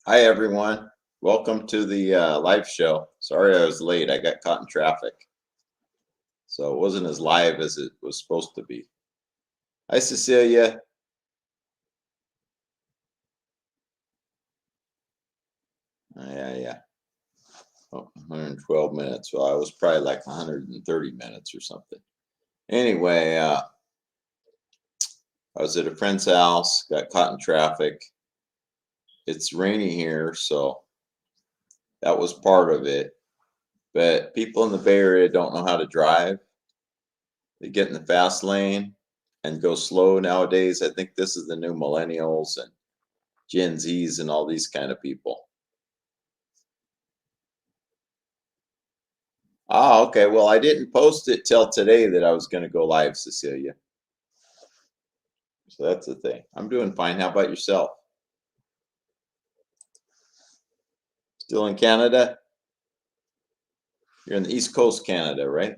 Hi, everyone. Welcome to the live show. Sorry I was late. I got caught in traffic. So it wasn't as live as it was supposed to be. Hi, Cecilia. Yeah, yeah. Oh, 112 minutes. Well, I was probably like 130 minutes or something. Anyway, I was at a friend's house, got caught in traffic. It's rainy here, so that was part of it. But people in the Bay Area don't know how to drive. They get in the fast lane and go slow nowadays. I think this is the new millennials and Gen Zs and all these kind of people. Ah, okay. Well, I didn't post it till today that I was going to go live, Cecilia. So that's the thing. I'm doing fine. How about yourself? Still in Canada? You're in the East Coast, Canada, right?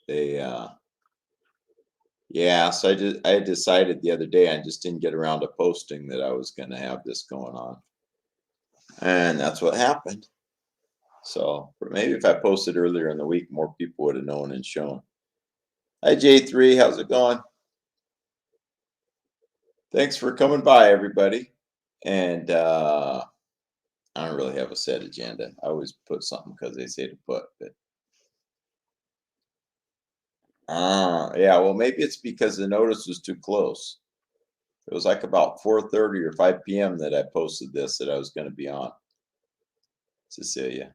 They, yeah. So I had decided the other day I just didn't get around to posting that I was going to have this going on, and that's what happened. So maybe if I posted earlier in the week, more people would have known and shown. Hi, J3. How's it going? Thanks for coming by, everybody. And I don't really have a set agenda. I always put something because they say to put, but yeah, well, maybe it's because the notice was too close. It was like about 4:30 or 5 p.m. that I posted this that I was going to be on, Cecilia.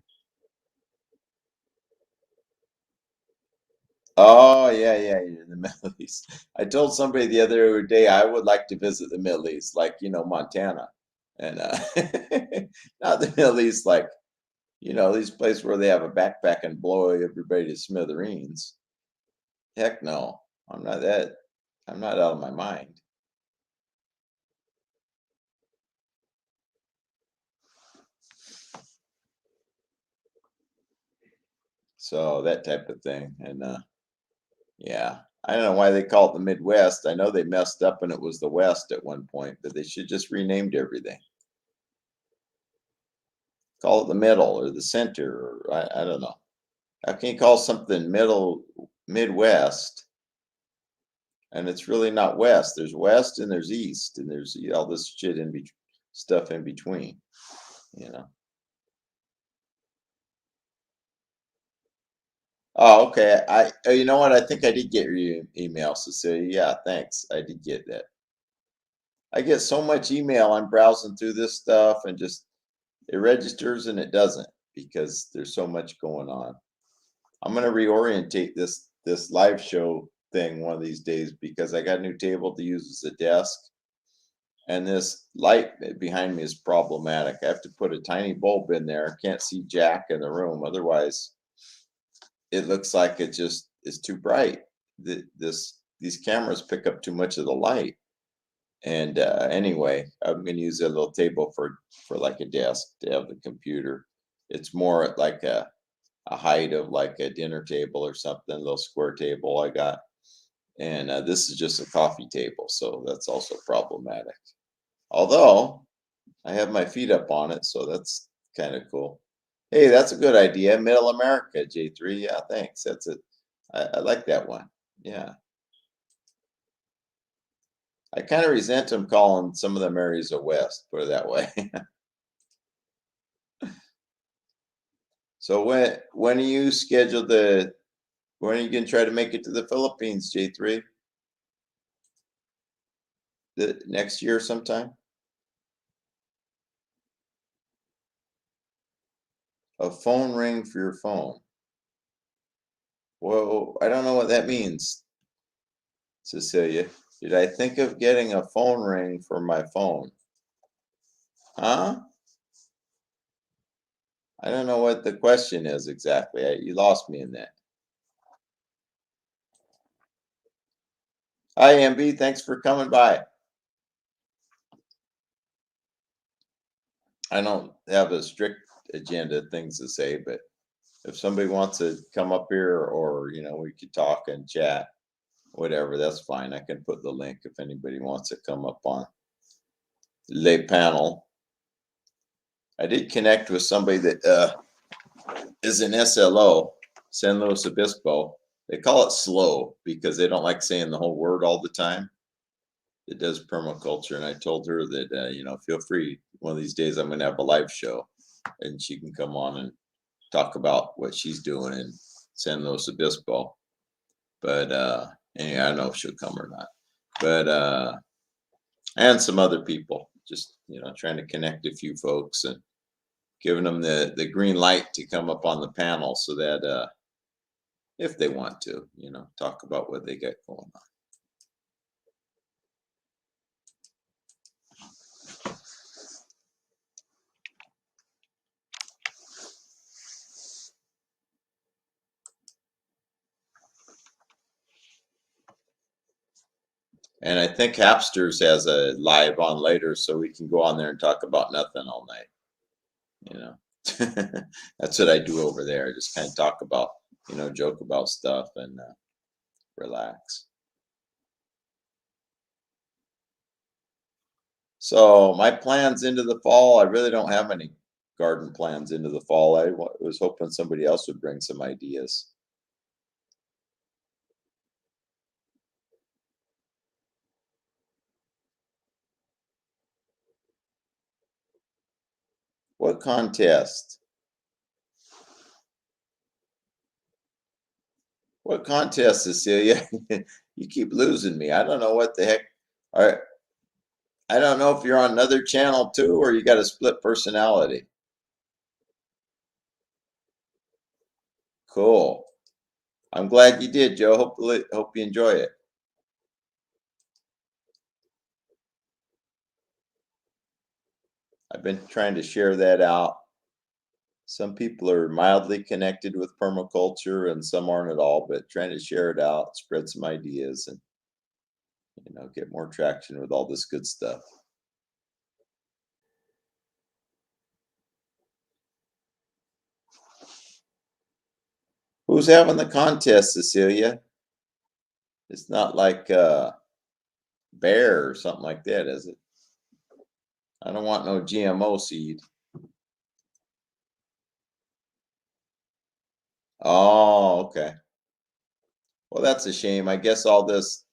Oh, yeah, yeah, you're in the Middle East. I told somebody the other day I would like to visit the Middle East, like, Montana. And not the Middle East, like, these places where they have a backpack and blow everybody to smithereens. Heck no. I'm not that I'm not out of my mind. So that type of thing. And yeah. I don't know why they call it the Midwest. I know they messed up and it was the West at one point, but they should just renamed everything. Call it the middle or the center or I don't know. How can you call something middle Midwest and it's really not West? There's West and there's East and there's all this shit in between stuff in between, you know. Oh, okay. You know what? I think I did get your email, Cecilia. Yeah, thanks. I did get that. I get so much email. I'm browsing through this stuff and just it registers and it doesn't because there's so much going on. I'm gonna reorientate this live show thing one of these days because I got a new table to use as a desk, and this light behind me is problematic. I have to put a tiny bulb in there. I can't see jack in the room, otherwise it looks like it just is too bright. These cameras pick up too much of the light. And anyway, I'm going to use a little table for like a desk to have the computer. It's more at like a height of like a dinner table or something, a little square table I got. And this is just a coffee table, so that's also problematic. Although I have my feet up on it, so that's kind of cool. Hey, that's a good idea. Middle America, J3. Yeah, thanks. That's it. I like that one. Yeah. I kind of resent them calling some of them areas a West, put it that way. So when are you scheduled when are you gonna try to make it to the Philippines, J3? The next year sometime? A phone ring for your phone. Well, I don't know what that means, Cecilia. Did I think of getting a phone ring for my phone? Huh? I don't know what the question is exactly. You lost me in that. Hi, MB. Thanks for coming by. I don't have a strict agenda of things to say, but if somebody wants to come up here or we could talk and chat. whatever. That's fine. I can put the link if anybody wants to come up on lay panel. I did connect with somebody that is an SLO, San Luis Obispo. They call it slow because they don't like saying the whole word all the time. It does permaculture, and I told her that feel free. One of these days, I'm going to have a live show, and she can come on and talk about what she's doing in San Luis Obispo. But anyway, I don't know if she'll come or not. But and some other people, just trying to connect a few folks and giving them the green light to come up on the panel so that if they want to, talk about what they got going on. And I think Hapsters has a live on later, so we can go on there and talk about nothing all night. That's what I do over there. I just kind of talk about, joke about stuff and relax. So my plans into the fall, I really don't have any garden plans into the fall. I was hoping somebody else would bring some ideas. What contest? What contest, Cecilia? You keep losing me. I don't know what the heck. All right. I don't know if you're on another channel too, or you got a split personality. Cool. I'm glad you did, Joe. Hope you enjoy it. I've been trying to share that out. Some people are mildly connected with permaculture and some aren't at all, but trying to share it out, spread some ideas, and get more traction with all this good stuff. Who's having the contest, Cecilia? It's not like Bear or something like that, is it? I don't want no GMO seed. Oh, okay. Well, that's a shame. I guess all this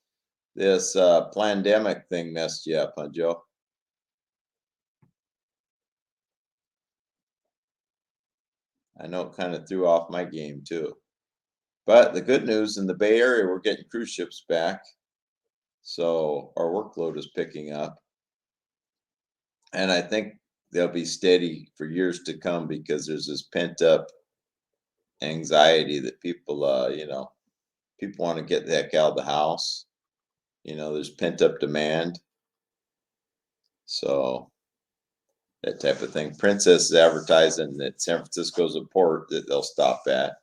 pandemic thing messed you up, huh, Joe? I know it kind of threw off my game too. But the good news in the Bay Area, we're getting cruise ships back. So our workload is picking up. And I think they'll be steady for years to come because there's this pent up anxiety that people want to get the heck out of the house. There's pent up demand. So that type of thing. Princess is advertising that San Francisco's a port that they'll stop at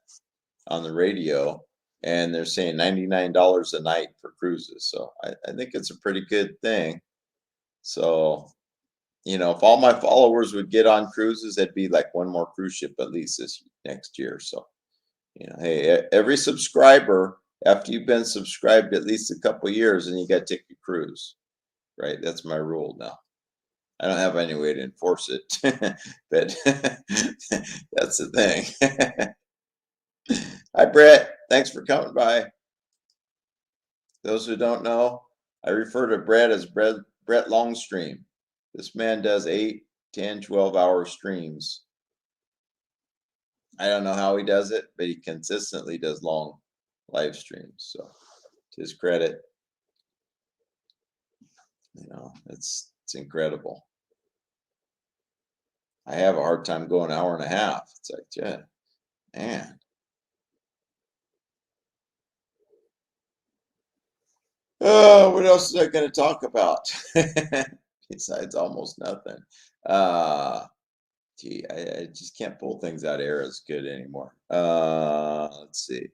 on the radio, and they're saying $99 a night for cruises. So I think it's a pretty good thing. So, if all my followers would get on cruises, that'd be like one more cruise ship at least this next year. So, hey, every subscriber, after you've been subscribed at least a couple of years, and you got to take a cruise, right? That's my rule now. I don't have any way to enforce it, but that's the thing. Hi, Brett. Thanks for coming by. Those who don't know, I refer to Brett as Brett Longstream. This man does 8, 10, 12-hour streams. I don't know how he does it, but he consistently does long live streams. So, to his credit, it's incredible. I have a hard time going an hour and a half. It's like, yeah, man. Oh, what else is I going to talk about? Besides almost nothing. Gee, I just can't pull things out of air as good anymore. Let's see.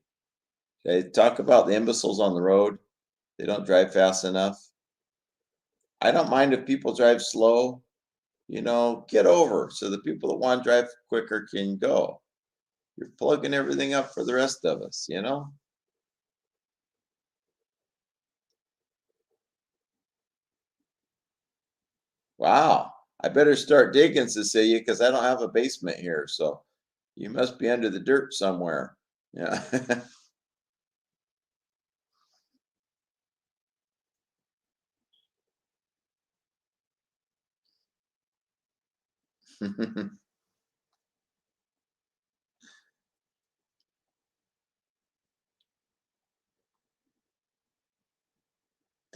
They talk about the imbeciles on the road. They don't drive fast enough. I don't mind if people drive slow. Get over so the people that want to drive quicker can go. You're plugging everything up for the rest of us. Wow. I better start digging, Cecilia, because I don't have a basement here. So you must be under the dirt somewhere. Yeah.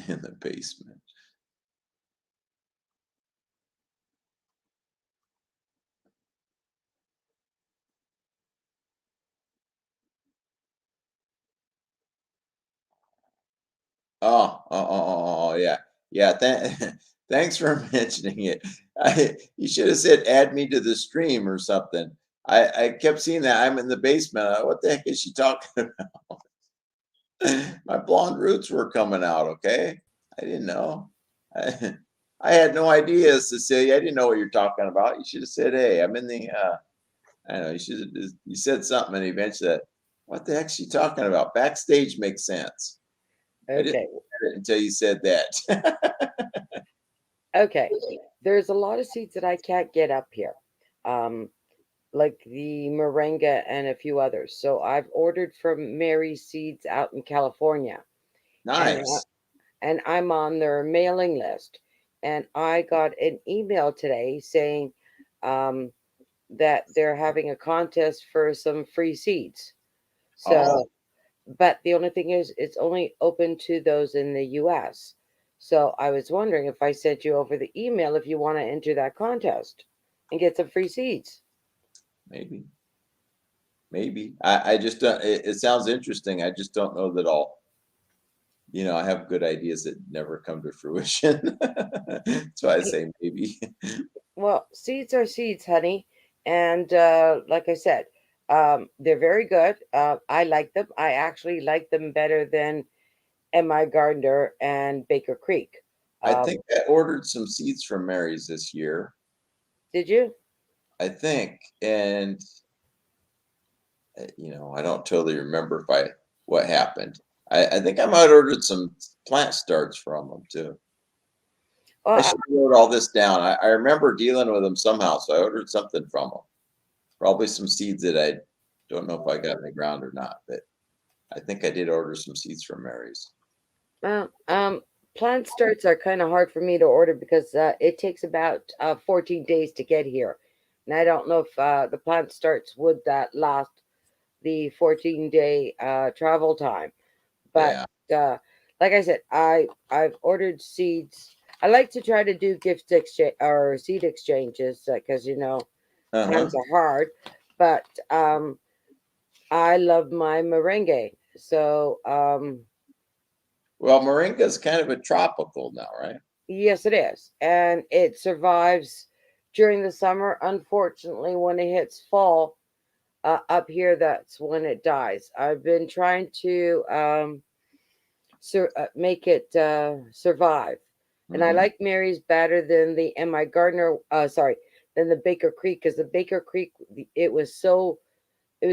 In the basement. Yeah. Yeah. Thanks for mentioning it. You should have said add me to the stream or something. I kept seeing that I'm in the basement. What the heck is she talking My blonde roots were coming out, okay? I didn't know. I, I had no idea, Cecilia. I didn't know what you're talking about. You should have said, "Hey, I'm in the." I don't know. You should have. You said something, and eventually, what the heck's she talking about? Backstage makes sense. I didn't Okay. get it until you said that. Okay. There's a lot of seeds that I can't get up here. Um, like the moringa and a few others. So I've ordered from Mary's Seeds out in California, and Nice. I'm on their mailing list. And I got an email today saying um, that they're having a contest for some free seeds. Oh, So, but the only thing is, it's only open to those in the U.S. So I was wondering if I sent you over the email if you want to enter that contest and get some free seeds. maybe, maybe. I just don't. It sounds interesting. I just don't know that I'll. I have good ideas that never come to fruition. That's why I say maybe. Well, seeds are seeds, honey. And like I said, they're very good. I like them. I actually like them better than M.I. Gardner and Baker Creek. I Um, think I ordered some seeds from Mary's this year. did you? I think, and I don't totally remember if I what happened. I think I might ordered some plant starts from them too. I Well, should have wrote all this down. I remember dealing with them somehow, so I ordered something from them. Probably some seeds that I don't know if I got in the ground or not, but I think I did order some seeds from Mary's. well, plant starts are kind of hard for me to order because it takes about 14 days to get here. And I don't know if the plant starts would that last the 14-day travel time. But Yeah. uh, like I said, I've ordered seeds. I like to try to do gift exchange or seed exchanges because times Uh-huh. are hard. But I love my merengue, so Well, moringa's kind of a tropical now, right? yes, it is, and it survives during the summer. Unfortunately, when it hits fall up here, that's when it dies. I've been trying to make it survive. And I Hmm. like Mary's better than the M.I. Gardner. Sorry, than the Baker Creek because the Baker Creek it was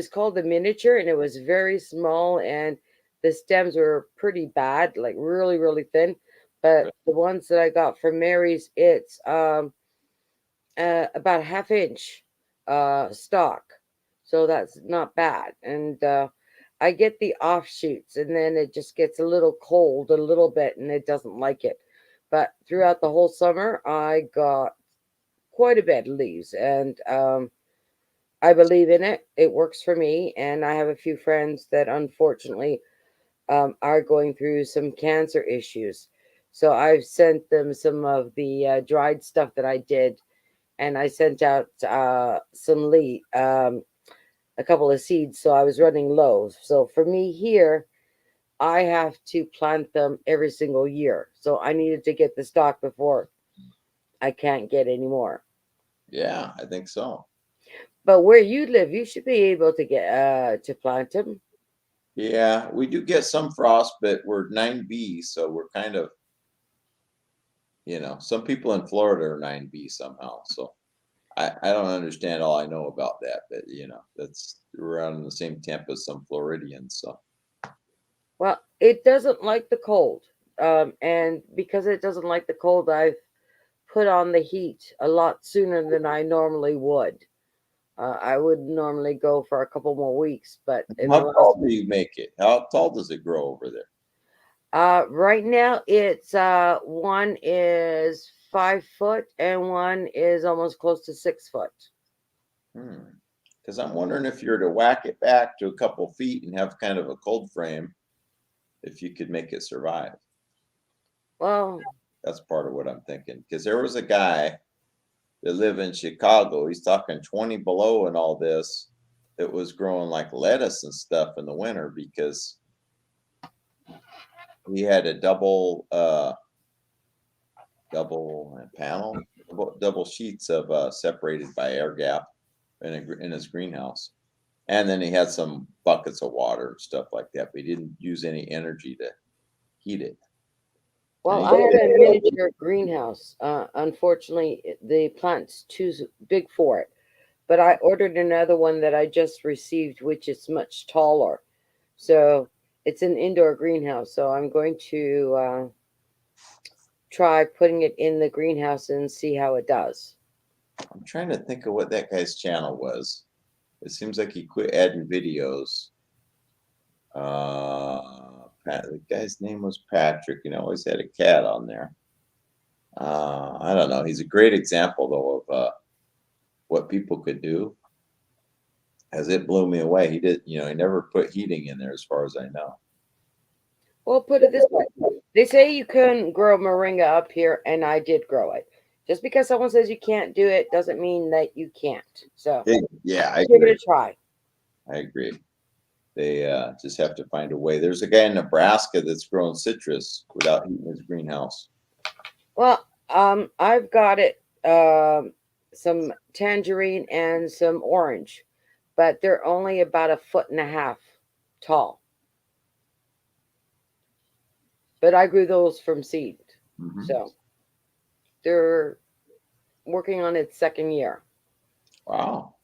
called the miniature and it was very small and the stems were pretty bad, like really really thin. But the ones that I got from Mary's, it's about a half inch stalk, so that's not bad. And I get the offshoots, and then it just gets a little cold a little bit, and it doesn't like it. But throughout the whole summer, I got quite a bit of leaves, and I believe in it. It works for me, and I have a few friends that unfortunately are going through some cancer issues. So I've sent them some of the dried stuff that I did, and I sent out a couple of seeds. So I was running low. So for me here, I have to plant them every single year. So I needed to get the stock before I can't get any more. Yeah, I think so. But where you live, you should be able to get to plant them. Yeah, we do get some frost, but we're 9B, so we're kind of, some people in Florida are 9B somehow. So I don't understand all I know about that, but that's around the same temp as some Floridians. So Well, it doesn't like the cold, and because it doesn't like the cold, I've put on the heat a lot sooner than I normally would. I would normally go for a couple more weeks, but in the How last tall do you make it? How tall does it grow over there? right now it's one is 5 foot and one is almost close to 6 foot. Because I'm wondering if you're to whack it back to a couple feet and have kind of a cold frame, if you could make it survive. Well, That's part of what I'm thinking. Because there was a guy that lived in Chicago. He's talking 20 below and all this. That was growing like lettuce and stuff in the winter because he had a double panel, double sheets of separated by air gap in his greenhouse. And then he had some buckets of water and stuff like that, but he didn't use any energy to heat it. well, I had a miniature greenhouse. Unfortunately, the plant's too big for it. But I ordered another one that I just received, which is much taller. So it's an indoor greenhouse. So I'm going to try putting it in the greenhouse and see how it does. I'm trying to think of what that guy's channel was. It seems like he quit adding videos. The guy's name was Patrick, and always had a cat on there. I don't know. He's a great example though of what people could do. As it blew me away. He did, he never put heating in there, as far as I know. Well, put it this way. They say you couldn't grow moringa up here, and I did grow it. Just because someone says you can't do it doesn't mean that you can't. So Yeah, I give it agree. a try. I agree. They just have to find a way. There's a guy in Nebraska that's growing citrus without heating his greenhouse. Well, I've got it. Some tangerine and some orange, but they're only about 1.5 feet tall. But I grew those from seed, so they're working on its second year. Wow.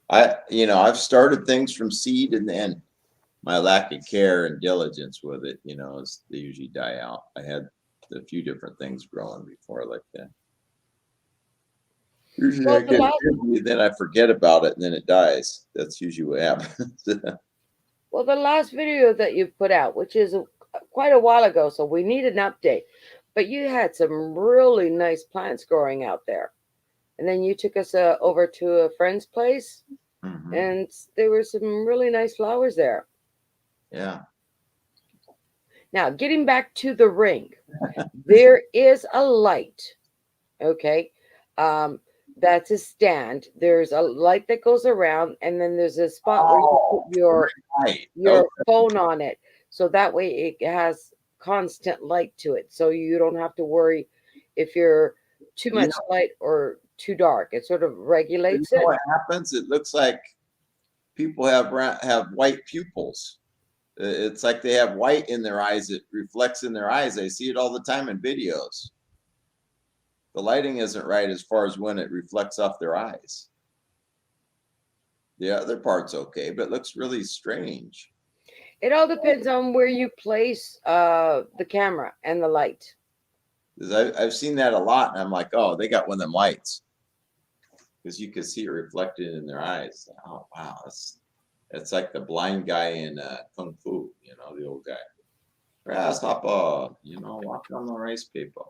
I've started things from seed, and then my lack of care and diligence with it, is they usually die out. I had a few different things growing before like that. Usually I Well, get busy, then I forget about it, and then it dies. That's usually what happens. the last video that you put out, which is quite a while ago, so we need an update. But you had some really nice plants growing out there, and then you took us over to a friend's place, and there were some really nice flowers there. Yeah. Now, getting back to the ring, there is a light. Okay. That's a stand. There's a light that goes around, and then there's a spot where you put your phone on it. So that way it has constant light to it. So you don't have to worry if you're too much light or too dark. It sort of regulates it. What happens? It looks like people have white pupils. It's like they have white in their eyes. It reflects in their eyes. I see it all the time in videos. The lighting isn't right as far as when it reflects off their eyes. The other part's okay, but it looks really strange. It all depends on where you place the camera and the light. I've seen that a lot, and I'm like, oh, they got one of them lights, because you can see it reflected in their eyes. Oh wow, that's like the blind guy in Kung Fu, the old guy. Grasshopper, walk on the rice paper,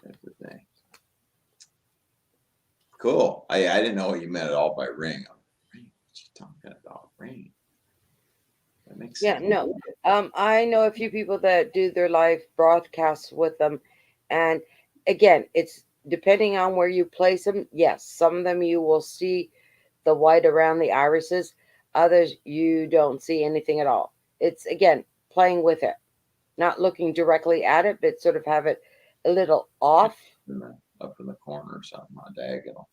type of thing. Cool. I didn't know what you meant at all by ring. Ring? What you talking about? Ring? That makes sense. Yeah, no. I know a few people that do their live broadcasts with them, and again, it's depending on where you place them. Yes, some of them you will see the white around the irises. Others you don't see anything at all. It's again playing with it, not looking directly at it, but sort of have it a little off. Up in the corner or something on diagonal.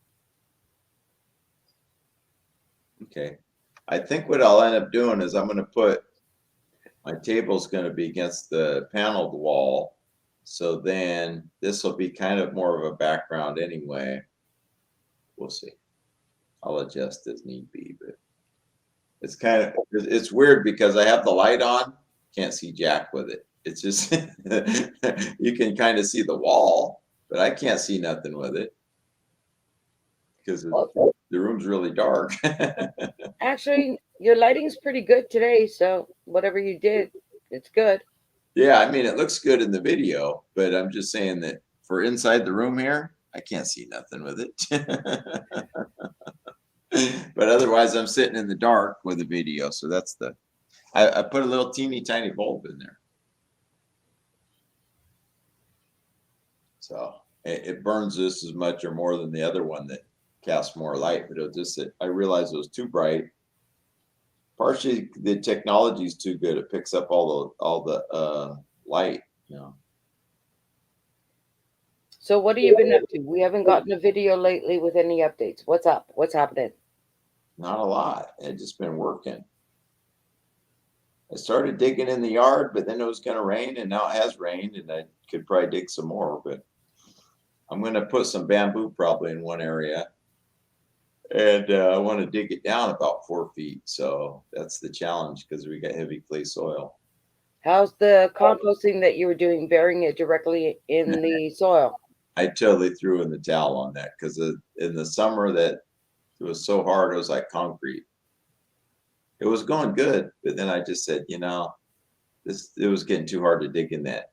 Okay. I think what I'll end up doing is I'm going to put my table's going to be against the paneled wall. So then this will be kind of more of a background anyway. We'll see. I'll adjust as need be, but it's weird because I have the light on, can't see jack with it. It's just you can kind of see the wall, but I can't see nothing with it because Well, the room's really dark. actually, your lighting's pretty good today, so whatever you did, it's good. Yeah, I mean, it looks good in the video, but I'm just saying that for inside the room here, I can't see nothing with it. But otherwise, I'm sitting in the dark with the video. So that's I put a little teeny tiny bulb in there. So it burns this as much or more than the other one that casts more light, but I realized it was too bright. Partially the technology is too good. It picks up all the light, you know. So what have you been up to? We haven't gotten a video lately with any updates. What's up? What's happening? Not a lot. I've just been working. I started digging in the yard, but then it was going to rain, and now it has rained, and I could probably dig some more. But I'm going to put some bamboo probably in one area, and I want to dig it down about 4 feet. So that's the challenge because we got heavy clay soil. How's the composting that you were doing, burying it directly in the soil? I totally threw in the towel on that because in the summer that it was so hard, it was like concrete. It was going good, but then I just said, it was getting too hard to dig in that.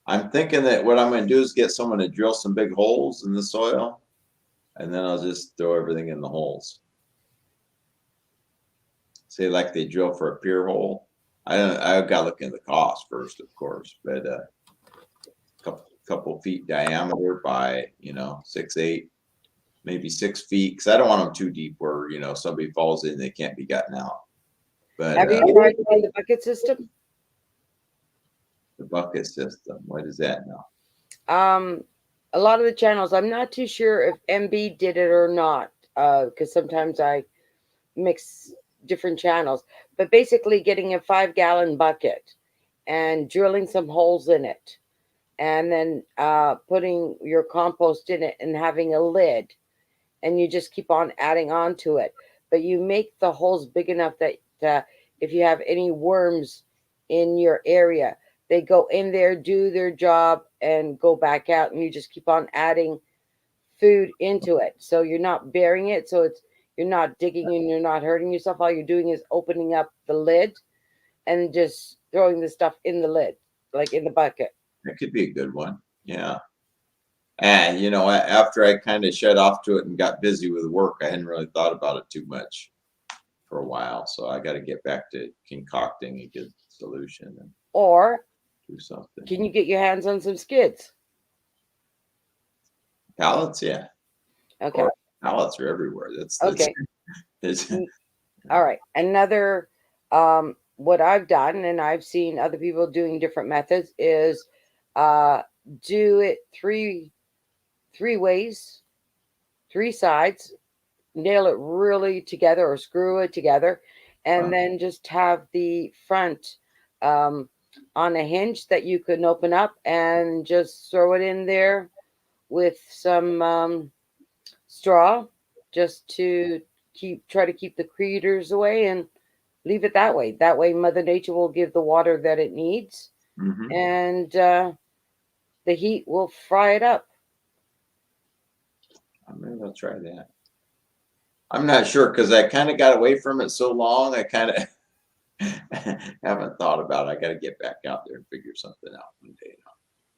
I'm thinking that what I'm going to do is get someone to drill some big holes in the soil, and then I'll just throw everything in the holes. Say like they drill for a pier hole. I've got to look into the cost first, of course, but couple feet diameter by 6, 8, maybe 6 feet, because I don't want them too deep where somebody falls in, they can't be gotten out. But Have you tried doing the bucket system? the bucket system, what is that now? A lot of the channels, I'm not too sure if MB did it or not, because sometimes I mix different channels. But basically, getting a 5-gallon bucket and drilling some holes in it, and then putting your compost in it and having a lid, and you just keep on adding on to it. But you make the holes big enough that if you have any worms in your area, they go in there, do their job, and go back out, and you just keep on adding food into it. So you're not burying it, so you're not digging and you're not hurting yourself. All you're doing is opening up the lid and just throwing the stuff in the lid, like in the bucket. That could be a good one. Yeah. And after I kind of shut off to it and got busy with work, I hadn't really thought about it too much for a while. So I got to get back to concocting a good solution and Or do something. can you get your hands on some skids? Pallets, yeah. Okay. Or pallets are everywhere. That's Okay. that's All right. Another what I've done, and I've seen other people doing different methods, is do it three ways, 3 sides, nail it really together or screw it together, and then just have the front um, on a hinge that you can open up and just throw it in there with some straw, just to try to keep the critters away, and leave it that way. That way Mother Nature will give the water that it needs, Mhm. and the heat will fry it up. Maybe I'll try that. I'm not sure because I kind of got away from it so long. I kind of haven't thought about it. I got to get back out there and figure something out one day.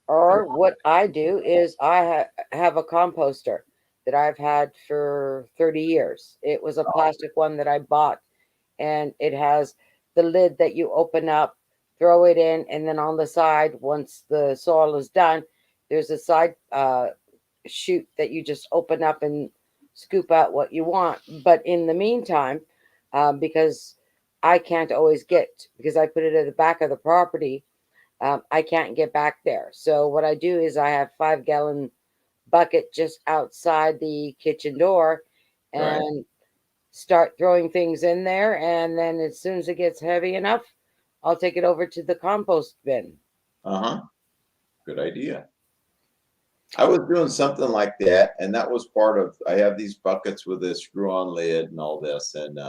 Or what I do is I have a composter that I've had for 30 years. It was a plastic one that I bought, and it has the lid that you open up, throw it in, and then on the side, once the soil is done, there's a side chute that you just open up and scoop out what you want. But in the meantime, because I can't always get, because I put it at the back of the property, I can't get back there. So what I do is I have 5-gallon bucket just outside the kitchen door, Right. and start throwing things in there. And then as soon as it gets heavy enough, I'll take it over to the compost bin. Uh-huh. Good idea. I was doing something like that, and that was part of. I have these buckets with a screw-on lid and all this, and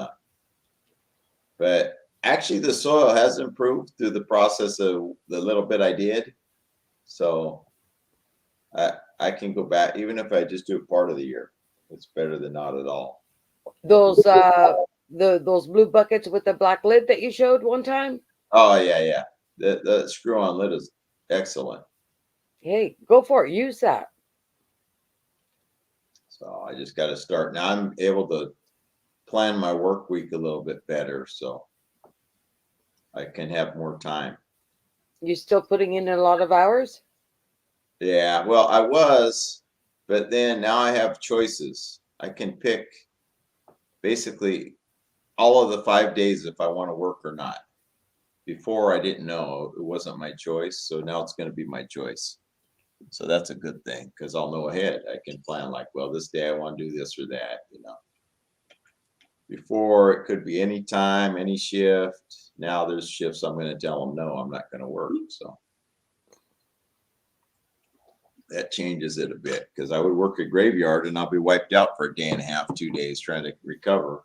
but actually the soil has improved through the process of the little bit I did. So I can go back even if I just do it part of the year. It's better than not at all. Those those blue buckets with the black lid that you showed one time. Oh yeah, yeah. The screw-on lid is excellent. Hey, go for it. Use that. So I just got to start now. I'm able to plan my work week a little bit better, so I can have more time. You still putting in a lot of hours? Yeah, well, I was, but then now I have choices. I can pick basically all of the 5 days if I want to work or not. Before I didn't know, it wasn't my choice, so now it's going to be my choice. So that's a good thing because I'll know ahead. I can plan like, well, this day I want to do this or that, you know. Before it could be any time, any shift. Now there's shifts I'm going to tell them no, I'm not going to work. So that changes it a bit because I would work a graveyard and I'll be wiped out for a day and a half, 2 days trying to recover,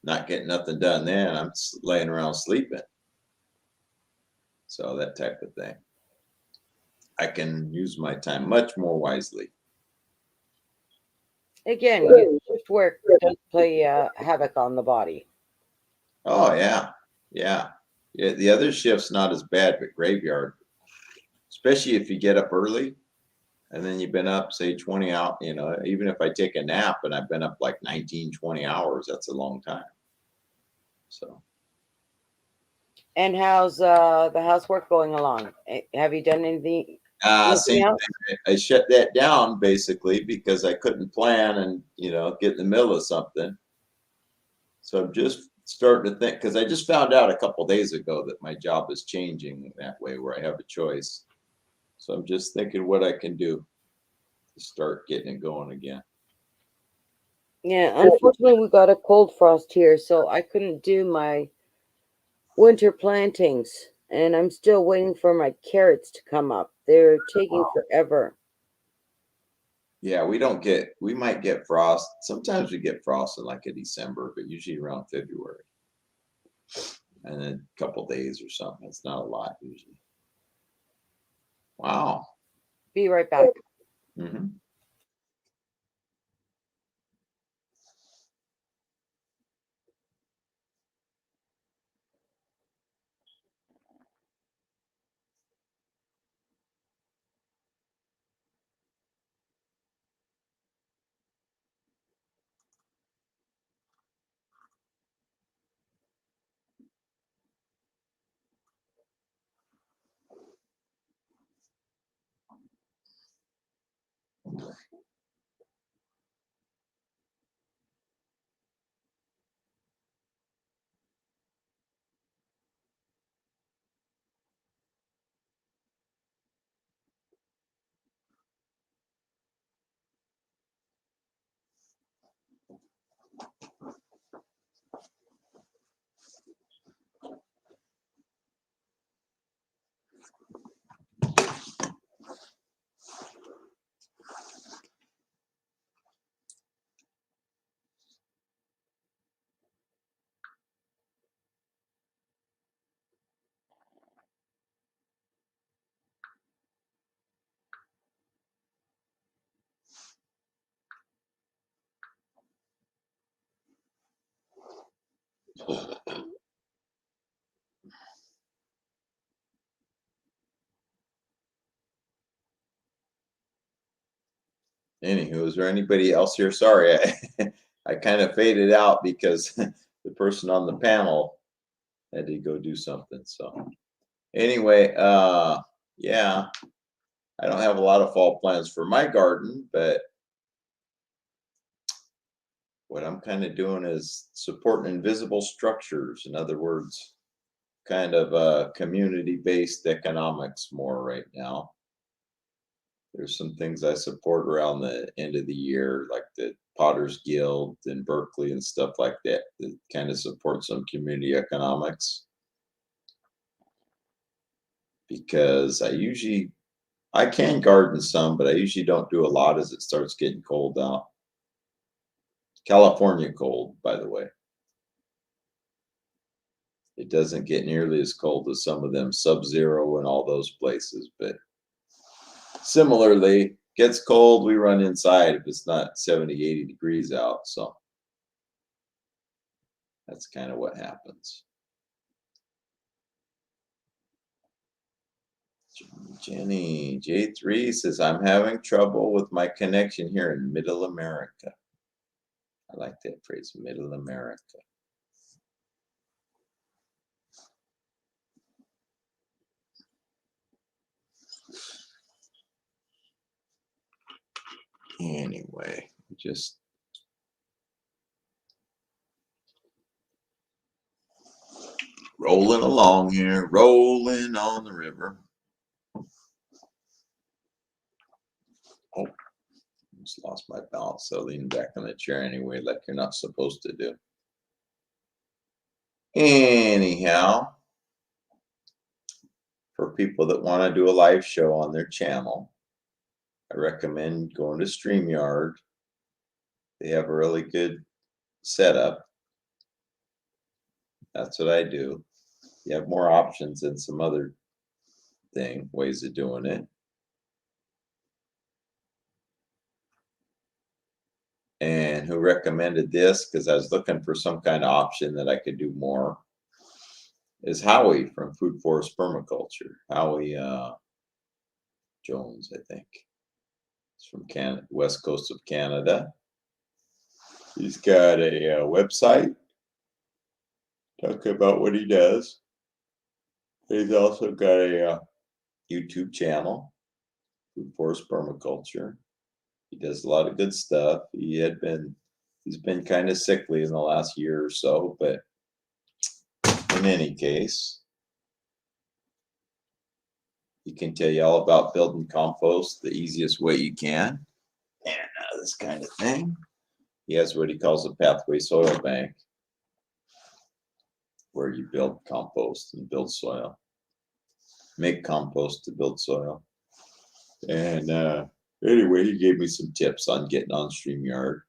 not getting nothing done. Then I'm laying around sleeping. So that type of thing. I can use my time much more wisely. Again, shift work does play havoc on the body. Oh yeah, yeah, yeah. The other shift's not as bad, but graveyard, especially if you get up early and then you've been up say 20 out. You know, even if I take a nap and I've been up like 19, 20 hours, that's a long time. So And how's the housework going along? Have you done anything same else? thing. I shut that down basically because I couldn't plan and get in the middle of something. So I'm just starting to think because I just found out a couple days ago that my job is changing that way where I have a choice. So I'm just thinking what I can do to start getting it going again. Yeah, unfortunately, we got a cold frost here, so I couldn't do my winter plantings, and I'm still waiting for my carrots to come up. They're taking forever. Yeah, we might get frost. Sometimes we get frost in like a December, but usually around February and then a couple days or something. It's not a lot usually. Wow. Be right back. Hmm. Anywho, is there anybody else here? Sorry, I kind of faded out because the person on the panel had to go do something. So anyway, yeah, I don't have a lot of fall plans for my garden, but what I'm kind of doing is supporting invisible structures. In other words, kind of community-based economics more right now. There's some things I support around the end of the year, like the Potters Guild in Berkeley and stuff like that, that kind of support some community economics. Because I can garden some, but I usually don't do a lot as it starts getting cold out. California cold, by the way. It doesn't get nearly as cold as some of them sub-zero and all those places, but similarly, Gets cold, we run inside if it's not 70, 80 degrees out. So that's kind of what happens. Jenny J3 says, I'm having trouble with my connection here in Middle America. I like that phrase, Middle America. Anyway, just rolling along here, rolling on the river. Oh, just lost my balance. So lean back on the chair anyway, like you're not supposed to do. Anyhow, for people that want to do a live show on their channel, I recommend going to StreamYard. They have a really good setup. That's what I do. You have more options than some other ways of doing it. And who recommended this, because I was looking for some kind of option that I could do more, is Howie from Food Forest Permaculture. Howie Jones, I think. He's from Canada, west coast of Canada. He's got a website. Talk about what he does. He's also got a YouTube channel, Food Forest Permaculture. He does a lot of good stuff. He's been kind of sickly in the last year or so, but in any case, he can tell you all about building compost the easiest way you can, and this kind of thing. He has what he calls a pathway soil bank, where you build compost and build soil, make compost to build soil. And anyway, he gave me some tips on getting on StreamYard.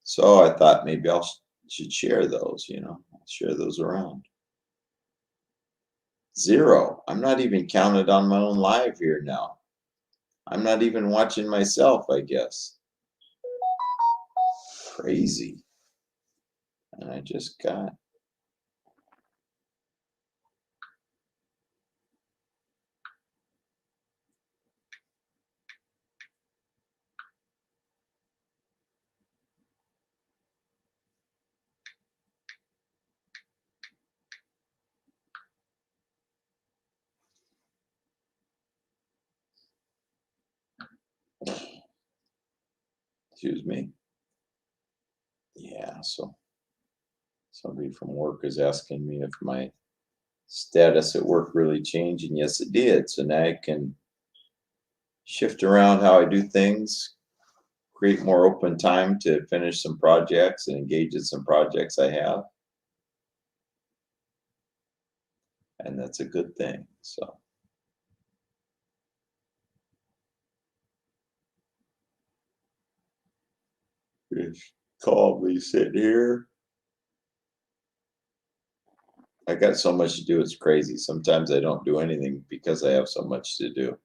So I thought maybe should share those, I'll share those around. 0. I'm not even counted on my own live here now. I'm not even watching myself, I guess. Crazy. And I just got. Excuse me. Yeah, so somebody from work is asking me if my status at work really changed, and yes, it did. So now I can shift around how I do things, create more open time to finish some projects and engage in some projects I have. And that's a good thing. So just calmly sit here. I got so much to do, it's crazy. Sometimes I don't do anything because I have so much to do.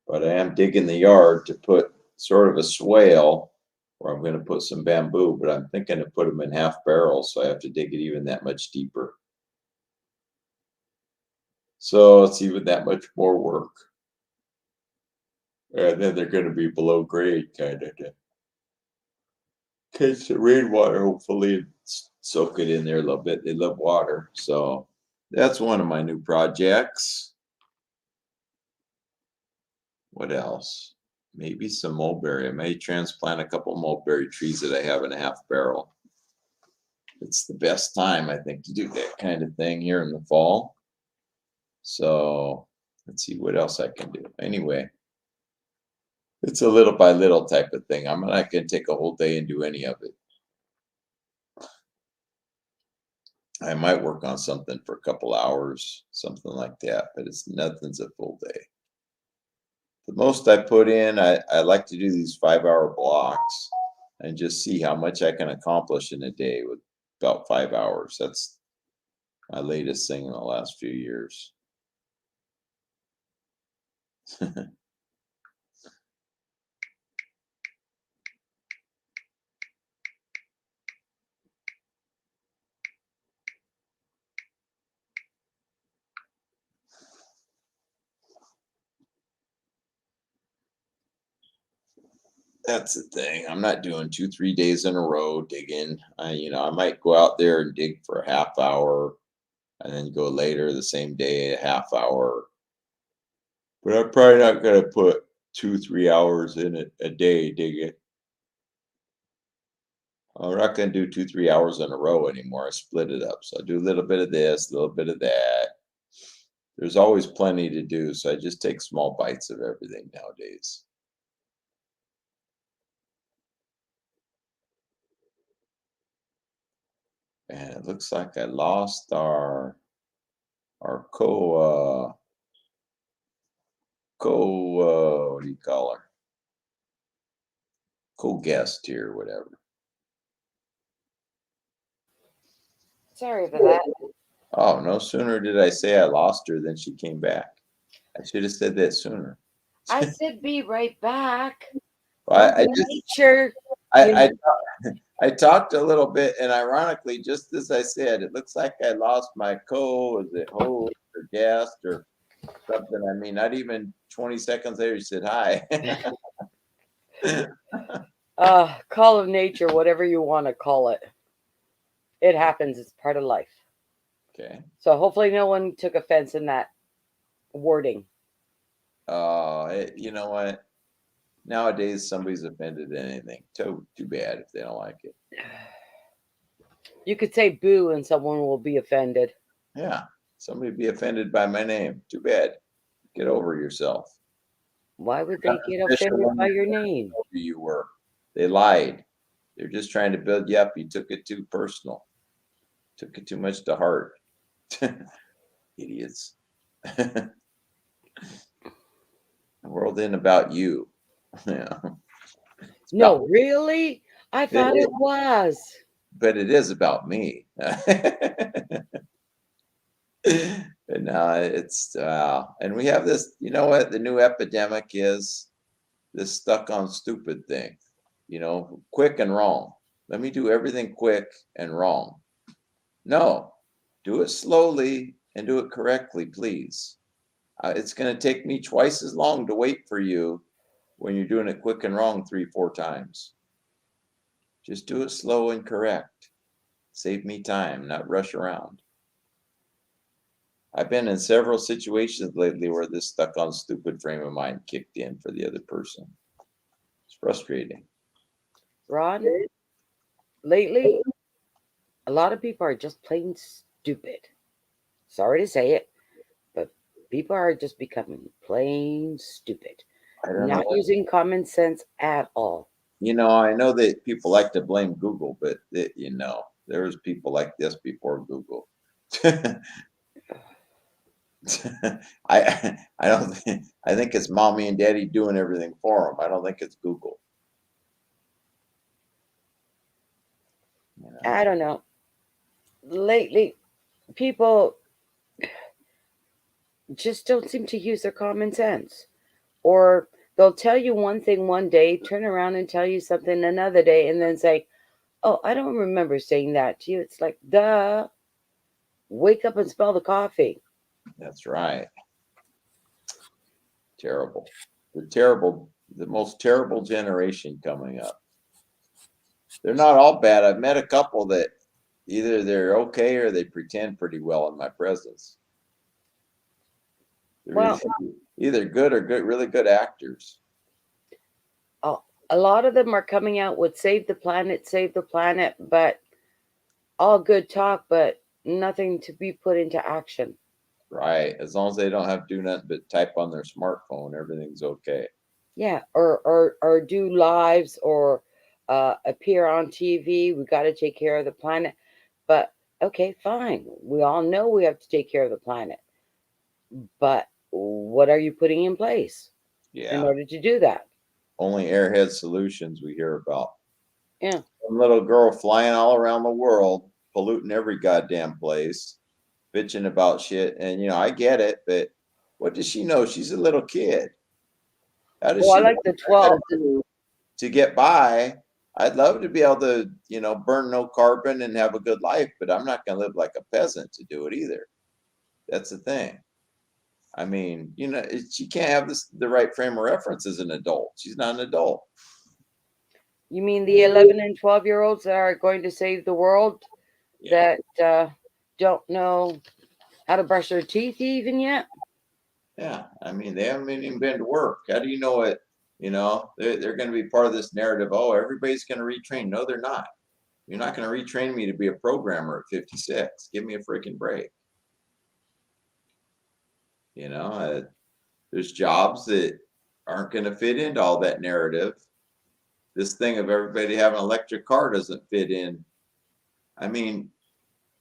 But I am digging the yard to put sort of a swale where I'm going to put some bamboo, but I'm thinking to put them in half barrels, so I have to dig it even that much deeper. So it's even that much more work. And then they're going to be below grade, kind of, to catch the rainwater, hopefully, and soak it in there a little bit. They love water. So that's one of my new projects. What else? Maybe some mulberry. I may transplant a couple mulberry trees that I have in a half barrel. It's the best time, I think, to do that kind of thing here in the fall. So let's see what else I can do. Anyway, it's a little by little type of thing. I'm not going to take a whole day and do any of it. I might work on something for a couple hours, something like that, but nothing's a full day. The most I put in, I like to do these 5-hour blocks and just see how much I can accomplish in a day with about 5 hours. That's My latest thing in the last few years. That's the thing. I'm not doing 2, 3 days in a row digging. I might go out there and dig for a half hour and then go later the same day a half hour. But I'm probably not gonna put 2, 3 hours in it a day digging. I'm not gonna do 2, 3 hours in a row anymore. I split it up. So I do a little bit of this, a little bit of that. There's always plenty to do, so I just take small bites of everything nowadays. And it looks like I lost our what do you call her? Co-guest here, whatever. Sorry for that. Oh, no sooner did I say I lost her than she came back. I should have said that sooner. I said be right back. Well, Mother Nature, you I, know. I, I talked a little bit, and ironically, just as I said, it looks like I lost my is it host or guest or something. I mean, not even 20 seconds later, you said hi. Call of nature, whatever you want to call it. It happens. It's part of life. Okay. So hopefully no one took offense in that wording. You know what? Nowadays, somebody's offended at anything. Too bad if they don't like it. You could say boo and someone will be offended. Yeah, somebody be offended by my name. Too bad. Get over yourself. Why would Not they get official offended when by you your said name? who you were. They lied. They're just trying to build you up. You took it too personal. Took it too much to heart. Idiots. The world isn't about you. Yeah. It's about, No, really? I it thought is, it was. but it is about me. But no, it's and we have this. You know what the new epidemic is? This stuck on stupid thing. Quick and wrong. Let me do everything quick and wrong. No, do it slowly and do it correctly, please. It's going to take me twice as long to wait for you when you're doing it quick and wrong 3, 4 times. Just do it slow and correct. Save me time, not rush around. I've been in several situations lately where this stuck on stupid frame of mind kicked in for the other person. It's frustrating. Ron, lately, a lot of people are just plain stupid. Sorry to say it, but people are just becoming plain stupid. I don't know. Not using common sense at all. I know that people like to blame Google, but there was people like this before Google. I don't think I think it's mommy and daddy doing everything for them. I don't think it's Google. I don't know. Lately, people just don't seem to use their common sense. Or they'll tell you one thing one day, turn around and tell you something another day, and then say, "Oh, I don't remember saying that to you." It's like, duh, wake up and smell the coffee. That's right. Terrible. The most terrible generation coming up. They're not all bad. I've met a couple that either they're okay or they pretend pretty well in my presence. They're Well, either good or really good actors. a a lot of them are coming out with save the planet, but all good talk, but nothing to be put into action. Right. As long as they don't have to do nothing but type on their smartphone, everything's okay. Yeah, or do lives or appear on TV. We got to take care of the planet. But okay, fine. We all know we have to take care of the planet. But what are you putting in place in Yeah. order to do that? Only airhead solutions we hear about. Yeah. Some little girl flying all around the world, polluting every goddamn place. bitching about shit. And I get it, but what does she know? She's a little kid. How does Oh, I she know like the what I gotta 12. do to get by? I'd love to be able to, burn no carbon and have a good life, but I'm not gonna live like a peasant to do it either. That's the thing. I mean, she can't have the right frame of reference as an adult. She's not an adult. You mean the 11 and 12-year-olds that are going to save the world Yeah. that don't know how to brush their teeth even yet? Yeah. I mean, they haven't even been to work. How do you know it? They're going to be part of this narrative. Oh, everybody's going to retrain. No, they're not. You're not going to retrain me to be a programmer at 56. Give me a freaking break. There's jobs that aren't going to fit into all that narrative. This thing of everybody having an electric car doesn't fit in. I mean,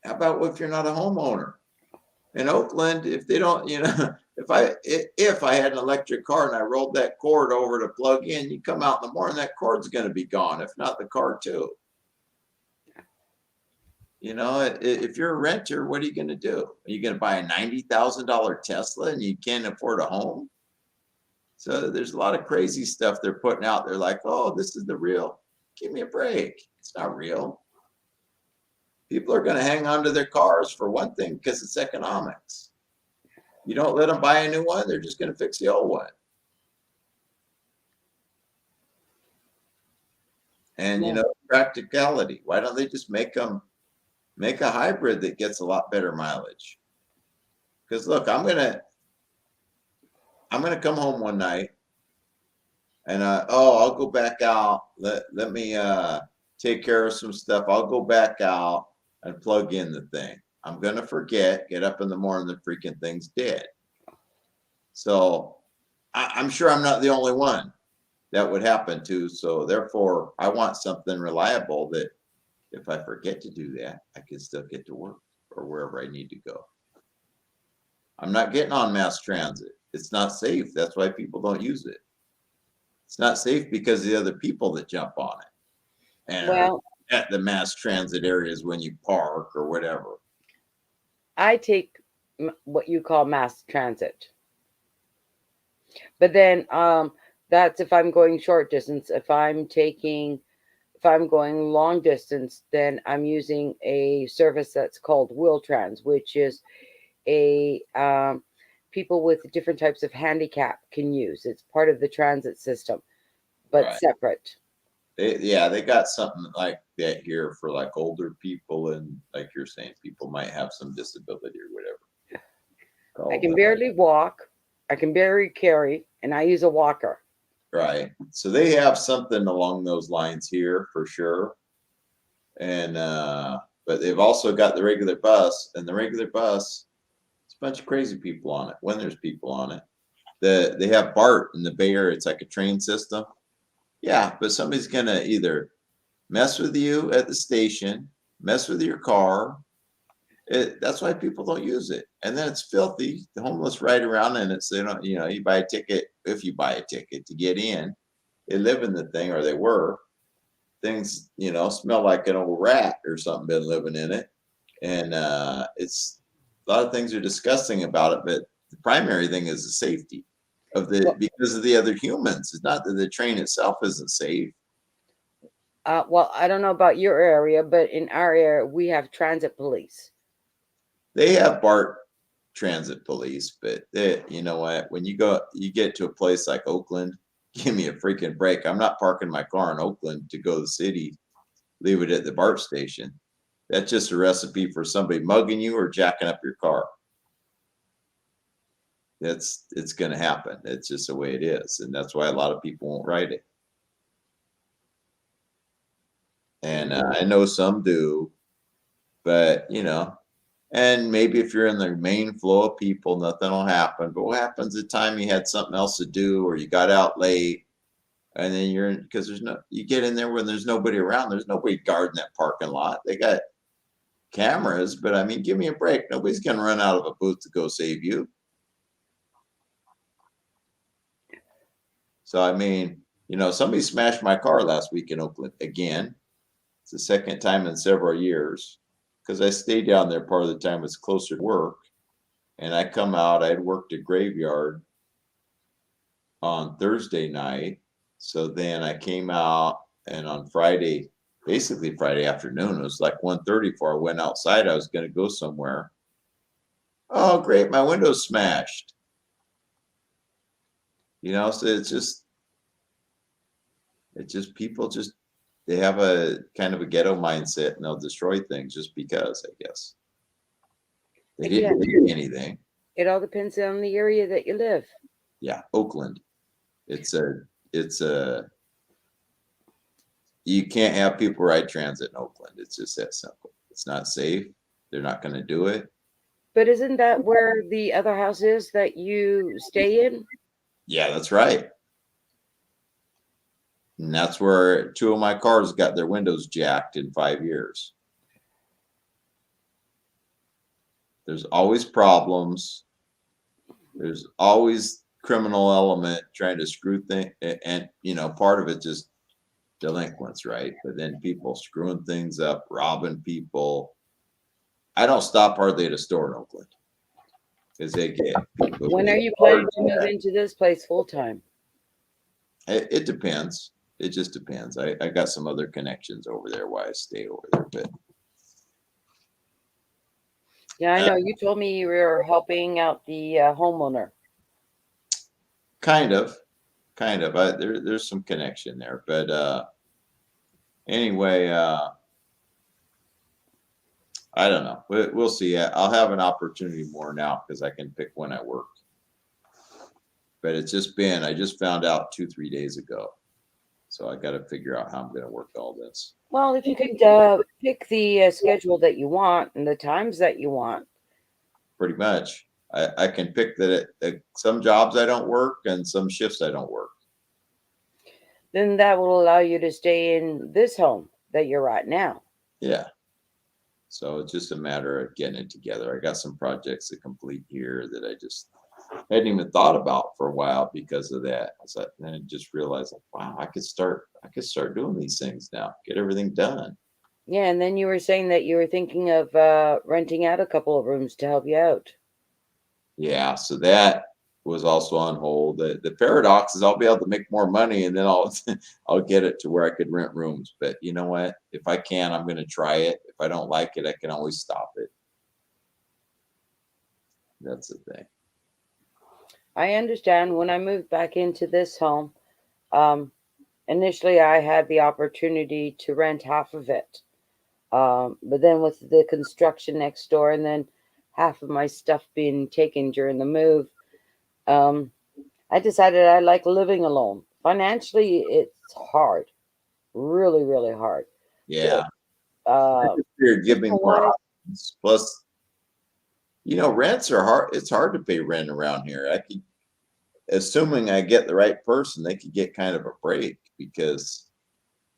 how about if you're not a homeowner? In Oakland, if they don't, if I had an electric car and I rolled that cord over to plug in, you come out in the morning, that cord's going to be gone. If not, the car too. If you're a renter, what are you going to do? Are you going to buy a $90,000 Tesla and you can't afford a home? So there's a lot of crazy stuff they're putting out there, like, oh, this is the real. Give me a break. It's not real. People are going to hang on to their cars for one thing because it's economics. You don't let them buy a new one, they're just going to fix the old one. And practicality. Why don't they just make a hybrid that gets a lot better mileage? Because look, I'm gonna come home one night and I'll go back out. Let me take care of some stuff. I'll go back out and plug in the thing. I'm gonna forget, get up in the morning, the freaking thing's dead. So I'm sure I'm not the only one that would happen to. So therefore, I want something reliable that if I forget to do that, I can still get to work or wherever I need to go. I'm not getting on mass transit. It's not safe. That's why people don't use it. It's not safe because of the other people that jump on it and are Well, at the mass transit areas when you park or whatever. I take what you call mass transit. But then that's if I'm going short distance. If I'm going long distance, then I'm using a service that's called Wheel-Trans, which is a people with different types of handicap can use. It's part of the transit system, but Right. separate. They got something like that here for like older people and like you're saying, people might have some disability or whatever. I Called can barely walk, I can barely carry, and I use a walker. right. So they have something along those lines here for sure. And but they've also got the regular bus, and the regular bus, it's a bunch of crazy people on it when there's people on it. They have BART in the Bay Area, it's like a train system. Yeah, but somebody's gonna either mess with you at the station, mess with your car. That's why people don't use it. And then it's filthy. The homeless ride around in it. So they don't, you buy a ticket, if you buy a ticket to get in. They live in the thing, or they were. Things, smell like an old rat or something been living in it. And it's a lot of things are disgusting about it, but the primary thing is the safety Well, because of the other humans. It's not that the train itself isn't safe. well, I don't know about your area, but in our area, we have transit police. They have BART transit police, but you know what? When you get to a place like Oakland, give me a freaking break. I'm not parking my car in Oakland to go to the city, leave it at the BART station. That's just a recipe for somebody mugging you or jacking up your car. It's going to happen. It's just the way it is, and that's why a lot of people won't ride it. And I know some do, but and maybe if you're in the main flow of people, nothing will happen. But what happens the time you had something else to do or you got out late and then you're in because you get in there when there's nobody around. There's nobody guarding that parking lot. They got cameras, but I mean, give me a break. Nobody's gonna run out of a booth to go save you. So I mean, somebody smashed my car last week in Oakland again. It's the second time in several years. because I stayed down there part of the time. It's closer to work, and I come out. I'd worked a graveyard on Thursday night, so then I came out, and on Friday, basically Friday afternoon, it was like 1:30 before I went outside. I was going to go somewhere. Oh, great! My window's smashed. So it's just people just they have a kind of a ghetto mindset and they'll destroy things just because, I guess. They Again, didn't do anything. it all depends on the area that you live. Yeah, Oakland. It's a you can't have people ride transit in Oakland. It's just that simple. It's not safe. They're not going to do it. But isn't that where the other house is that you stay in? Yeah, that's right. And that's where two of my cars got their windows jacked in 5 years. There's always problems. There's always criminal element trying to screw things, and part of it just delinquents, right? But then people screwing things up, robbing people. I don't stop hardly at a store in Oakland because they get people. When are you planning to move into this place full time? It depends. It just depends. I got some other connections over there. Why I stay over there, but Yeah, I know. You told me you were helping out the homeowner. kind of, kind of. There's some connection there, but anyway, I don't know. We'll see. I'll have an opportunity more now because I can pick when I work. But I just found out 2-3 days ago. So I got to figure out how I'm going to work all this. Well, if you could pick the schedule that you want and the times that you want, Pretty much. I can pick that some jobs I don't work and some shifts I don't work. then that will allow you to stay in this home that you're at now. Yeah. So it's just a matter of getting it together. I got some projects to complete here that I just hadn't even thought about for a while because of that. Then I just realized, like, wow, I could start doing these things now, get everything done. Yeah, and then you were saying that you were thinking of renting out a couple of rooms to help you out. Yeah, so that was also on hold. The paradox is I'll be able to make more money and then I'll I'll get it to where I could rent rooms. But you know what? If I can, I'm going to try it. If I don't like it, I can always stop it. That's the thing. I understand. When I moved back into this home, um, initially I had the opportunity to rent half of it. But then with the construction next door and then half of my stuff being taken during the move, um, I decided I like living alone. Financially, it's hard, really, really hard. Yeah. I Uh, just figured give me Personal more wise, options. Plus, rents are hard. It's hard to pay rent around here. Assuming I get the right person, they could get kind of a break because,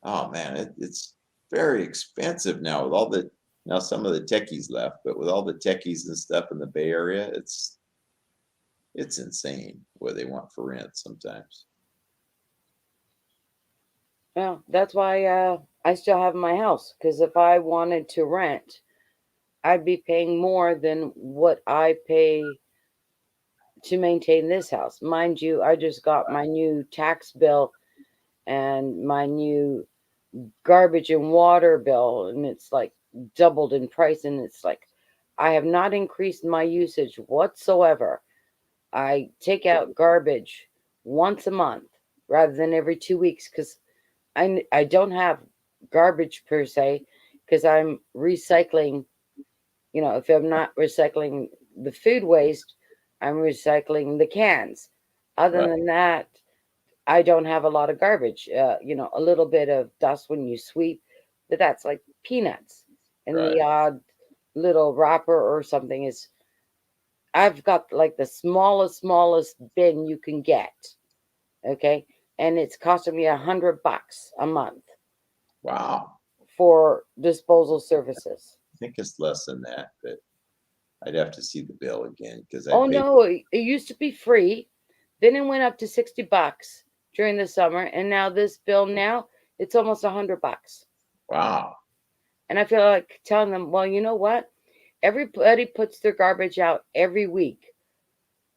oh man, it's very expensive now with all the now some of the techies left, but with all the techies and stuff in the Bay Area, it's insane what they want for rent sometimes. well, that's why I still have my house. Because if I wanted to rent, I'd be paying more than what I pay to maintain this house. Mind you, I just got my new tax bill and my new garbage and water bill, and it's like doubled in price. And it's like, I have not increased my usage whatsoever. I take out garbage once a month rather than every 2 weeks because I don't have garbage per se because I'm recycling. If I'm not recycling the food waste, I'm recycling the cans. Other Right, than that, I don't have a lot of garbage. A little bit of dust when you sweep, but that's like peanuts. And right. the odd little wrapper or something is, I've got like the smallest bin you can get. Okay. And it's costing me $100 a month Wow. for disposal services. I think it's less than that, but I'd have to see the bill again because I Oh paid. no, it used to be free. Then it went up to $60 during the summer. And now this bill now, it's almost $100. Wow. And I feel like telling them, well, you know what? Everybody puts their garbage out every week.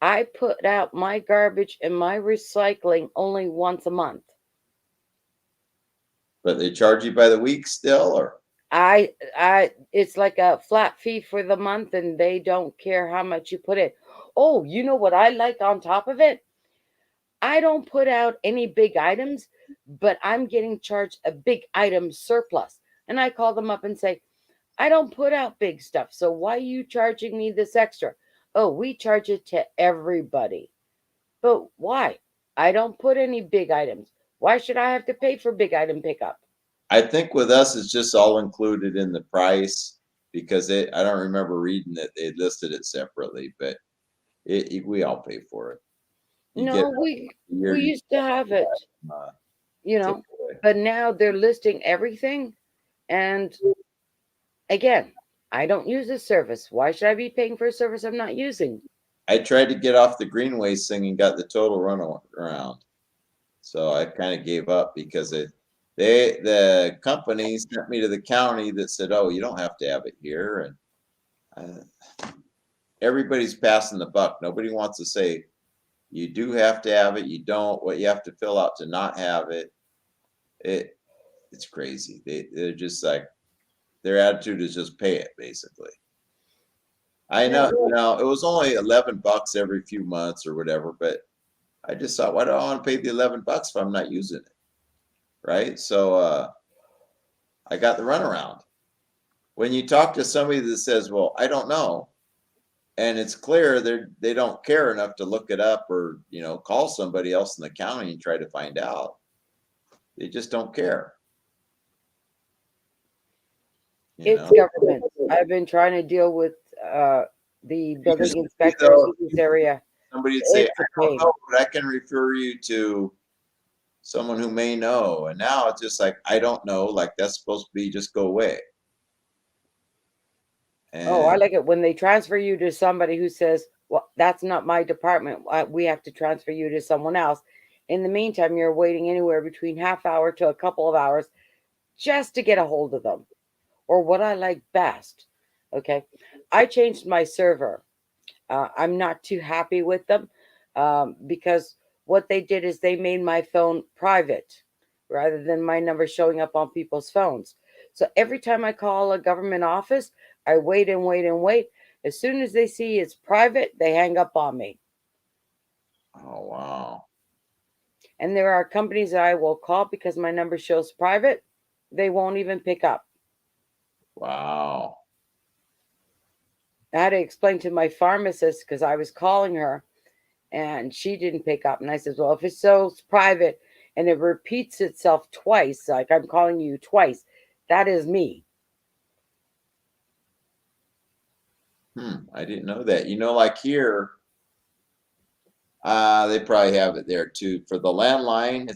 I put out my garbage and my recycling only once a month. But they charge you by the week still, or It's like a flat fee for the month, and they don't care how much you put in. Oh, you know what I like on top of it? I don't put out any big items, but I'm getting charged a big item surplus. And I call them up and say, I don't put out big stuff, so why are you charging me this extra? Oh, we charge it to everybody. But why? I don't put any big items. Why should I have to pay for big item pickup? I think with us it's just all included in the price because I don't remember reading that they listed it separately, but we all pay for it. You get No, a year, we you used to have it, uh, you take know, away. but now they're listing everything. And again, I don't use this service. Why should I be paying for a service I'm not using? I tried to get off the green waste thing and got the total run around. So I kind of gave up because the company sent me to the county that said, "Oh, you don't have to have it here," and everybody's passing the buck. Nobody wants to say you do have to have it. You don't. What you have to fill out to not have it. It it's crazy. They're just like their attitude is just pay it basically. I Yeah, know, it was only $11 every few months or whatever, but I just thought, why do I want to pay the $11 if I'm not using it? Right. So I got the runaround. When you talk to somebody that says, well, I don't know, and it's clear they don't care enough to look it up or, call somebody else in the county and try to find out. They just don't care, you it's know. government. I've been trying to deal with the building inspectors Though, in this area. somebody would say, It's a I don't pain. know, but I can refer you to someone who may know. And now it's just like, I don't know, like that's supposed to be just go away. Oh, I And like it when they transfer you to somebody who says, well, that's not my department. We have to transfer you to someone else. In the meantime, you're waiting anywhere between half hour to a couple of hours just to get a hold of them. Or what I like best, okay, I changed my server. I'm not too happy with them because what they did is they made my phone private rather than my number showing up on people's phones. So every time I call a government office, I wait and wait and wait. As soon as they see it's private, they hang up on me. oh wow. And there are companies that I will call because my number shows private, they won't even pick up. Wow. I had to explain to my pharmacist because I was calling her and she didn't pick up. And I said, well, if it's so private and it repeats itself twice, like I'm calling you twice, that is me. I didn't know that. Like here, they probably have it there too. For the landline,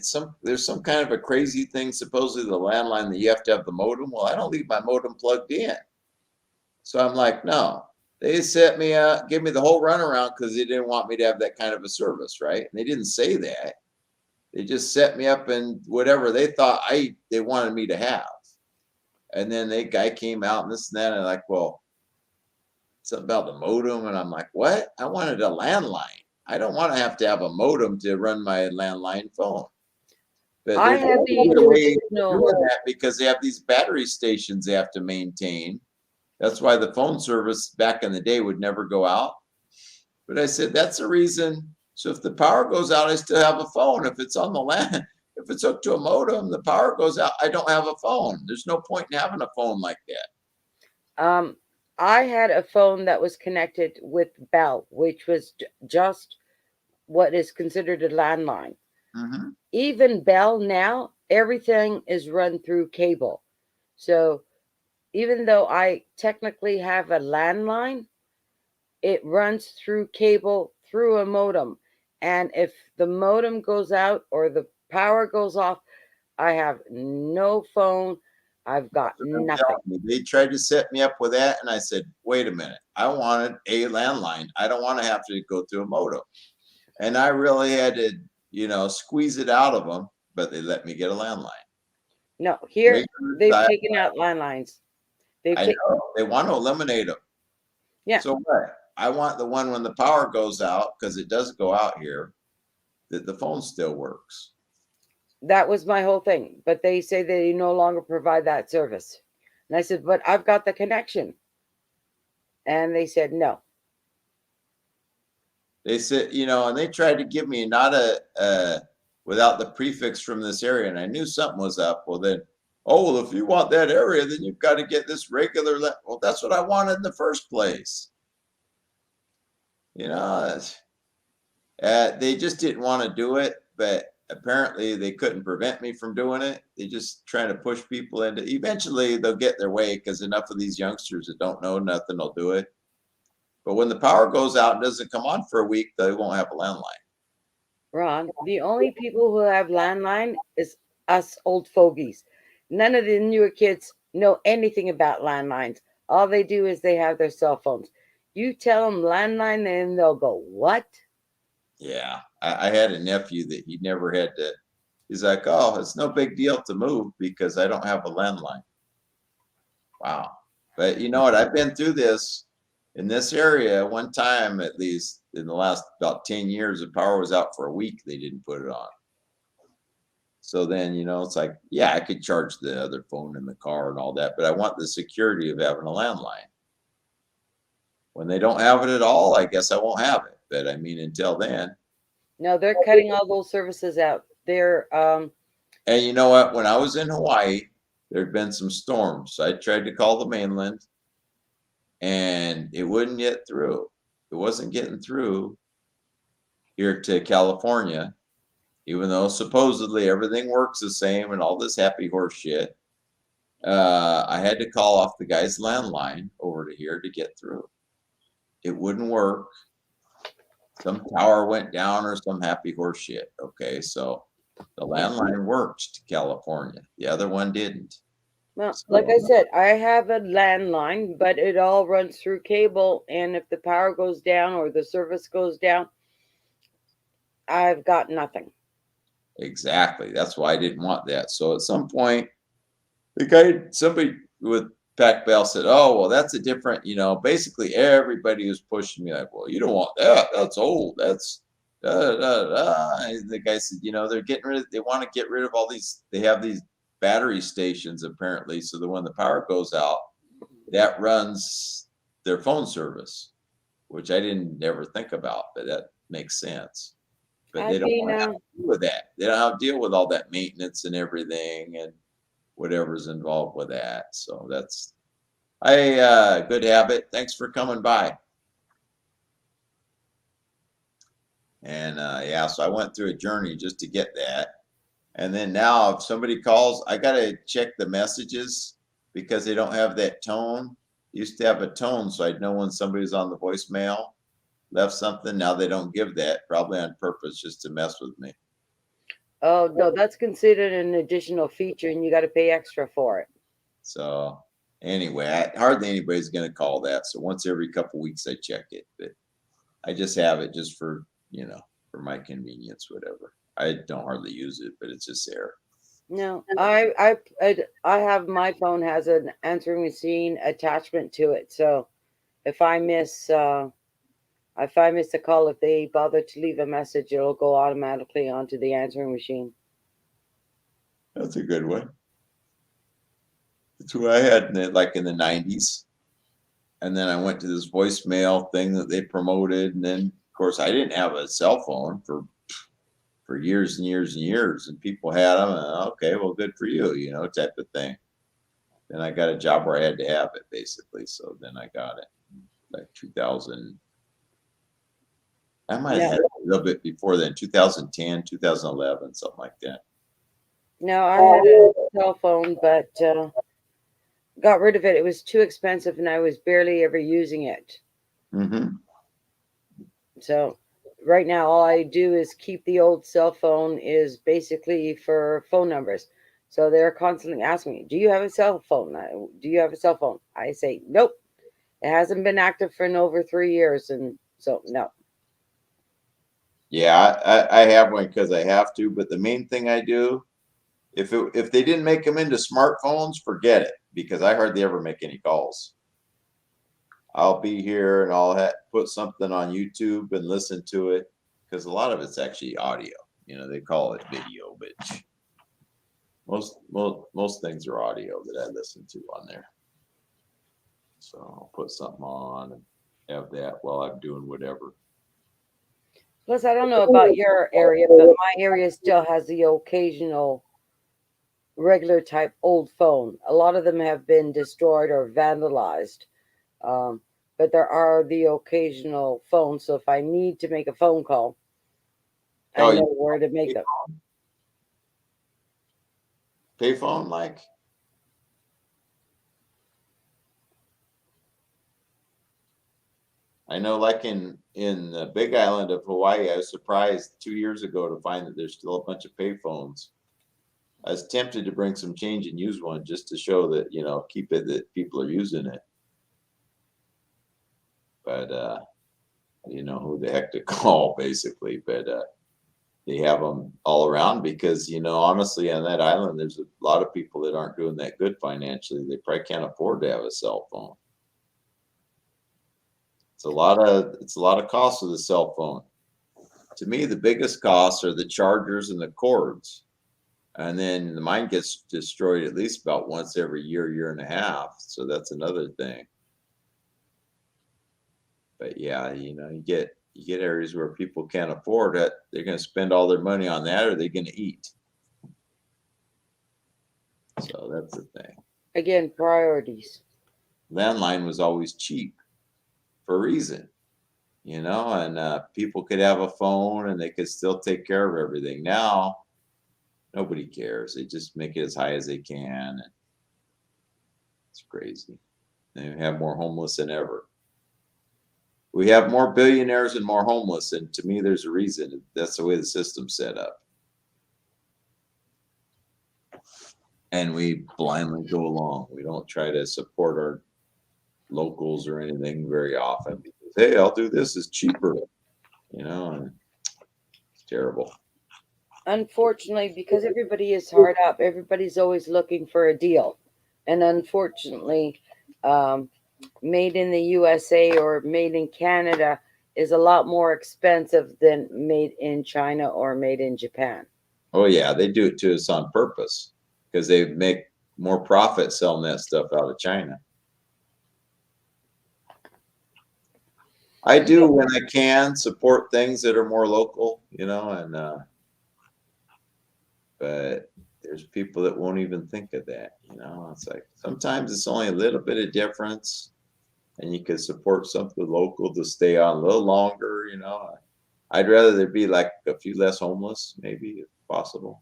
there's some kind of a crazy thing, supposedly the landline that you have to have the modem. Well, I don't leave my modem plugged in. So I'm like, no. They set me up, give me the whole runaround because they didn't want me to have that kind of a service, right? And they didn't say that. They just set me up in whatever they thought they wanted me to have. And then the guy came out and this and that, and I'm like, well, something about the modem, and I'm like, what? I wanted a landline. I don't want to have a modem to run my landline phone. But I there's had a the way of traditional, doing that because they have these battery stations they have to maintain. That's why the phone service back in the day would never go out. But I said, that's the reason. So if the power goes out, I still have a phone. If it's on the land, if it's hooked to a modem, the power goes out, I don't have a phone. There's no point in having a phone like that. um, I had a phone that was connected with Bell, which was just what is considered a landline. Mm-hmm. Even Bell now, everything is run through cable. So even though I technically have a landline, it runs through cable through a modem. And if the modem goes out or the power goes off, I have no phone. I've got That's what I'm nothing. telling you. They tried to set me up with that, and I said, wait a minute. I wanted a landline. I don't want to have to go through a modem. And I really had to, squeeze it out of them, but they let me get a landline. No, Make here sure they've I, taken out landlines. They've I taken, know they want to eliminate them. yeah, So what? I want the one when the power goes out, because it does go out here, that the phone still works. that was my whole thing. But they say they no longer provide that service. And I said, but I've got the connection. And they said, no. They said, and they tried to give me not without the prefix from this area, and I knew something was up. Well, then, oh, well, if you want that area, then you've got to get this regular. Well, that's what I wanted in the first place. You know, they just didn't want to do it, but apparently they couldn't prevent me from doing it. They just trying to push people into. Eventually, they'll get their way because enough of these youngsters that don't know nothing will do it. But when the power goes out and doesn't come on for a week, they won't have a landline. Ron, the only people who have landline is us old fogies. None of the newer kids know anything about landlines. All they do is they have their cell phones. You tell them landline, and they'll go, what? Yeah, I had a nephew that he never had to. He's like, oh, it's no big deal to move because I don't have a landline. Wow. But you know what? I've been through this in this area one time, at least in the last about 10 years. The power was out for a week. They didn't put it on. So then, it's like, yeah, I could charge the other phone in the car and all that, but I want the security of having a landline. When they don't have it at all, I guess I won't have it. But I mean, until then. No, they're cutting all those services out. They're And you know what? When I was in Hawaii, there had been some storms. So I tried to call the mainland and it wouldn't get through. It wasn't getting through here to California, even though supposedly everything works the same and all this happy horse shit. I had to call off the guy's landline over to here to get through. It wouldn't work. Some tower went down or some happy horse shit. Okay, so the landline works to California. The other one didn't. well, like I So said, I have a landline, but it all runs through cable. And if the power goes down or the service goes down, I've got nothing. exactly. That's why I didn't want that. So at some point, somebody with Pac Bell said, "Oh, well, that's a different." Basically everybody was pushing me like, "Well, you don't want that. That's old. That's." Da, da, da. And the guy said, they're getting rid of. They want to get rid of all these. They have these battery stations apparently, so that when the power goes out, that runs their phone service, which I didn't ever think about, but that makes sense. But they I've don't been, want to have to deal with that. They don't have to deal with all that maintenance and everything and whatever's involved with that. So that's good habit. Thanks for coming by. And yeah, so I went through a journey just to get that. And then now if somebody calls, I gotta check the messages because they don't have that tone. Used to have a tone so I'd know when somebody's on the voicemail, left something. Now they don't give that, probably on purpose just to mess with me. oh, no, that's considered an additional feature and you got to pay extra for it. So anyway, hardly anybody's gonna call that. So once every couple weeks I check it. But I just have it just for my convenience, whatever. I don't hardly use it, but it's just there. No, I have my phone has an answering machine attachment to it. So if I miss, if I miss a call, if they bother to leave a message, it'll go automatically onto the answering machine. That's a good one. That's what I had like in the 90s. And then I went to this voicemail thing that they promoted. And then, of course, I didn't have a cell phone for years and years and years. And people had them. And, okay, well, good for you, type of thing. Then I got a job where I had to have it, basically. So then I got it like 2000. I might have No, had it a little bit before then, 2010, 2011, something like that. no, I had a cell phone, but got rid of it. It was too expensive, and I was barely ever using it. Mm-hmm. So right now, all I do is keep the old cell phone is basically for phone numbers. So they're constantly asking me, "Do you have a cell phone? Do you have a cell phone?" I say, "Nope. It hasn't been active for over 3 years." And so, no. Yeah, I have one because I have to. But the main thing I do, if they didn't make them into smartphones, forget it. because I hardly ever make any calls. I'll be here and I'll put something on YouTube and listen to it because a lot of it's actually audio. You know, they call it video, but most things are audio that I listen to on there. So I'll put something on and have that while I'm doing whatever. Plus, I don't know about your area, but my area still has the occasional regular type old phone. A lot of them have been destroyed or vandalized. Um, but there are the occasional phones. So if I need to make a phone call, I Oh, you know where to make them. payphone like? I know, like in the Big Island of Hawaii, I was surprised 2 years ago to find that there's still a bunch of payphones. I was tempted to bring some change and use one just to show that, keep it that people are using it. But I didn't know who the heck to call basically. But they have them all around because, honestly, on that island, there's a lot of people that aren't doing that good financially. They probably can't afford to have a cell phone. It's a lot of cost with a cell phone. To me, the biggest costs are the chargers and the cords. And then mine gets destroyed at least about once every year and a half. So that's another thing. But yeah, you get areas where people can't afford it. They're going to spend all their money on that, or they're going to eat. So that's the thing. Again, priorities. Landline was always cheap for a reason, and people could have a phone and they could still take care of everything. Now, nobody cares. They just make it as high as they can. And it's crazy. They have more homeless than ever. We have more billionaires and more homeless, and to me, there's a reason. That's the way the system's set up. And we blindly go along. We don't try to support our locals or anything very often because, hey, I'll do this. It's cheaper, and it's terrible. Unfortunately, because everybody is hard up, everybody's always looking for a deal. And unfortunately, um, made in the USA or made in Canada is a lot more expensive than made in China or made in Japan. Oh yeah, they do it to us on purpose because they make more profit selling that stuff out of China. I do when I can support things that are more local, and but there's people that won't even think of that. It's like sometimes it's only a little bit of difference, and you can support something local to stay on a little longer. I'd rather there be like a few less homeless, maybe if possible.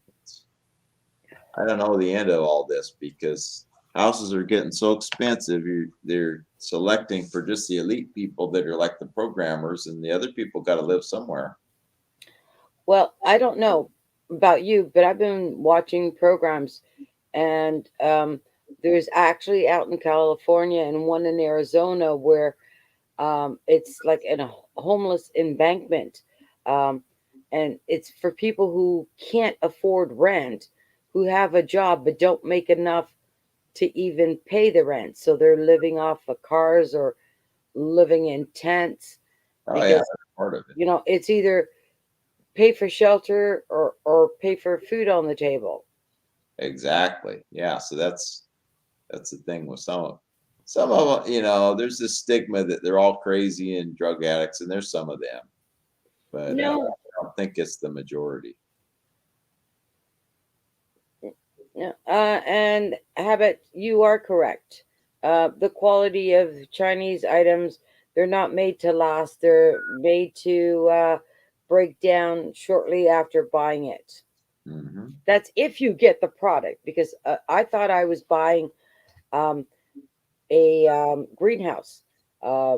I don't know the end of all this because houses are getting so expensive. They're selecting for just the elite people that are like the programmers, and the other people got to live somewhere. Well, I don't know about you, but I've been watching programs, and there's actually out in California and one in Arizona where it's like in a homeless embankment. Um, and it's for people who can't afford rent, who have a job but don't make enough to even pay the rent. So they're living off of cars or living in tents Oh yeah, because, that's part of it. it's either pay for shelter or pay for food on the table. Exactly. Yeah. So that's the thing with some of them. There's this stigma that they're all crazy and drug addicts, and there's some of them, but No, I don't think it's the majority. no. And Habit, you are correct. The quality of Chinese items, they're not made to last. They're made to break down shortly after buying it. Hmm. That's if you get the product, because I thought I was buying um, a greenhouse uh,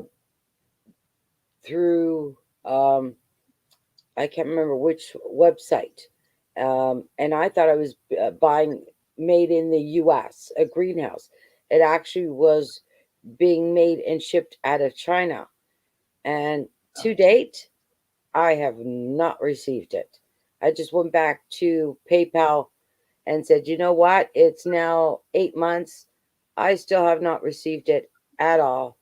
through I can't remember which website, and I thought I was buying made in the U.S. a greenhouse. It actually was being made and shipped out of China, and to date, I have not received it. I just went back to PayPal and said, you know what? It's now 8 months. I still have not received it at all.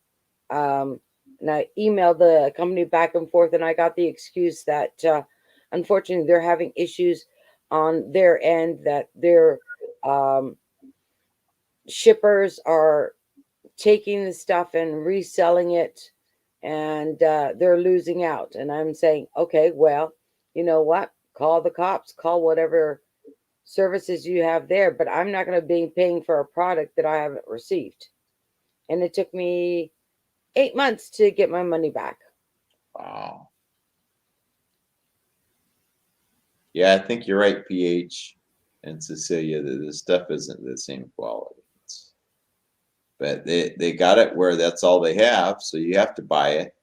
Um, and I emailed the company back and forth, and I got the excuse that unfortunately they're having issues on their end, that their um, shippers are taking the stuff and reselling it, and they're losing out. And I'm saying, okay, well, you know what? Call the cops, call whatever services you have there, but I'm not going to be paying for a product that I haven't received. And it took me 8 months to get my money back. Wow. Yeah, I think you're right, PH and Cecilia, that this stuff isn't the same quality. But they got it where that's all they have, so you have to buy it.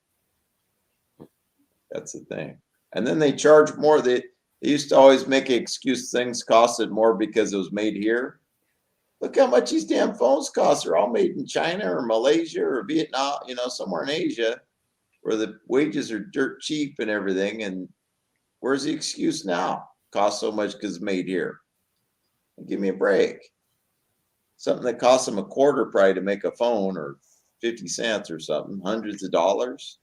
That's the thing. And then they charge more. They used to always make an excuse things costed more because it was made here. Look how much these damn phones cost. They're all made in China or Malaysia or Vietnam, somewhere in Asia where the wages are dirt cheap and everything. And where's the excuse now? Costs so much because it's made here. Give me a break. Something that costs them a quarter probably to make a phone, or 50 cents or something, hundreds of dollars.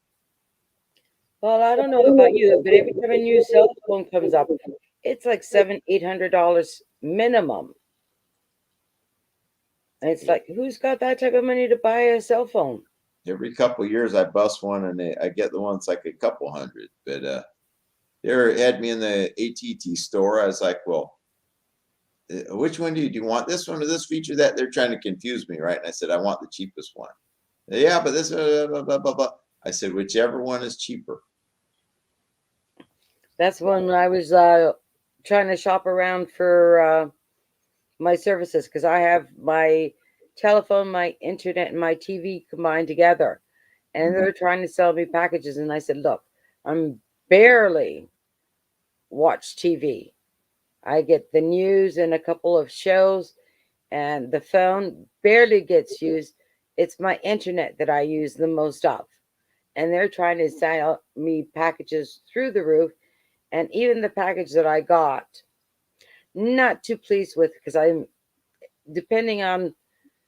Well, I don't know about you, but every time a new cell phone comes up, it's like $700-800 minimum. And it's Yeah. like, who's got that type of money to buy a cell phone? Every couple of years I bust one and I get the ones like a couple hundred. But they had me in the AT&T store. I was like, well, which one do you want? This one or this feature? That they're trying to confuse me, right? And I said, I want the cheapest one. Yeah, but this blah, blah, blah, blah. I said, whichever one is cheaper. That's when I was trying to shop around for my services, because I have my telephone, my internet, and my TV combined together. And they're trying to sell me packages. And I said, look, I'm barely watch TV. I get the news and a couple of shows, and the phone barely gets used. It's my internet that I use the most of. And they're trying to sell me packages through the roof. And even the package that I got, not too pleased with, because I'm depending on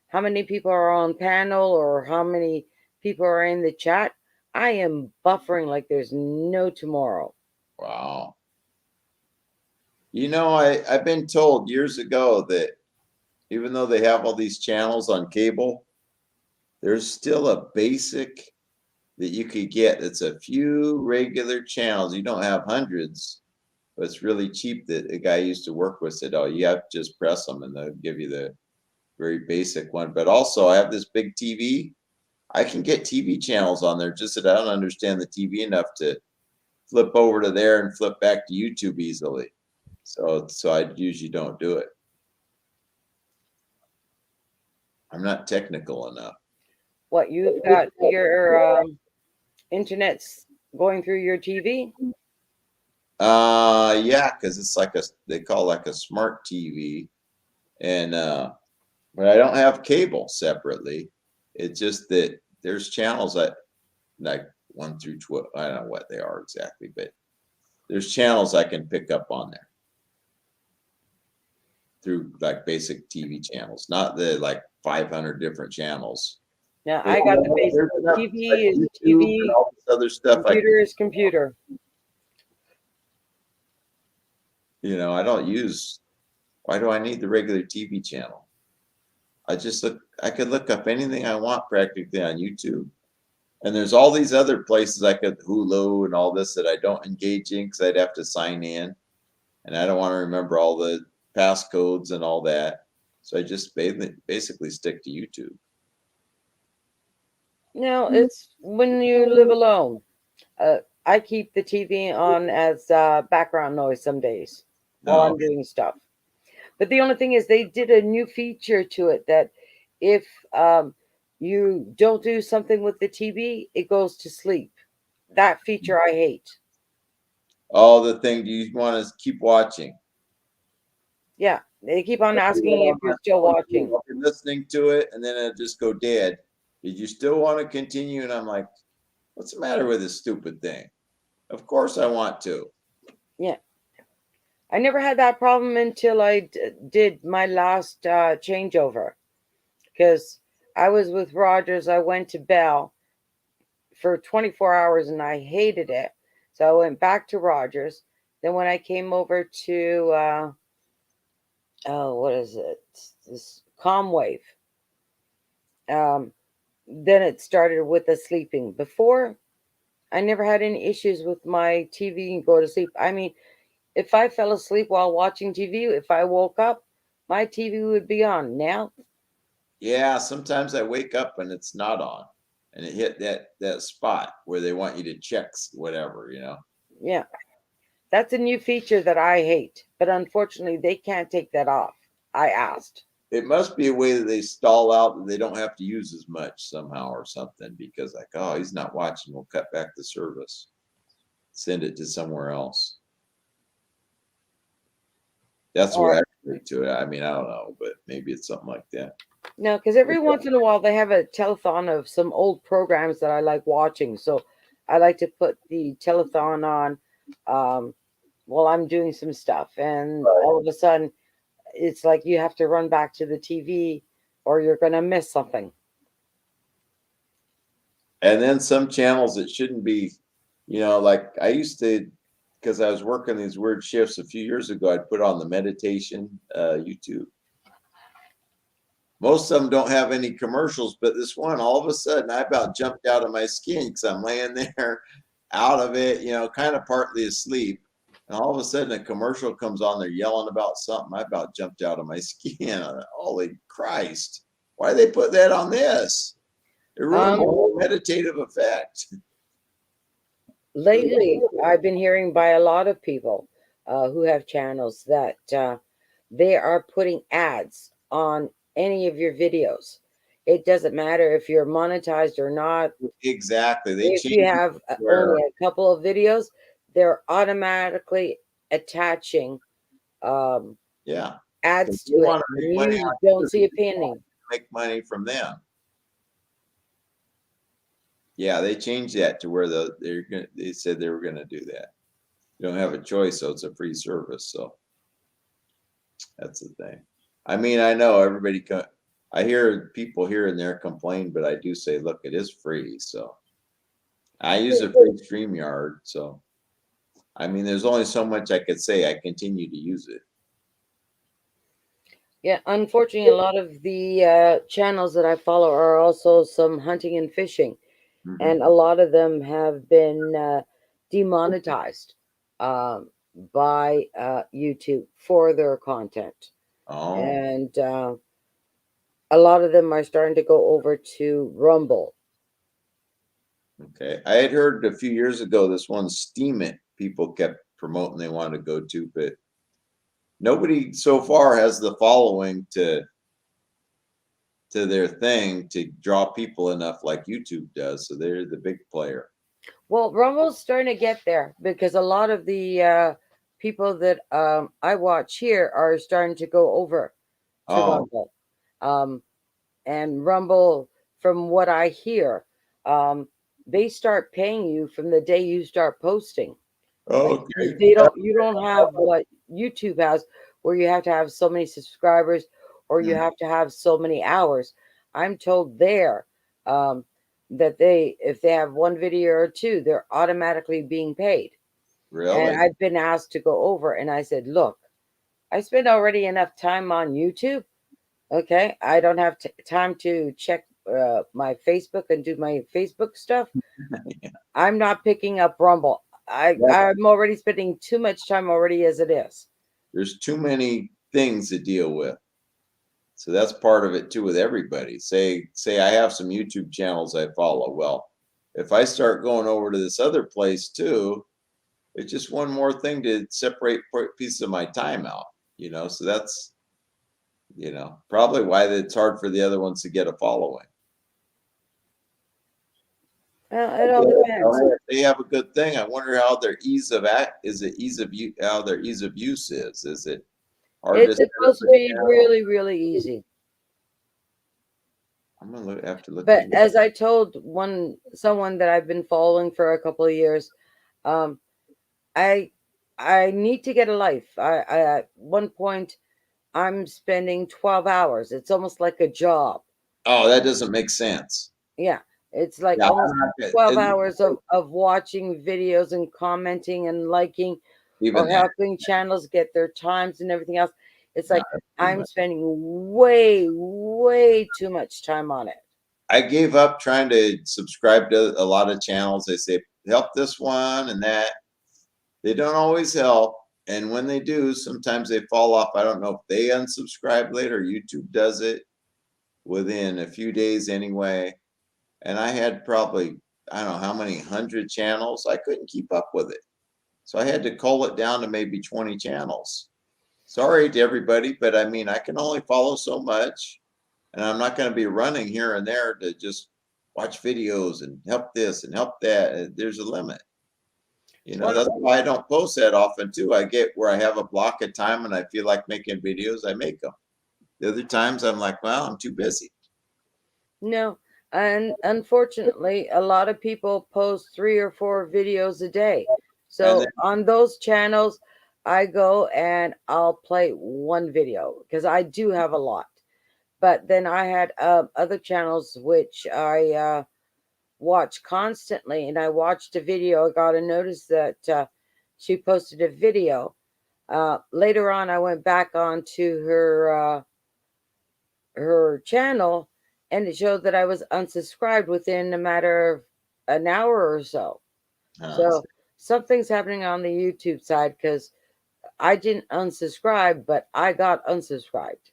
how many people are on panel or how many people are in the chat, I am buffering like there's no tomorrow. Wow. I've been told years ago that even though they have all these channels on cable, there's still a basic that you could get. It's a few regular channels. You don't have hundreds, but it's really cheap. That a guy I used to work with said, "Oh, you have to just press them, and they'll give you the very basic one." But also, I have this big TV. I can get TV channels on there. Just that I don't understand the TV enough to flip over to there and flip back to YouTube easily. So I usually don't do it. I'm not technical enough. What, you've got your internet's going through your TV? Yeah, because it's like they call like a smart TV, and but I don't have cable separately. It's just that there's channels that like 1 through 12. I don't know what they are exactly, but there's channels I can pick up on there through like basic TV channels, not the like 500 different channels. Now, But I got the basic. there's enough like TV is YouTube and TV, all this other stuff. computer is computer. I don't use. Why do I need the regular TV channel? I could look up anything I want practically on YouTube. And there's all these other places I could Hulu and all this that I don't engage in because I'd have to sign in. And I don't want to remember all the passcodes and all that. So I just basically stick to YouTube. No, it's when you live alone. I keep the TV on as background noise some days while No. I'm doing stuff. But the only thing is, they did a new feature to it that if you don't do something with the TV, it goes to sleep. That feature I hate. All the thing, do you want to keep watching? Yeah, they keep on I do that asking you on if my you're still phone too. watching. I'll be listening to it and then it'll just go dead. Did you still want to continue? And I'm like, what's the matter with this stupid thing? Of course I want to. Yeah, I never had that problem until I did my last changeover, because I was with Rogers. I went to Bell for 24 hours and I hated it. So I went back to Rogers. Then when I came over to oh, what is it? This Comwave. Um, then it started with the sleeping. Before, I never had any issues with my TV and go to sleep. I mean, if I fell asleep while watching TV, if I woke up, my TV would be on. Now, Yeah, sometimes I wake up and it's not on, and it hit that spot where they want you to check whatever, you know. yeah, that's a new feature that I hate. But unfortunately, they can't take that off. I asked. It must be a way that they stall out that they don't have to use as much somehow or something because like, oh, he's not watching, we'll cut back the service, send it to somewhere else. That's the way Or I relate to it. I mean, I don't know, but maybe it's something like that. no, because every once in a while they have a telethon of some old programs that I like watching. So I like to put the telethon on um, while I'm doing some stuff. And all of a sudden, it's like you have to run back to the TV or you're going to miss something. And then some channels that shouldn't be, like I used to, because I was working these weird shifts a few years ago, I'd put on the meditation YouTube. Most of them don't have any commercials, but this one, all of a sudden, I about jumped out of my skin because I'm laying there out of it, kind of partly asleep. And all of a sudden, a commercial comes on, they're yelling about something. I about jumped out of my skin. Holy Christ. Why they put that on this? It ruined the Um, whole meditative effect. Lately, I've been hearing by a lot of people who have channels that they are putting ads on any of your videos. It doesn't matter if you're monetized or not. Exactly. They If you changed it have where, only a couple of videos, they're automatically attaching um, yeah, they ads to it. want to make And money you on don't you. see a They want penny. to make money from them. Yeah, they changed that to where they said they were gonna do that. You don't have a choice, so it's a free service. So that's the thing. I mean, I know I hear people here and there complain, but I do say, look, it is free. So I use a free StreamYard. So I mean, there's only so much I could say. I continue to use it. Yeah, unfortunately, a lot of the channels that I follow are also some hunting and fishing, and Hmm. a lot of them have been demonetized by YouTube for their content. Oh, And a lot of them are starting to go over to Rumble. okay. I had heard a few years ago this one Steam It people kept promoting they wanted to go to, but nobody so far has the following to their thing to draw people enough like YouTube does. So they're the big player. Well, Rumble's starting to get there because a lot of the people that I watch here are starting to go over to Oh, Rumble. Um, and Rumble, from what I hear, um, they start paying you from the day you start posting. Like okay. you don't have what YouTube has, where you have to have so many subscribers or you Mm, have to have so many hours. I'm told there um, that they, if they have one video or two, they're automatically being paid. And really? I've been asked to go over, and I said, look, I spend already enough time on YouTube. Okay, I don't have time to check my Facebook and do my Facebook stuff. Yeah. I'm not picking up Rumble. That, I'm already spending too much time already as it is. there's too many things to deal with. So that's part of it too with everybody. Say I have some YouTube channels I follow. Well, if I start going over to this other place too, it's just one more thing to separate pieces of my time out, So that's, probably why it's hard for the other ones to get a following. Well, I it all get it. depends. They have a good thing. I wonder how their ease of act is it ease of use how their ease of use is. Is it hard to It's set up supposed to a be channel? really, really easy. I'm gonna have to look But into as I told someone that I've been following for a couple of years, um, I I need to get a life. At one point I'm spending 12 hours. It's almost like a job. Oh, that doesn't make sense. Yeah, it's like Yeah, almost I'm not gonna, 12 hours of watching videos and commenting and liking even or that. helping channels get their times and everything else. It's No, like that's too I'm much. spending way too much time on it. I gave up trying to subscribe to a lot of channels. They say help this one and that. They don't always help, and when they do, sometimes they fall off. I don't know if they unsubscribe later. YouTube does it within a few days anyway. And I had probably, I don't know how many hundred channels. I couldn't keep up with it. So I had to cull it down to maybe 20 channels. Sorry to everybody, but I mean, I can only follow so much. And I'm not going to be running here and there to just watch videos and help this and help that. There's a limit. Well, That's why I don't post that often too. I get where I have a block of time and I feel like making videos, I make them. The other times I'm like, well, I'm too busy. no, and unfortunately, a lot of people post 3 or 4 videos a day. And then, So on those channels, I go and I'll play one video because I do have a lot. But then I had other channels which I watch constantly, and I watched a video. I got a notice that she posted a video. Later on, I went back onto her channel, and it showed that I was unsubscribed within a matter of an hour or so. uh, So something's happening on the YouTube side because I didn't unsubscribe, but I got unsubscribed.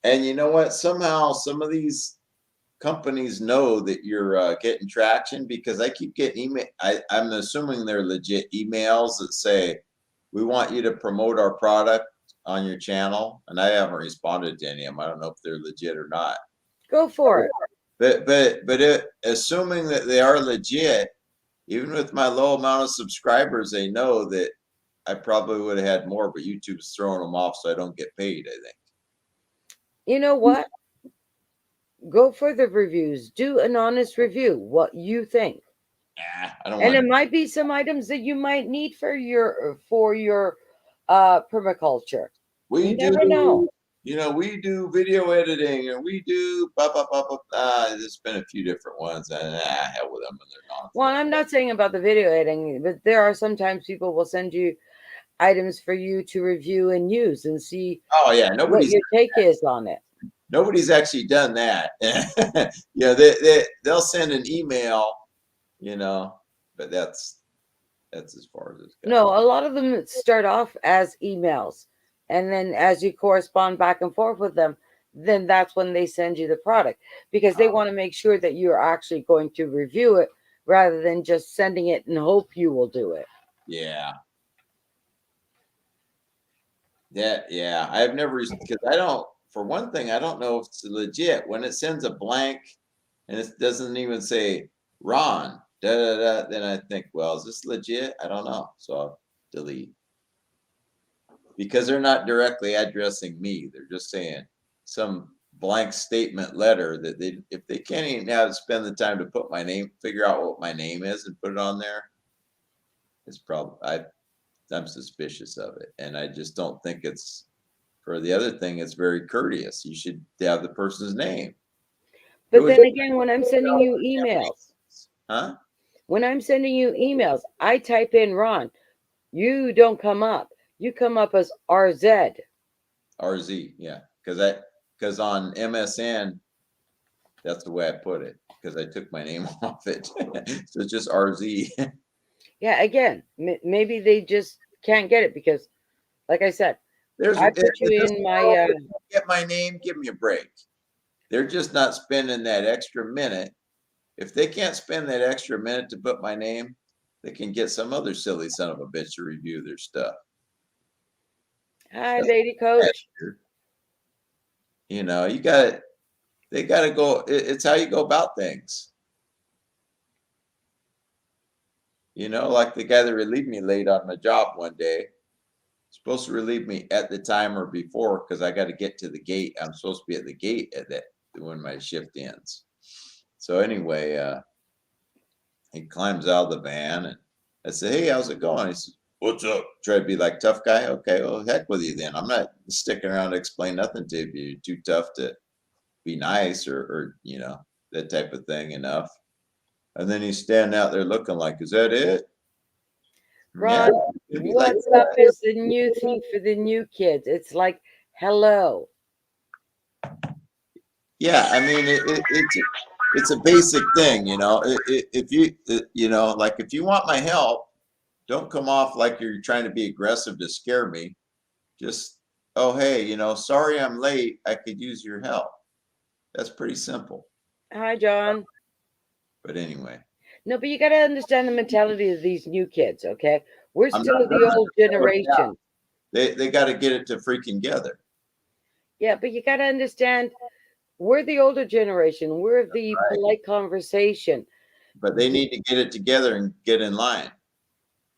and you know what? Somehow some of these companies know that you're getting traction because I keep getting email. I'm assuming they're legit emails that say, we want you to promote our product on your channel. And I haven't responded to any of them. I don't know if they're legit or not. Go for it. Assuming that they are legit, even with my low amount of subscribers, they know that I probably would have had more, but YouTube's throwing them off, so I don't get paid. I think. You know what? Go for the reviews. Do an honest review. What you think. I don't And want. it might be some items that you might need for your permaculture. We You never do, know. we do video editing, and we do blah blah blah blah. There's been a few different ones, and hell with them, and they're gone Well, forever. I'm not saying about the video editing, but there are sometimes people will send you items for you to review and use and see Oh yeah, what your take is on it. nobody's actually done that. They'll send an email, you know, but that's as far as it's got. No, a lot of them start off as emails, and then as you correspond back and forth with them, then that's when they send you the product because they want to make sure that you're actually going to review it rather than just sending it and hope you will do it. Yeah, yeah. I've never because I don't. For one thing, I don't know if it's legit when it sends a blank and it doesn't even say Ron. Da da da. Then I think, well, is this legit? I don't know. So I'll delete because they're not directly addressing me. They're just saying some blank statement letter that they if they can't even now spend the time to put my name, figure out what my name is, and put it on there. It's probably I'm suspicious of it, and I just don't think it's. For the other thing, it's very courteous. You should have the person's name. It But would. then again, when I'm sending you emails, Huh? I type in Ron. You don't come up. You come up as RZ. RZ, yeah, because on MSN, that's the way I put it because I took my name off it, so it's just RZ. Yeah, again, maybe they just can't get it because, like I said, There's I put you in this in my world, if you get my name, give me a break. They're just not spending that extra minute. If they can't spend that extra minute to put my name, they can get some other silly son of a bitch to review their stuff. hi, That's lady coach. weird. You got they got to go. It's how you go about things. Like the guy that relieved me late on my job one day. Supposed to relieve me at the time or before because I got to get to the gate. I'm supposed to be at the gate at that when my shift ends. So anyway, he climbs out of the van and I said, "Hey, how's it going?" He says, "What's up?" Try to be like tough guy. Okay, well, heck with you then. I'm not sticking around to explain nothing to you. You're too tough to be nice or that type of thing enough. And then he's standing out there looking like, is that it? Yeah, Ron, it'd be like what's up is the new thing for the new kids. It's like, hello. yeah. I mean, it's a basic thing, if you like if you want my help, don't come off like you're trying to be aggressive to scare me. Just, oh hey, sorry I'm late. I could use your help. That's pretty simple. Hi, John. But anyway, No, but you got to understand the mentality of these new kids, okay? We're I'm still not the old yeah. generation. They got to get it to freaking together. Yeah, but you got to understand we're the older generation. We're the Right. polite conversation. But they need to get it together and get in line.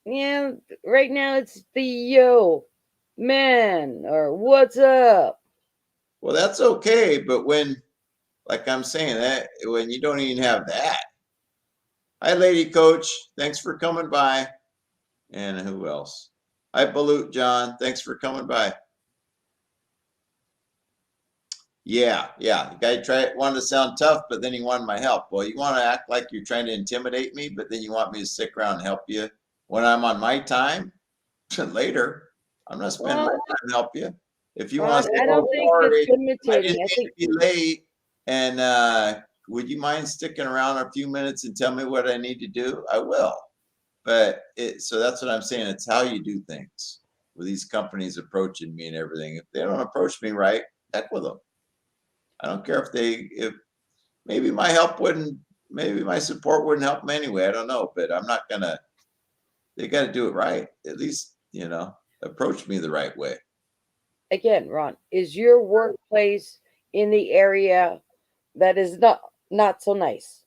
Yeah, right now it's the yo, man, or what's up? Well, that's okay, but when, like I'm saying, that when you don't even have that. Hi, lady coach. Thanks for coming by. And who else? Hi, Balut John. Thanks for coming by. Yeah. The guy wanted to sound tough, but then he wanted my help. Well, you want to act like you're trying to intimidate me, but then you want me to stick around and help you when I'm on my time later. I'm not spending my time to help you. If you want Ron, to say, I oh, don't think sorry, it's I imitating. didn't I mean think to be late, and would you mind sticking around a few minutes and tell me what I need to do? I will. But so that's what I'm saying. It's how you do things with these companies approaching me and everything. If they don't approach me right, heck with them. I don't care if maybe my help wouldn't, maybe my support wouldn't help them anyway. I don't know, but I'm not gonna. They got to do it right. At least approach me the right way. again, Ron, is your workplace in the area that is not so nice?